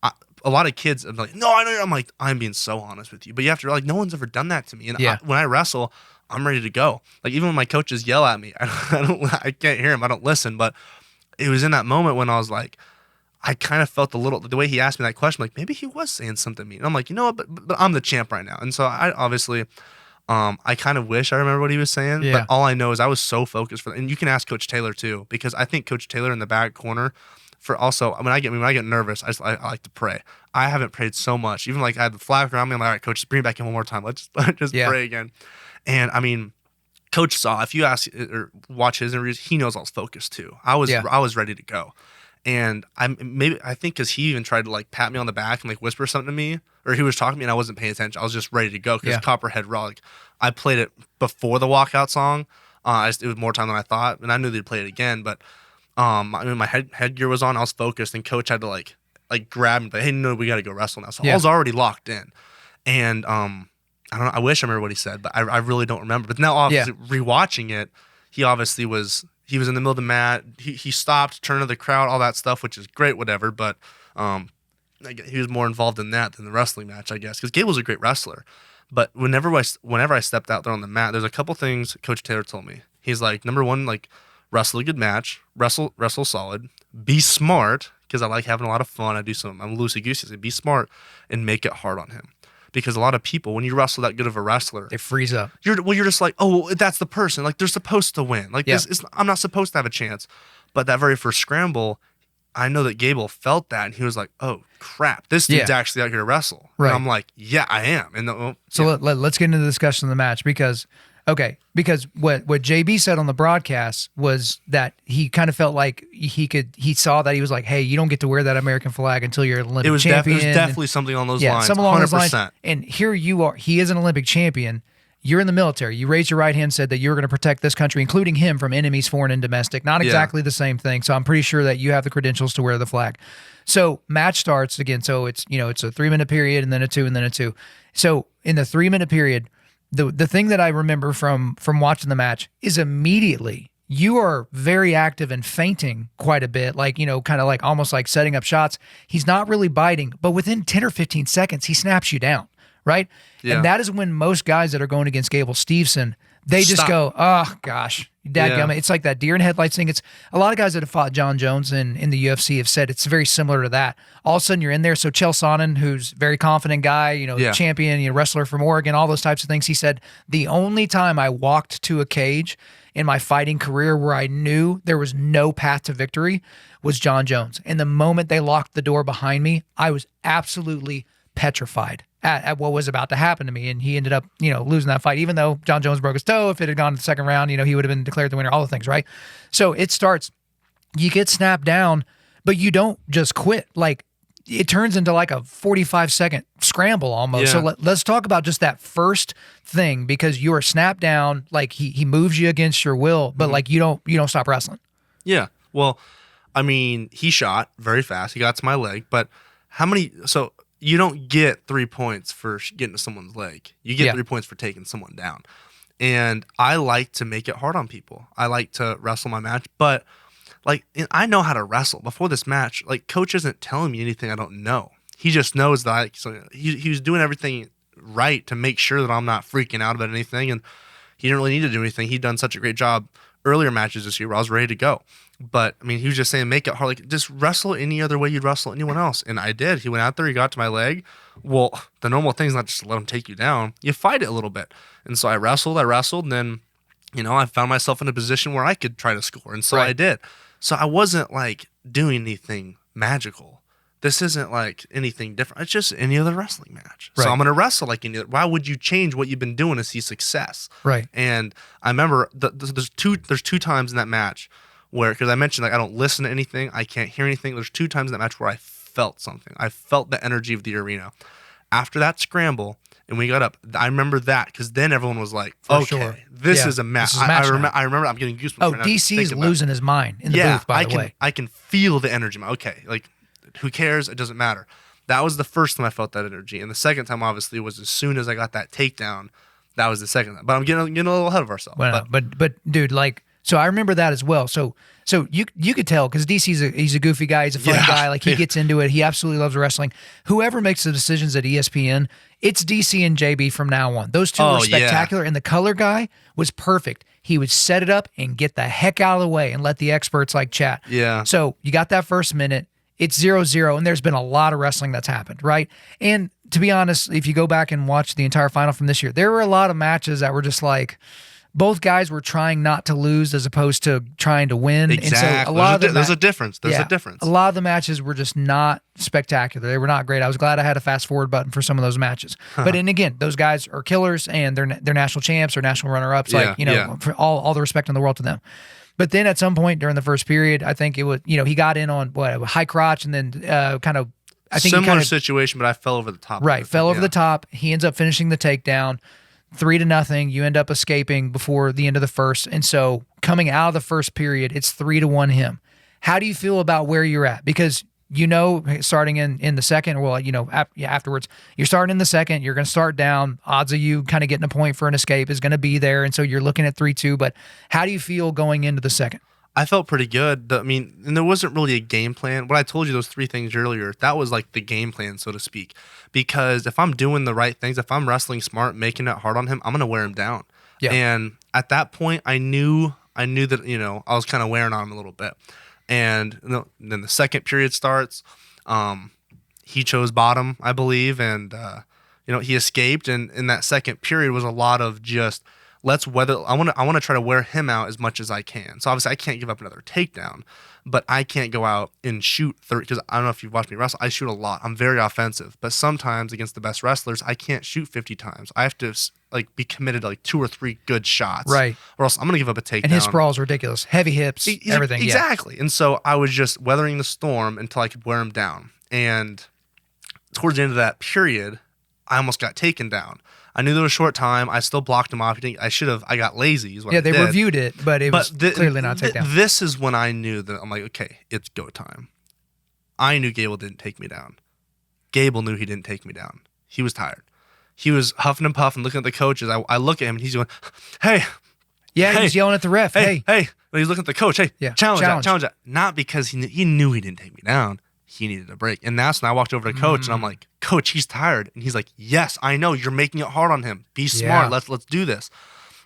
a lot of kids are like, no, I know. I'm like, I'm being so honest with you. But you have to realize, no one's ever done that to me. And when I wrestle, I'm ready to go. Like, even when my coaches yell at me, I can't hear them. I don't listen. But it was in that moment when I was like, I kind of felt the way he asked me that question, like maybe he was saying something to me. And I'm like, you know what, but I'm the champ right now. And so I obviously, I kind of wish I remember what he was saying, but all I know is I was so focused and you can ask Coach Taylor too, because I think Coach Taylor in the back corner for also, when I get nervous, I like to pray. I haven't prayed so much. Even like I had the flag around me. I'm like, all right, coach, just bring it back in one more time. Let's just pray again. And I mean, Coach saw, if you ask or watch his interviews, he knows I was focused too. I was ready to go. And I think because he even tried to like pat me on the back and like whisper something to me, or he was talking to me and I wasn't paying attention. I was just ready to go because Copperhead Raw, like I played it before the walkout song. It was more time than I thought, and I knew they'd play it again. But my headgear was on. I was focused, and Coach had to like grab me, like, hey, no, we got to go wrestle now. So I was already locked in, and I don't know. I wish I remember what he said, but I really don't remember. But now, obviously, rewatching it, he obviously was. He was in the middle of the mat. He stopped, turned to the crowd, all that stuff, which is great, whatever. But he was more involved in that than the wrestling match, I guess, because Gable's a great wrestler. But whenever I stepped out there on the mat, there's a couple things Coach Taylor told me. He's like, number one, like wrestle a good match, wrestle solid, be smart, because I like having a lot of fun. I'm loosey goosey. So be smart and make it hard on him. Because a lot of people, when you wrestle that good of a wrestler, they freeze up. You're just like, oh, that's the person. Like they're supposed to win. Like I'm not supposed to have a chance. But that very first scramble, I know that Gable felt that, and he was like, oh crap, this dude's actually out here to wrestle. Right. And I'm like, yeah, I am. And let's get into the discussion of the match because what JB said on the broadcast was that he kind of felt like he saw that he was like, hey, you don't get to wear that American flag until you're an Olympic champion. It was definitely something on those lines. Something along 100%. those lines. And here you are. He is an Olympic champion. You're in the military. You raised your right hand, said that you were going to protect this country, including him, from enemies, foreign and domestic. Not exactly the same thing. So I'm pretty sure that you have the credentials to wear the flag. So match starts again. So it's a 3-minute period and then a 2 and then a 2. So in the 3-minute period, the thing that I remember from watching the match is immediately you are very active and feinting quite a bit, like, kind of like almost like setting up shots. He's not really biting, but within 10 or 15 seconds, he snaps you down, right? Yeah. And that is when most guys that are going against Gable Steveson, they just go, oh, gosh, dadgummit. It's like that deer in headlights thing. It's a lot of guys that have fought John Jones in the UFC have said it's very similar to that. All of a sudden you're in there. So Chael Sonnen, who's a very confident guy, champion, wrestler from Oregon, all those types of things. He said, the only time I walked to a cage in my fighting career where I knew there was no path to victory was John Jones. And the moment they locked the door behind me, I was absolutely petrified at what was about to happen to me. And he ended up, losing that fight, even though John Jones broke his toe. If it had gone to the second round, he would have been declared the winner, all the things, right? So it starts, you get snapped down, but you don't just quit. Like it turns into like a 45-second scramble almost. Yeah. So let's talk about just that first thing, because you are snapped down, like he moves you against your will, but like you don't stop wrestling. Yeah. Well, I mean, he shot very fast. He got to my leg, but so you don't get 3 points for getting to someone's leg. You get 3 points for taking someone down. And I like to make it hard on people. I like to wrestle my match, but like I know how to wrestle. Before this match, like Coach isn't telling me anything I don't know. He just knows that he was doing everything right to make sure that I'm not freaking out about anything. And he didn't really need to do anything. He'd done such a great job earlier matches this year where I was ready to go. But, I mean, he was just saying, make it hard. Like, just wrestle any other way you'd wrestle anyone else. And I did. He went out there. He got to my leg. Well, the normal thing is not just to let him take you down. You fight it a little bit. And so I wrestled. And then, I found myself in a position where I could try to score. And so I did. So I wasn't, like, doing anything magical. This isn't, like, anything different. It's just any other wrestling match. Right. So I'm going to wrestle like any other. Why would you change what you've been doing to see success? Right. And I remember there's two times in that match where, because I mentioned, like, I don't listen to anything, I can't hear anything. There's 2 times in that match where I felt something. I felt the energy of the arena. After that scramble, and we got up, I remember that, because then everyone was like, this is a match. I remember I'm getting goosebumps. Oh, right DC's losing his mind in the booth, by the way. I can feel the energy. Okay, like, who cares? It doesn't matter. That was the first time I felt that energy. And the second time, obviously, was as soon as I got that takedown. That was the second time. But I'm getting a little ahead of ourselves. Well, but dude, like, so I remember that as well. So you could tell, because DC's he's a goofy guy, he's a funny guy, like he gets into it, he absolutely loves wrestling. Whoever makes the decisions at ESPN, it's DC and JB from now on. Those two were spectacular, and the color guy was perfect. He would set it up and get the heck out of the way and let the experts like chat. Yeah. So you got that first minute, it's 0-0, and there's been a lot of wrestling that's happened, right? And to be honest, if you go back and watch the entire final from this year, there were a lot of matches that were just like, both guys were trying not to lose as opposed to trying to win. Exactly. And so a lot there's a difference. There's a difference. A lot of the matches were just not spectacular. They were not great. I was glad I had a fast forward button for some of those matches. But and again, those guys are killers and they're national champs or national runner-ups. For all the respect in the world to them. But then at some point during the first period, I think it was, he got in on a high crotch and then kind of, I think similar situation, but I fell over the top. Right, fell over the top. He ends up finishing the takedown, 3-0. You end up escaping before the end of the first, and so coming out of the first period, it's 3-1 him. How do you feel about where you're at? Because starting in the second, afterwards, you're starting in the second. You're going to start down. Odds of you kind of getting a point for an escape is going to be there, and so you're looking at 3-2. But how do you feel going into the second? I felt pretty good. And there wasn't really a game plan. What I told you, those 3 things earlier, that was like the game plan, so to speak. Because if I'm doing the right things, if I'm wrestling smart, making it hard on him, I'm going to wear him down. Yeah. And at that point, I knew that, I was kind of wearing on him a little bit. And then the second period starts. He chose bottom, I believe. And, he escaped. And in that second period was a lot of just, I want to try to wear him out as much as I can. So obviously I can't give up another takedown, but I can't go out and shoot 30, because I don't know if you've watched me wrestle. I shoot a lot. I'm very offensive, but sometimes against the best wrestlers, I can't shoot 50 times. I have to be committed to 2 or 3 good shots, right? Or else I'm gonna give up a takedown. And his sprawl is ridiculous, heavy hips, everything. Exactly. Yeah. And so I was just weathering the storm until I could wear him down. And towards the end of that period, I almost got taken down. I knew there was a short time. I still blocked him off. I got lazy. They reviewed it, but it was clearly not takedown. This is when I knew that I'm like, okay, it's go time. I knew Gable didn't take me down. Gable knew he didn't take me down. He was tired. He was huffing and puffing, looking at the coaches. I look at him and he's going, hey. Yeah, hey, he's yelling at the ref. Hey. And he's looking at the coach. Hey, challenge that. Not because he knew he didn't take me down. He needed a break. And that's when I walked over to Coach and I'm like, Coach, he's tired. And he's like, yes, I know. You're making it hard on him. Be smart. Yeah. Let's do this.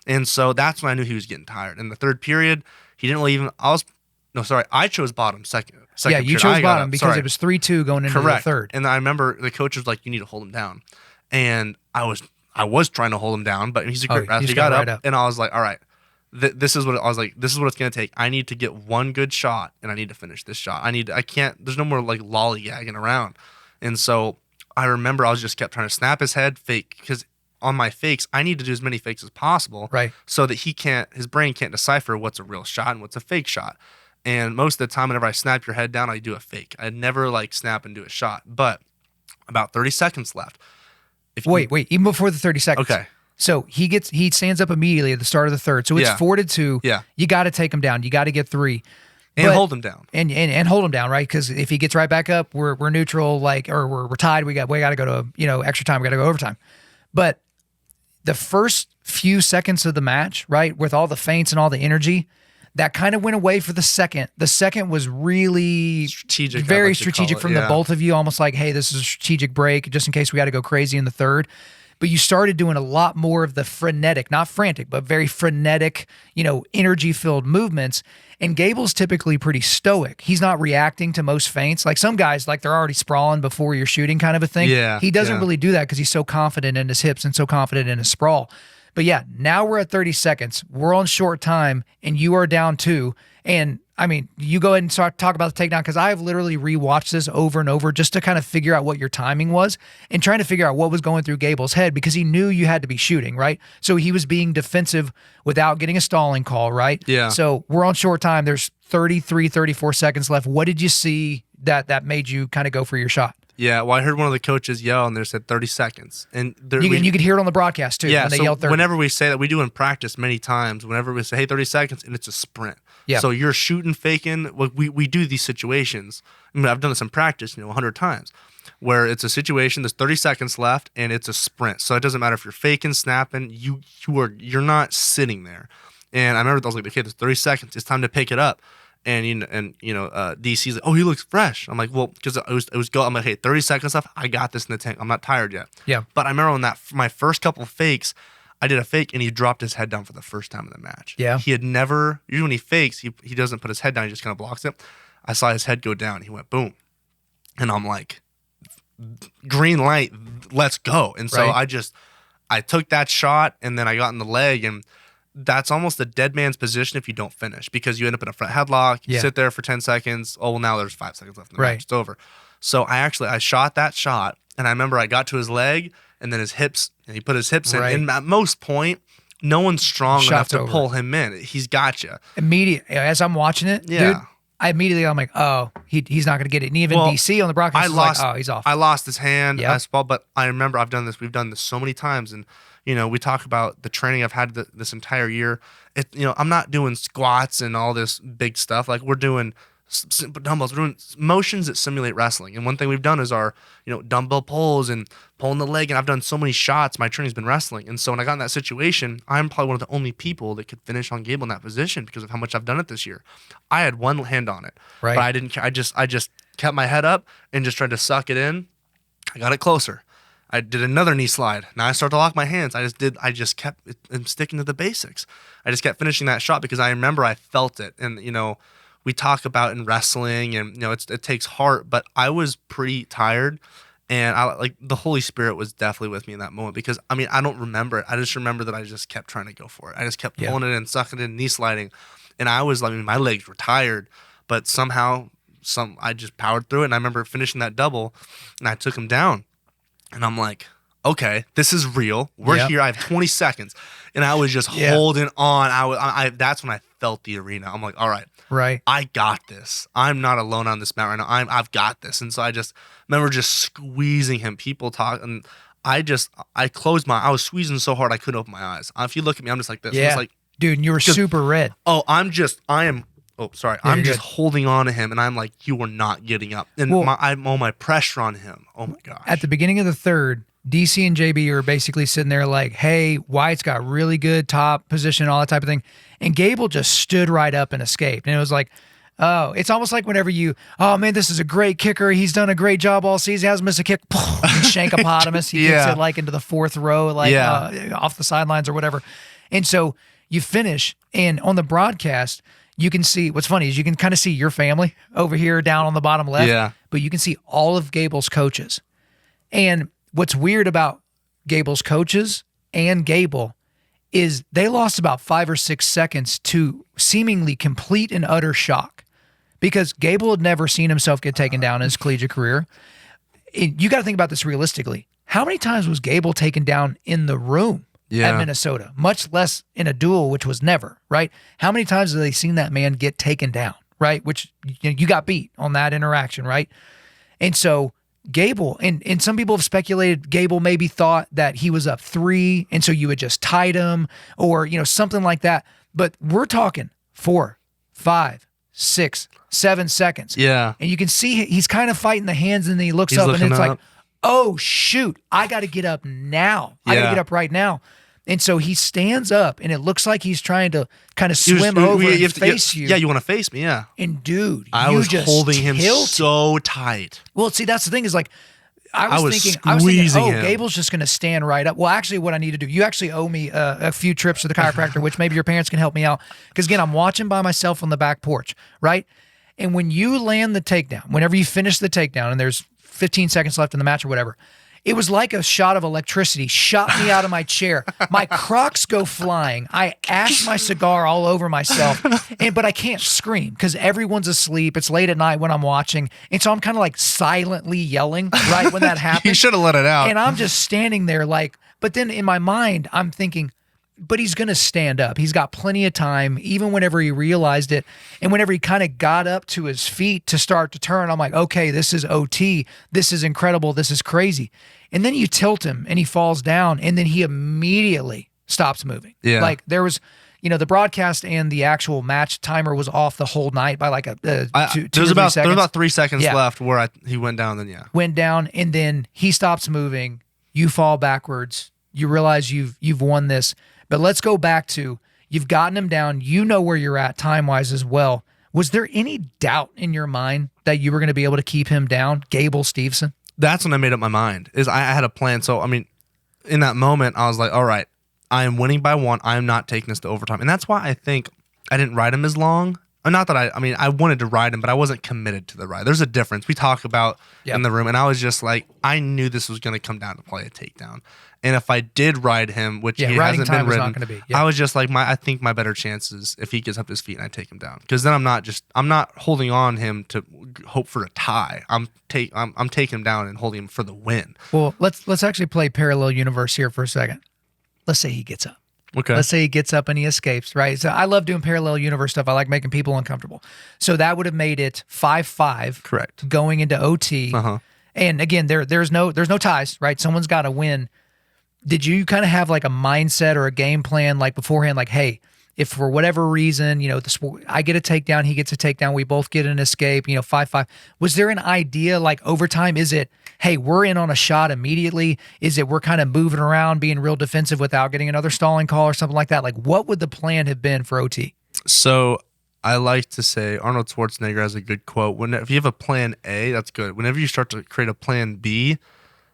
And so that's when I knew he was getting tired. In the third period, he didn't really even, I chose bottom second. Yeah, you chose bottom because it was 3-2 going into the third. And I remember the coach was like, you need to hold him down. And I was trying to hold him down, but he's a great wrestler. He got up and I was like, all right. This is what it's going to take. I need to get one good shot and I need to finish this shot. There's no more lollygagging around. And so I remember I just kept trying to snap his head, fake, because on my fakes, I need to do as many fakes as possible. Right. So that his brain can't decipher what's a real shot and what's a fake shot. And most of the time, whenever I snap your head down, I do a fake. I'd never snap and do a shot. But about 30 seconds left. Wait, even before the 30 seconds. Okay. So he stands up immediately at the start of the third. So it's 4-2. Yeah. You got to take him down. You got to get 3. And hold him down. And hold him down, right? Because if he gets right back up, we're neutral, or we're tied. We got to go to extra time. We got to go overtime. But the first few seconds of the match, right, with all the feints and all the energy, that kind of went away for the second. The second was really strategic, very strategic from the both of you. Almost like, hey, this is a strategic break just in case we got to go crazy in the third. But you started doing a lot more of the frenetic, not frantic, but very frenetic, energy-filled movements. And Gable's typically pretty stoic. He's not reacting to most feints. Like some guys, they're already sprawling before you're shooting kind of a thing. Yeah, he doesn't really do that because he's so confident in his hips and so confident in his sprawl. But yeah, now we're at 30 seconds. We're on short time, and you are down 2. And you go ahead and start talk about the takedown, because I've literally rewatched this over and over just to kind of figure out what your timing was and trying to figure out what was going through Gable's head, because he knew you had to be shooting, right? So he was being defensive without getting a stalling call, right? Yeah. So we're on short time. There's 33, 34 seconds left. What did you see that made you kind of go for your shot? Yeah, well, I heard one of the coaches yell, and they said 30 seconds. And you could hear it on the broadcast, too, when they yelled 30. Whenever we say that, we do in practice many times, whenever we say, hey, 30 seconds, and it's a sprint. Yeah. So you're shooting, faking. We do these situations. I've done this in practice, 100 times, where it's a situation, there's 30 seconds left, and it's a sprint. So it doesn't matter if you're faking, snapping, you're not sitting there. And I remember I was like, okay, there's 30 seconds. It's time to pick it up. And DC's like, oh, he looks fresh. I'm like, well, because I'm like, hey, 30 seconds left. I got this in the tank. I'm not tired yet. Yeah. But I remember on my first couple of fakes, I did a fake and he dropped his head down for the first time in the match. Yeah. He had never, usually when he fakes, he doesn't put his head down. He just kind of blocks it. I saw his head go down. He went boom. And I'm like, green light, let's go. And so I took that shot and then I got in the leg and that's almost a dead man's position if you don't finish, because you end up in a front headlock, you sit there for 10 seconds. Oh, well, now there's 5 seconds left in the match. It's over. So I shot that shot, and I remember I got to his leg, and then his hips, and he put his hips in. And at most point, no one's strong enough to pull him in. He's got you. Immediate. As I'm watching it, dude, I'm like, oh, he's not going to get it. And even DC on the broadcast like, oh, he's off. I lost his hand. But I remember we've done this so many times, and we talk about the training I've had this entire year. I'm not doing squats and all this big stuff. Like, we're doing dumbbells, we're doing motions that simulate wrestling. And one thing we've done is our, dumbbell pulls and pulling the leg. And I've done so many shots. My training's been wrestling. And so when I got in that situation, I'm probably one of the only people that could finish on Gable in that position because of how much I've done it this year. I had one hand on it, but I didn't care. I just kept my head up and just tried to suck it in. I got it closer. I did another knee slide. Now I start to lock my hands. I just kept sticking to the basics. I just kept finishing that shot because I remember I felt it. And, we talk about in wrestling and, it takes heart, but I was pretty tired, and the Holy Spirit was definitely with me in that moment because, I don't remember it. I just remember that I just kept trying to go for it. I just kept pulling it in, sucking it in, knee sliding. And I was my legs were tired, but somehow I just powered through it. And I remember finishing that double, and I took him down. And I'm like, okay, this is real. We're here. I have 20 seconds. And I was just holding on. That's when I felt the arena. I'm like, all right. I got this. I'm not alone on this mat right now. I've got this. And so I just remember just squeezing him. People talk, and I closed I was squeezing so hard I couldn't open my eyes. If you look at me, I'm just like this. Yeah. I'm just like, dude, and you were super red. Oh, I'm just holding on to him, and I'm like, you are not getting up. And I'm all my pressure on him. Oh my gosh. At the beginning of the third, DC and JB are basically sitting there like, hey, Wyatt's got really good top position, all that type of thing. And Gable just stood right up and escaped. And it was like, oh, it's almost like whenever oh man, this is a great kicker. He's done a great job all season. He hasn't missed a kick. Shankopotamus. He kicks it like into the fourth row, off the sidelines or whatever. And so you finish, and on the broadcast, you can see, what's funny is you can kind of see your family over here down on the bottom left, but you can see all of Gable's coaches. And what's weird about Gable's coaches and Gable is they lost about 5 or 6 seconds to seemingly complete and utter shock because Gable had never seen himself get taken down in his collegiate career. You got to think about this realistically. How many times was Gable taken down in the room at Minnesota? Much less in a duel, which was never, right? How many times have they seen that man get taken down, right? Which you got beat on that interaction, right? And so Gable, and some people have speculated Gable maybe thought that he was up 3, and so you had just tied him or, something like that. But we're talking 4, 5, 6, 7 seconds. Yeah. And you can see he's kind of fighting the hands, and then he looks up, and it's like, oh, shoot, I got to get up now. I got to get up right now. And so he stands up, and it looks like he's trying to kind of swim over and face you. Yeah, you want to face me, yeah. And dude, I was holding him so tight. Well, see, that's the thing is like, I was thinking, him. Gable's just going to stand right up. Well, actually, what I need to do, you actually owe me a few trips to the chiropractor, which maybe your parents can help me out. Because again, I'm watching by myself on the back porch, right? And when you land the takedown, whenever you finish the takedown, and there's 15 seconds left in the match or whatever, it was like a shot of electricity shot me out of my chair. My Crocs go flying. I ash my cigar all over myself, but I can't scream because everyone's asleep. It's late at night when I'm watching. And so I'm kind of like silently yelling right when that happens. You should have let it out. And I'm just standing there but then in my mind, I'm thinking, but he's going to stand up. He's got plenty of time, even whenever he realized it. And whenever he kind of got up to his feet to start to turn, I'm like, okay, this is OT. This is incredible. This is crazy. And then you tilt him and he falls down, and then he immediately stops moving. Yeah. Like there was, the broadcast and the actual match timer was off the whole night by like there was about 3 seconds left where he went down. Then went down, and then he stops moving. You fall backwards. You realize you've won this. But let's go back to, you've gotten him down. You know where you're at time-wise as well. Was there any doubt in your mind that you were going to be able to keep him down, Gable Steveson? That's when I made up my mind. I had a plan. So, in that moment, I was like, all right, I am winning by 1. I am not taking this to overtime. And that's why I think I didn't ride him as long not that I mean, I wanted to ride him, but I wasn't committed to the ride. There's a difference. We talk about in the room, and I was just like, I knew this was going to come down to play a takedown. And if I did ride him, which he hasn't been ridden, I was just like, I think my better chances if he gets up to his feet and I take him down, because then I'm not holding on him to hope for a tie. I'm taking him down and holding him for the win. Well, let's actually play parallel universe here for a second. Let's say he gets up. Okay. Let's say he gets up and he escapes, right? So I love doing parallel universe stuff. I like making people uncomfortable. So that would have made it 5-5. Correct. Going into OT. And again, there's no ties, right? Someone's got to win. Did you kind of have like a mindset or a game plan like beforehand, like, hey, if for whatever reason, I get a takedown, he gets a takedown, we both get an escape, 5-5. Was there an idea like over time? Is it, hey, we're in on a shot immediately? Is it we're kind of moving around, being real defensive without getting another stalling call or something like that? Like, what would the plan have been for OT? So I like to say Arnold Schwarzenegger has a good quote. If you have a plan A, that's good. Whenever you start to create a plan B,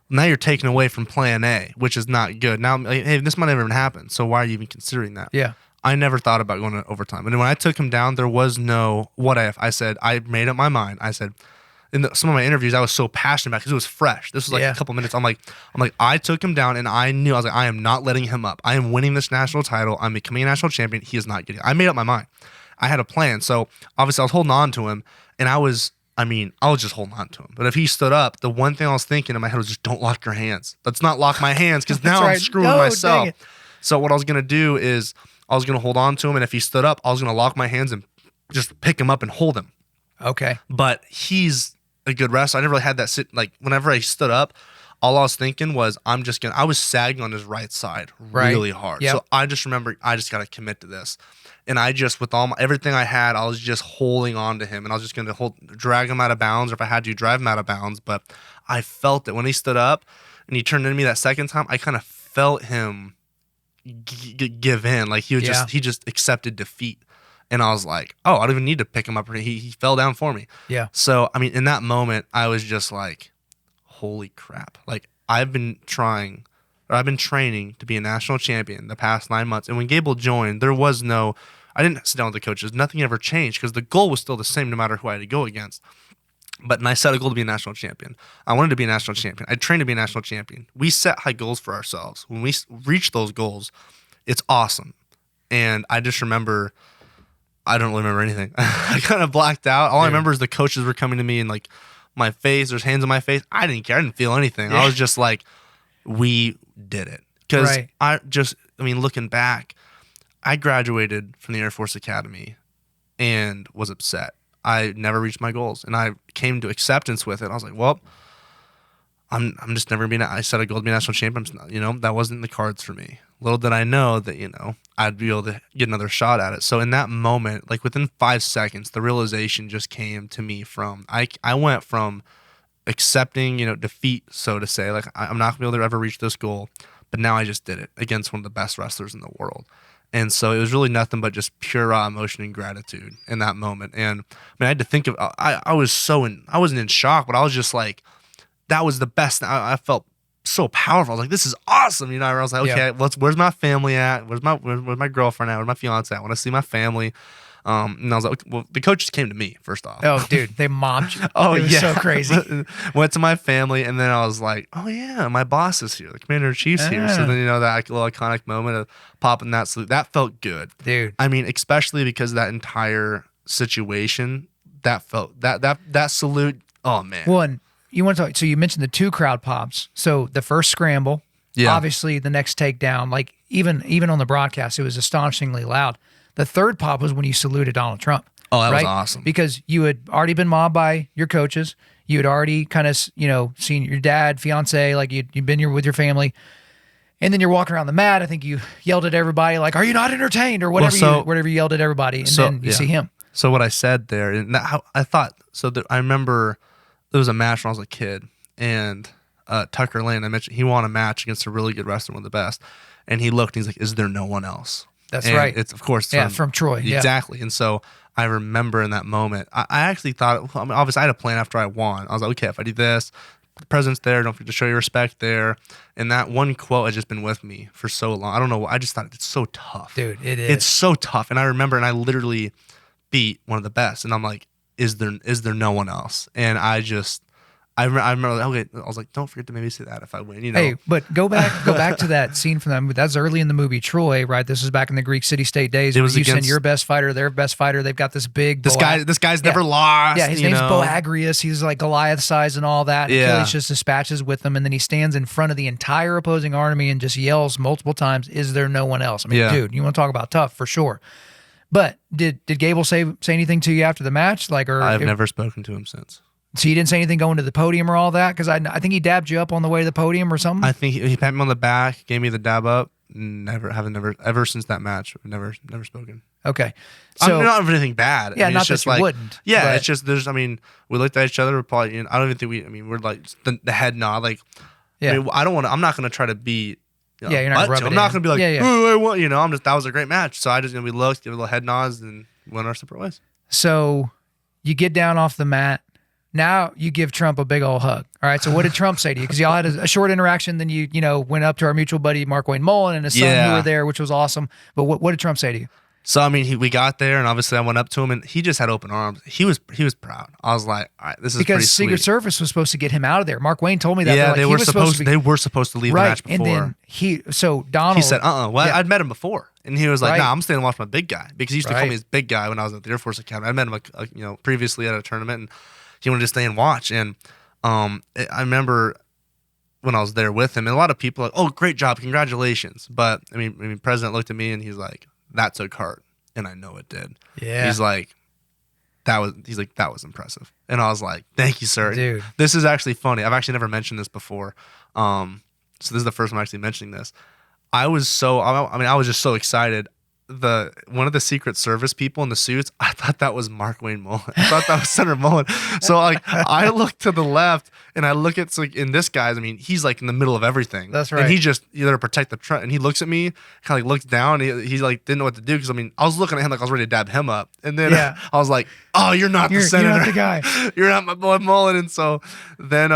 now you're taking away from plan A, which is not good. Now, hey, this might never even happen, so why are you even considering that? Yeah. I never thought about going to overtime. And when I took him down, there was no what if. I said, I made up my mind. I said, in some of my interviews, I was so passionate about it because it was fresh. This was like a couple minutes. I'm like, I took him down, and I was like, I am not letting him up. I am winning this national title. I'm becoming a national champion. He is not getting it. I made up my mind. I had a plan. So obviously I was holding on to him, and I was just holding on to him. But if he stood up, the one thing I was thinking in my head was just don't lock your hands. Let's not lock my hands, because now I'm screwing myself. So what I was going to do is I was going to hold on to him, and if he stood up, I was going to lock my hands and just pick him up and hold him. Okay. But he's a good wrestler. I never really had that like whenever I stood up, all I was thinking was I was sagging on his right side really hard. Yep. So I just remember I just got to commit to this. And I just, with everything I had, I was just holding on to him, and I was just going to drag him out of bounds, or if I had to, drive him out of bounds. But I felt it when he stood up and he turned into me that second time. I kind of felt him give in, like he just accepted defeat. And I was like, oh, I don't even need to pick him up. He fell down for me. Yeah. So I mean, in that moment, I was just like, holy crap! Like I've been training to be a national champion the past 9 months. And when Gable joined, I didn't sit down with the coaches. Nothing ever changed, because the goal was still the same no matter who I had to go against. And I set a goal to be a national champion. I wanted to be a national champion. I trained to be a national champion. We set high goals for ourselves. When we reach those goals, it's awesome. And I just remember, I don't really remember anything. I kind of blacked out. All I remember is the coaches were coming to me and like my face, there's hands on my face. I didn't care. I didn't feel anything. I was just like, we did it. Because looking back, I graduated from the Air Force Academy and was upset. I never reached my goals, and I came to acceptance with it. I was like, well, I'm just never being. I set a goal to be a national champion. That wasn't in the cards for me. Little did I know that I'd be able to get another shot at it. So in that moment, like within 5 seconds, the realization just came to me from I went from accepting defeat, so to say, like I'm not gonna be able to ever reach this goal, but now I just did it against one of the best wrestlers in the world. And so it was really nothing but just pure raw emotion and gratitude in that moment. And I had to think of, I wasn't in shock, but I was just like, that was the best. I felt so powerful. I was like, this is awesome. I was like, okay, where's my family at? Where's my girlfriend at? Where's my fiance at? I want to see my family. And I was like, well, the coaches came to me first off. Oh, dude, they mobbed you. It was so crazy. Went to my family, and then I was like, oh yeah, my boss is here. The commander-in-chief's here. So then, that little iconic moment of popping that salute, that felt good. Dude. I mean, especially because that entire situation, that salute, oh man. One, you want to talk, so you mentioned the 2 crowd pops. So the first scramble, obviously the next takedown, like even on the broadcast, it was astonishingly loud. The third pop was when you saluted Donald Trump. Oh, that was awesome. Because you had already been mobbed by your coaches. You had already kind of, seen your dad, fiance, like you'd been here with your family. And then you're walking around the mat. I think you yelled at everybody, like, are you not entertained? Or whatever, whatever you yelled at everybody. And then you see him. So what I said there, and I thought, I remember there was a match when I was a kid. And Tucker Lane, I mentioned, he won a match against a really good wrestler, one of the best. And he looked and he's like, is there no one else? That's right. It's, of course, from Troy. Exactly. And so I remember in that moment, I actually thought, obviously I had a plan after I won. I was like, okay, if I do this, the president's there, don't forget to show your respect there. And that one quote has just been with me for so long. I don't know. I just thought it's so tough. Dude, it is. It's so tough. And I remember, and I literally beat one of the best. And I'm like, is there no one else? And I remember, okay, I was like, don't forget to maybe say that if I win, Hey, but go back to that scene from that movie. That's early in the movie Troy, right? This is back in the Greek city-state days. It was you send against your best fighter, their best fighter. They've got this big This guy's never lost. Yeah, his name's Boagrius. He's like Goliath size and all that. Yeah. Achilles just dispatches with them, and then he stands in front of the entire opposing army and just yells multiple times, "Is there no one else?" I mean, dude, you want to talk about tough for sure. But did Gable say anything to you after the match? I've never spoken to him since. So you didn't say anything going to the podium or all that? Because I think he dabbed you up on the way to the podium or something. I think he pat me on the back, gave me the dab up. Ever since that match, I've never spoken. Okay, so not anything bad. Yeah, I mean, not it's just that you like, wouldn't. Yeah, it's just we looked at each other. We're probably, I don't even think we're like the head nod. Like, yeah, I mean, I'm not gonna try to be. You're not gonna rub it I'm not gonna be like, yeah. Ooh, I want, I'm just, that was a great match. So I just, we looked, give a little head nods, and went our separate ways. So you get down off the mat. Now you give Trump a big old hug. All right. So what did Trump say to you? Because y'all had a short interaction. Then you went up to our mutual buddy Mark Wayne Mullen and his son who were there, which was awesome. But what did Trump say to you? So I mean, we got there, and obviously I went up to him, and he just had open arms. He was proud. I was like, all right, this is because pretty Secret sweet. Service was supposed to get him out of there. Mark Wayne told me that. Yeah, they were supposed to leave the match before. And then Donald. He said, Well, I'd met him before, and he was like, Right. Nah, I'm staying and watch my big guy, because he used to call me his big guy when I was at the Air Force Academy. I met him previously at a tournament, and he wanted to stay and watch. And I remember when I was there with him, and a lot of people were like, oh, great job, congratulations. But I mean, President looked at me and he's like, that took heart, and I know it did. Yeah. He's like, that was impressive. And I was like, thank you, sir. Dude. This is actually funny. I've actually never mentioned this before. So this is the first time I'm actually mentioning this. I was just so excited. One of the Secret Service people in the suits, I thought that was Mark Wayne Mullen. I thought that was Senator Mullen. So like, I look to the left and I look at, in this guy's, I mean, he's like in the middle of everything. That's right. And he just either to protect the trunk, and he looks at me, kind of like looks down. And he like didn't know what to do, because I mean, I was looking at him like I was ready to dab him up, and then I was like, oh, you're not the senator. You're not the guy. You're not my boy Mullen. And so then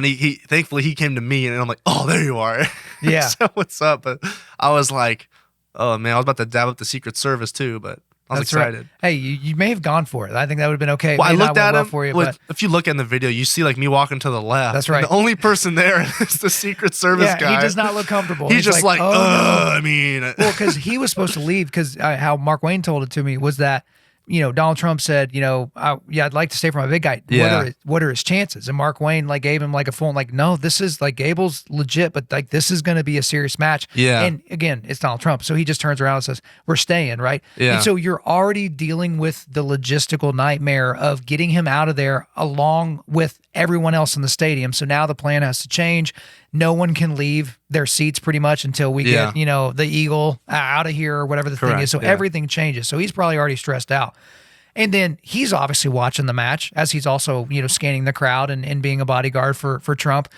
he thankfully he came to me, and I'm like, oh, there you are. Yeah. So what's up? But I was like, oh man, I was about to dab up the Secret Service too, but I was excited. Right. Hey, you may have gone for it. I think that would have been okay. Well, I looked at him. For you, but if you look in the video, you see like me walking to the left. That's right. The only person there is the Secret Service guy. He does not look comfortable. He's just like, oh, no. I mean. Well, because he was supposed to leave, because how Mark Wayne told it to me was that, Donald Trump said, I'd like to stay for my big guy. Yeah. What are his chances? And Mark Wayne gave him a phone, no, this is Gable's legit, but this is going to be a serious match. Yeah. And again, it's Donald Trump. So he just turns around and says, we're staying, right? Yeah. And so you're already dealing with the logistical nightmare of getting him out of there along with everyone else in the stadium. So now the plan has to change. No one can leave their seats pretty much until we get, the Eagle out of here or whatever the thing is. So everything changes. So he's probably already stressed out. And then he's obviously watching the match, as he's also, scanning the crowd and being a bodyguard for Trump.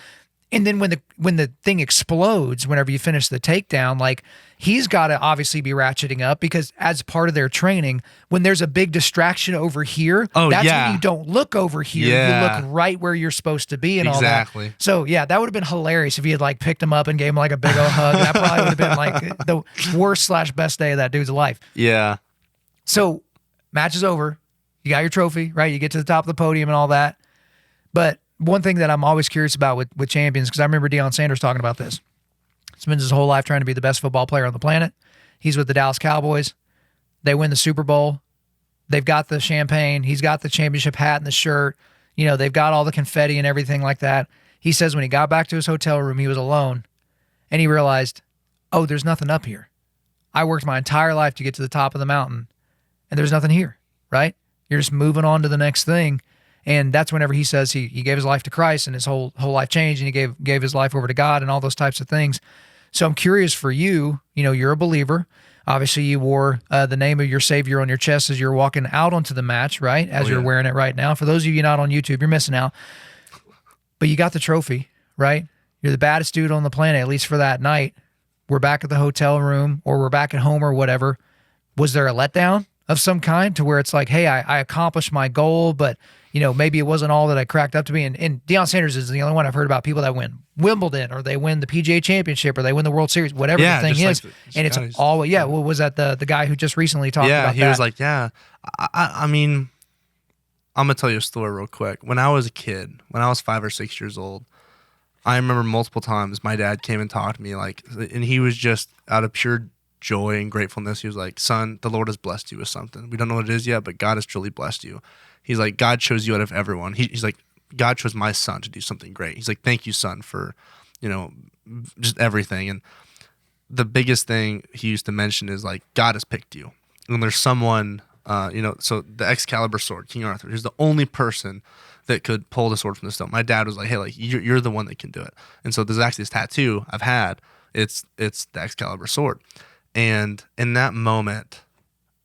And then when the thing explodes, whenever you finish the takedown, he's got to obviously be ratcheting up, because as part of their training, when there's a big distraction over here, that's when you don't look over here. Yeah. You look right where you're supposed to be and exactly. all that. So yeah, that would have been hilarious if he had picked him up and gave him a big old hug. That probably would have been the worst/best day of that dude's life. Yeah. So match is over. You got your trophy, right? You get to the top of the podium and all that. But one thing that I'm always curious about with champions, because I remember Deion Sanders talking about this. Spends his whole life trying to be the best football player on the planet. He's with the Dallas Cowboys. They win the Super Bowl. They've got the champagne. He's got the championship hat and the shirt. They've got all the confetti and everything like that. He says when he got back to his hotel room, he was alone, and he realized, oh, there's nothing up here. I worked my entire life to get to the top of the mountain, and there's nothing here, right? You're just moving on to the next thing. And that's whenever he says he gave his life to Christ, and his whole life changed, and he gave his life over to God and all those types of things. So I'm curious for you, you're a believer. Obviously, you wore the name of your Savior on your chest as you're walking out onto the match, right? As you're wearing it right now. For those of you not on YouTube, you're missing out. But you got the trophy, right? You're the baddest dude on the planet, at least for that night. We're back at the hotel room, or we're back at home or whatever. Was there a letdown? of some kind to where it's like, hey, I accomplished my goal, but maybe it wasn't all that I cracked up to be. And Deion Sanders is the only one I've heard about people that win Wimbledon or they win the PGA Championship or they win the World Series, whatever the thing is. And it's all, what was that the guy who just recently talked about that? Yeah, he was like, I mean, I'm going to tell you a story real quick. When I was a kid, when I was 5 or 6 years old, I remember multiple times my dad came and talked to me, and he was just out of pure joy and gratefulness. He was like, son, the Lord has blessed you with something. We don't know what it is yet, but God has truly blessed you. He's like, God chose you out of everyone. He's like, God chose my son to do something great. He's like, thank you, son, for, just everything. And the biggest thing he used to mention is like, God has picked you. And there's someone, so the Excalibur sword, King Arthur, he's the only person that could pull the sword from the stone. My dad was like, hey, you're the one that can do it. And so there's actually this tattoo I've had. It's the Excalibur sword. And in that moment,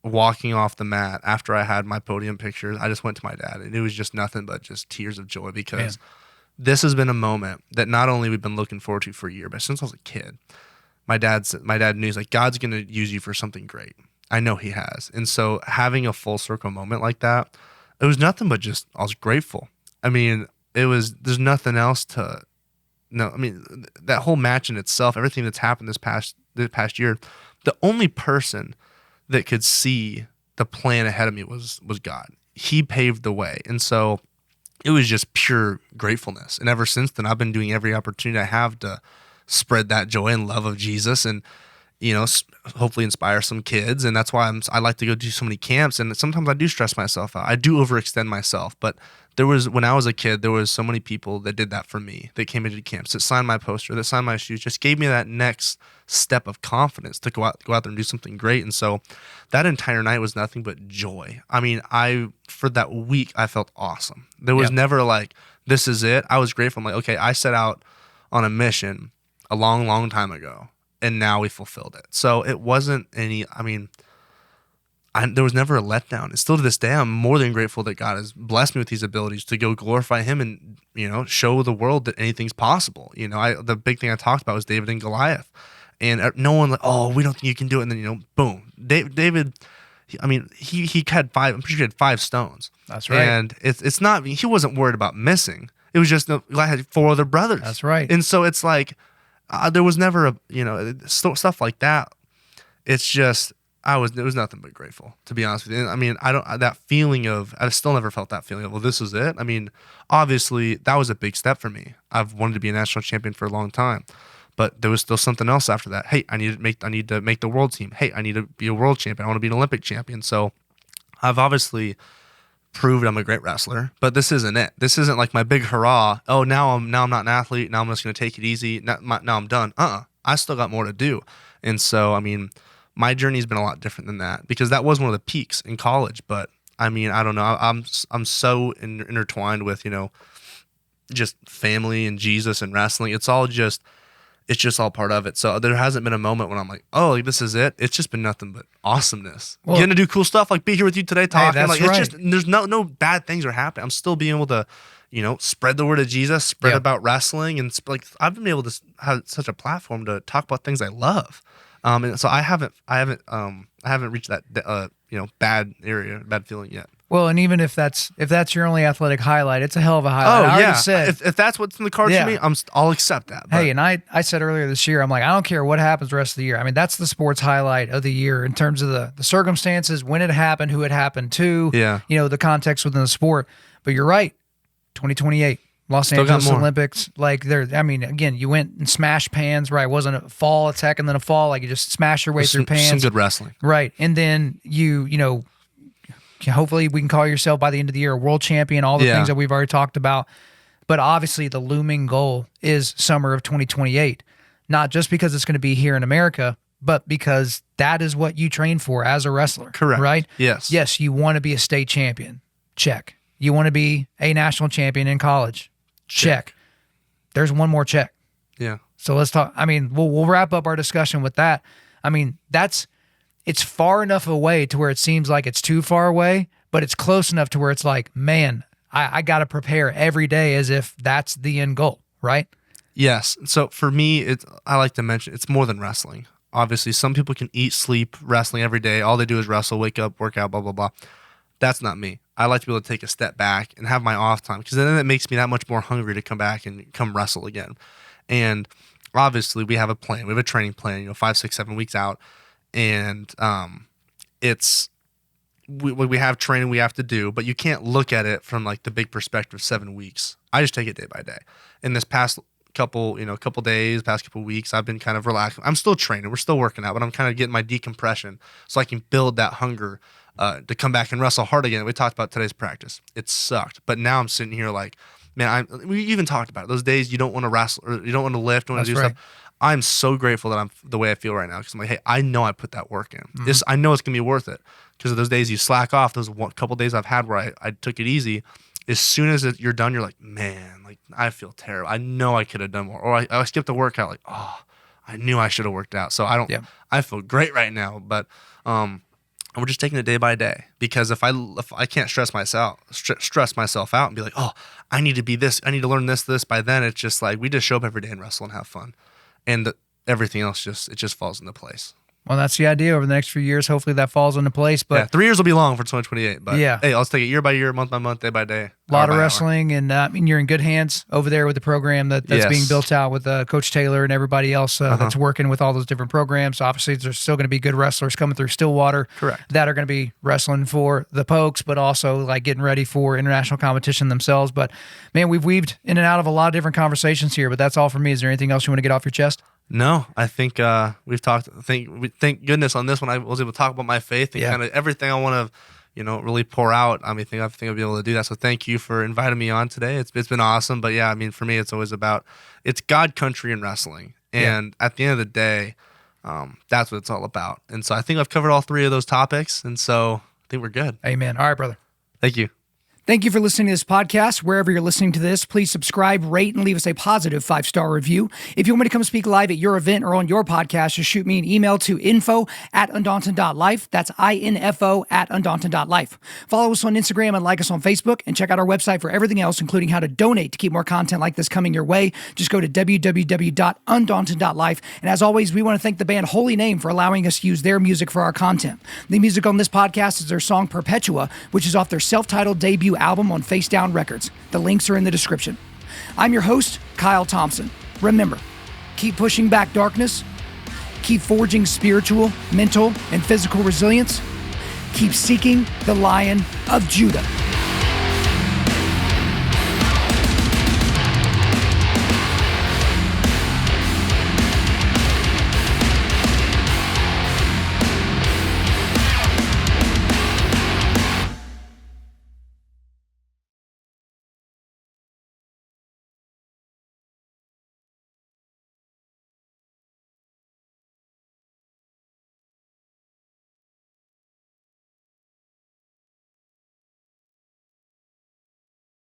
walking off the mat after I had my podium pictures, I just went to my dad, and it was just nothing but just tears of joy because this has been a moment that not only we've been looking forward to for a year, but since I was a kid, my dad knew, he's like, God's going to use you for something great. I know he has. And so having a full circle moment like that, it was nothing but just, I was grateful. I mean, there's nothing else to, no, I mean, that whole match in itself, everything that's happened this past year, the only person that could see the plan ahead of me was God. He paved the way. And so it was just pure gratefulness. And ever since then, I've been doing every opportunity I have to spread that joy and love of Jesus and, hopefully inspire some kids. And that's why I like to go do so many camps. And sometimes I do stress myself out. I do overextend myself. But when I was a kid, there was so many people that did that for me, that came into camps, that signed my poster, that signed my shoes, just gave me that next step of confidence to go out there and do something great. And so that entire night was nothing but joy. I mean, for that week, I felt awesome. There was never like, this is it. I was grateful. I'm like, okay, I set out on a mission a long, long time ago, and now we fulfilled it. So it wasn't there was never a letdown. And still to this day, I'm more than grateful that God has blessed me with these abilities to go glorify him and, show the world that anything's possible. The big thing I talked about was David and Goliath. And no one like, oh, we don't think you can do it. And then, boom. David, he had 5, I'm pretty sure he had 5 stones. That's right. And it's not, he wasn't worried about missing. It was just, Goliath had 4 other brothers. That's right. And so it's like, there was never stuff like that. It's just, there was nothing but grateful, to be honest with you. I mean, I've still never felt that feeling of, well, this is it. I mean, obviously that was a big step for me. I've wanted to be a national champion for a long time, but there was still something else after that. Hey, I need to make the world team. Hey, I need to be a world champion. I want to be an Olympic champion. So I've obviously proved I'm a great wrestler, but this isn't it. This isn't like my big hurrah. Oh, now I'm not an athlete. Now I'm just going to take it easy. Now I'm done. I still got more to do. And so, I mean, my journey's been a lot different than that, because that was one of the peaks in college. But I mean, I don't know. I'm so intertwined with, just family and Jesus and wrestling. It's just all part of it. So there hasn't been a moment when I'm like, oh, this is it. It's just been nothing but awesomeness. Well, getting to do cool stuff, like be here with you today talking. Hey, that's right. It's just, there's no bad things are happening. I'm still being able to, spread the word of Jesus, spread about wrestling, and like I've been able to have such a platform to talk about things I love. And so I haven't reached that bad feeling yet. Well, and even if that's your only athletic highlight, it's a hell of a highlight. I already said, if that's what's in the cards for me, I'll accept that. But. Hey, and I said earlier this year, I'm like, I don't care what happens the rest of the year. I mean, that's the sports highlight of the year in terms of the circumstances, when it happened, who it happened to, the context within the sport. But you're right, 2028. Los Angeles Olympics, again, you went and smashed pans, right? It wasn't a fall attack and then a fall, like you just smashed your way through pans. Some good wrestling. Right. And then hopefully we can call yourself by the end of the year a world champion, all the things that we've already talked about. But obviously the looming goal is summer of 2028, not just because it's going to be here in America, but because that is what you train for as a wrestler. Correct. Right? Yes. Yes, you want to be a state champion. Check. You want to be a national champion in college. Check. There's one more check. Yeah. So let's talk. I mean, we'll wrap up our discussion with that. I mean, it's far enough away to where it seems like it's too far away, but it's close enough to where it's like, man, I got to prepare every day as if that's the end goal, right? Yes. So for me, I like to mention it's more than wrestling. obviously some people can eat, sleep, wrestling every day. All they do is wrestle, wake up, work out, blah, blah, blah. That's not me. I like to be able to take a step back and have my off time, because then it makes me that much more hungry to come back and come wrestle again. And obviously we have a plan. We have a training plan, 5, 6, 7 weeks out. And we have training we have to do, but you can't look at it from like the big perspective, 7 weeks. I just take it day by day. In this past couple days, past couple weeks, I've been kind of relaxing. I'm still training. We're still working out, but I'm kind of getting my decompression so I can build that hunger to come back and wrestle hard again. We talked about today's practice. It sucked. But now I'm sitting here like, man, we even talked about it. Those days you don't want to wrestle or you don't want to lift, don't want to do stuff. I'm so grateful that I'm the way I feel right now, because I'm like, hey, I know I put that work in. I know it's going to be worth it, because of those days you slack off, those couple days I've had where I took it easy. As soon as you're done, you're like, man, like I feel terrible. I know I could have done more. Or I skipped a workout, like, oh, I knew I should have worked out. So I feel great right now, but we're just taking it day by day, because if I can't stress myself out and be like, oh, I need to be this, I need to learn this by then, it's just like we just show up every day and wrestle and have fun, and everything else just falls into place. Well, that's the idea. Over the next few years, hopefully that falls into place. But 3 years will be long for 2028. But hey, let's take it year by year, month by month, day by day. A lot of wrestling, and you're in good hands over there with the program that's being built out with Coach Taylor and everybody else that's working with all those different programs. Obviously, there's still going to be good wrestlers coming through Stillwater, correct, that are going to be wrestling for the Pokes, but also like getting ready for international competition themselves. But man, we've weaved in and out of a lot of different conversations here. But that's all for me. Is there anything else you want to get off your chest? No, I think we've talked. Thank goodness on this one I was able to talk about my faith and kind of everything I want to, really pour out. I think I'll be able to do that. So thank you for inviting me on today. It's been awesome. But for me, it's always about it's God, country, and wrestling. And at the end of the day, that's what it's all about. And so I think I've covered all 3 of those topics. And so I think we're good. Amen. All right, brother. Thank you. Thank you for listening to this podcast. Wherever you're listening to this, please subscribe, rate, and leave us a positive 5-star review. If you want me to come speak live at your event or on your podcast, just shoot me an email to info@Undaunted.Life. That's info@Undaunted.Life. Follow us on Instagram and like us on Facebook, and check out our website for everything else, including how to donate to keep more content like this coming your way. Just go to www.Undaunted.Life. And as always, we want to thank the band Holy Name for allowing us to use their music for our content. The music on this podcast is their song Perpetua, which is off their self-titled debut album on Face Down Records. The links are in the description. I'm your host, Kyle Thompson. Remember, keep pushing back darkness, keep forging spiritual, mental, and physical resilience, keep seeking the Lion of Judah.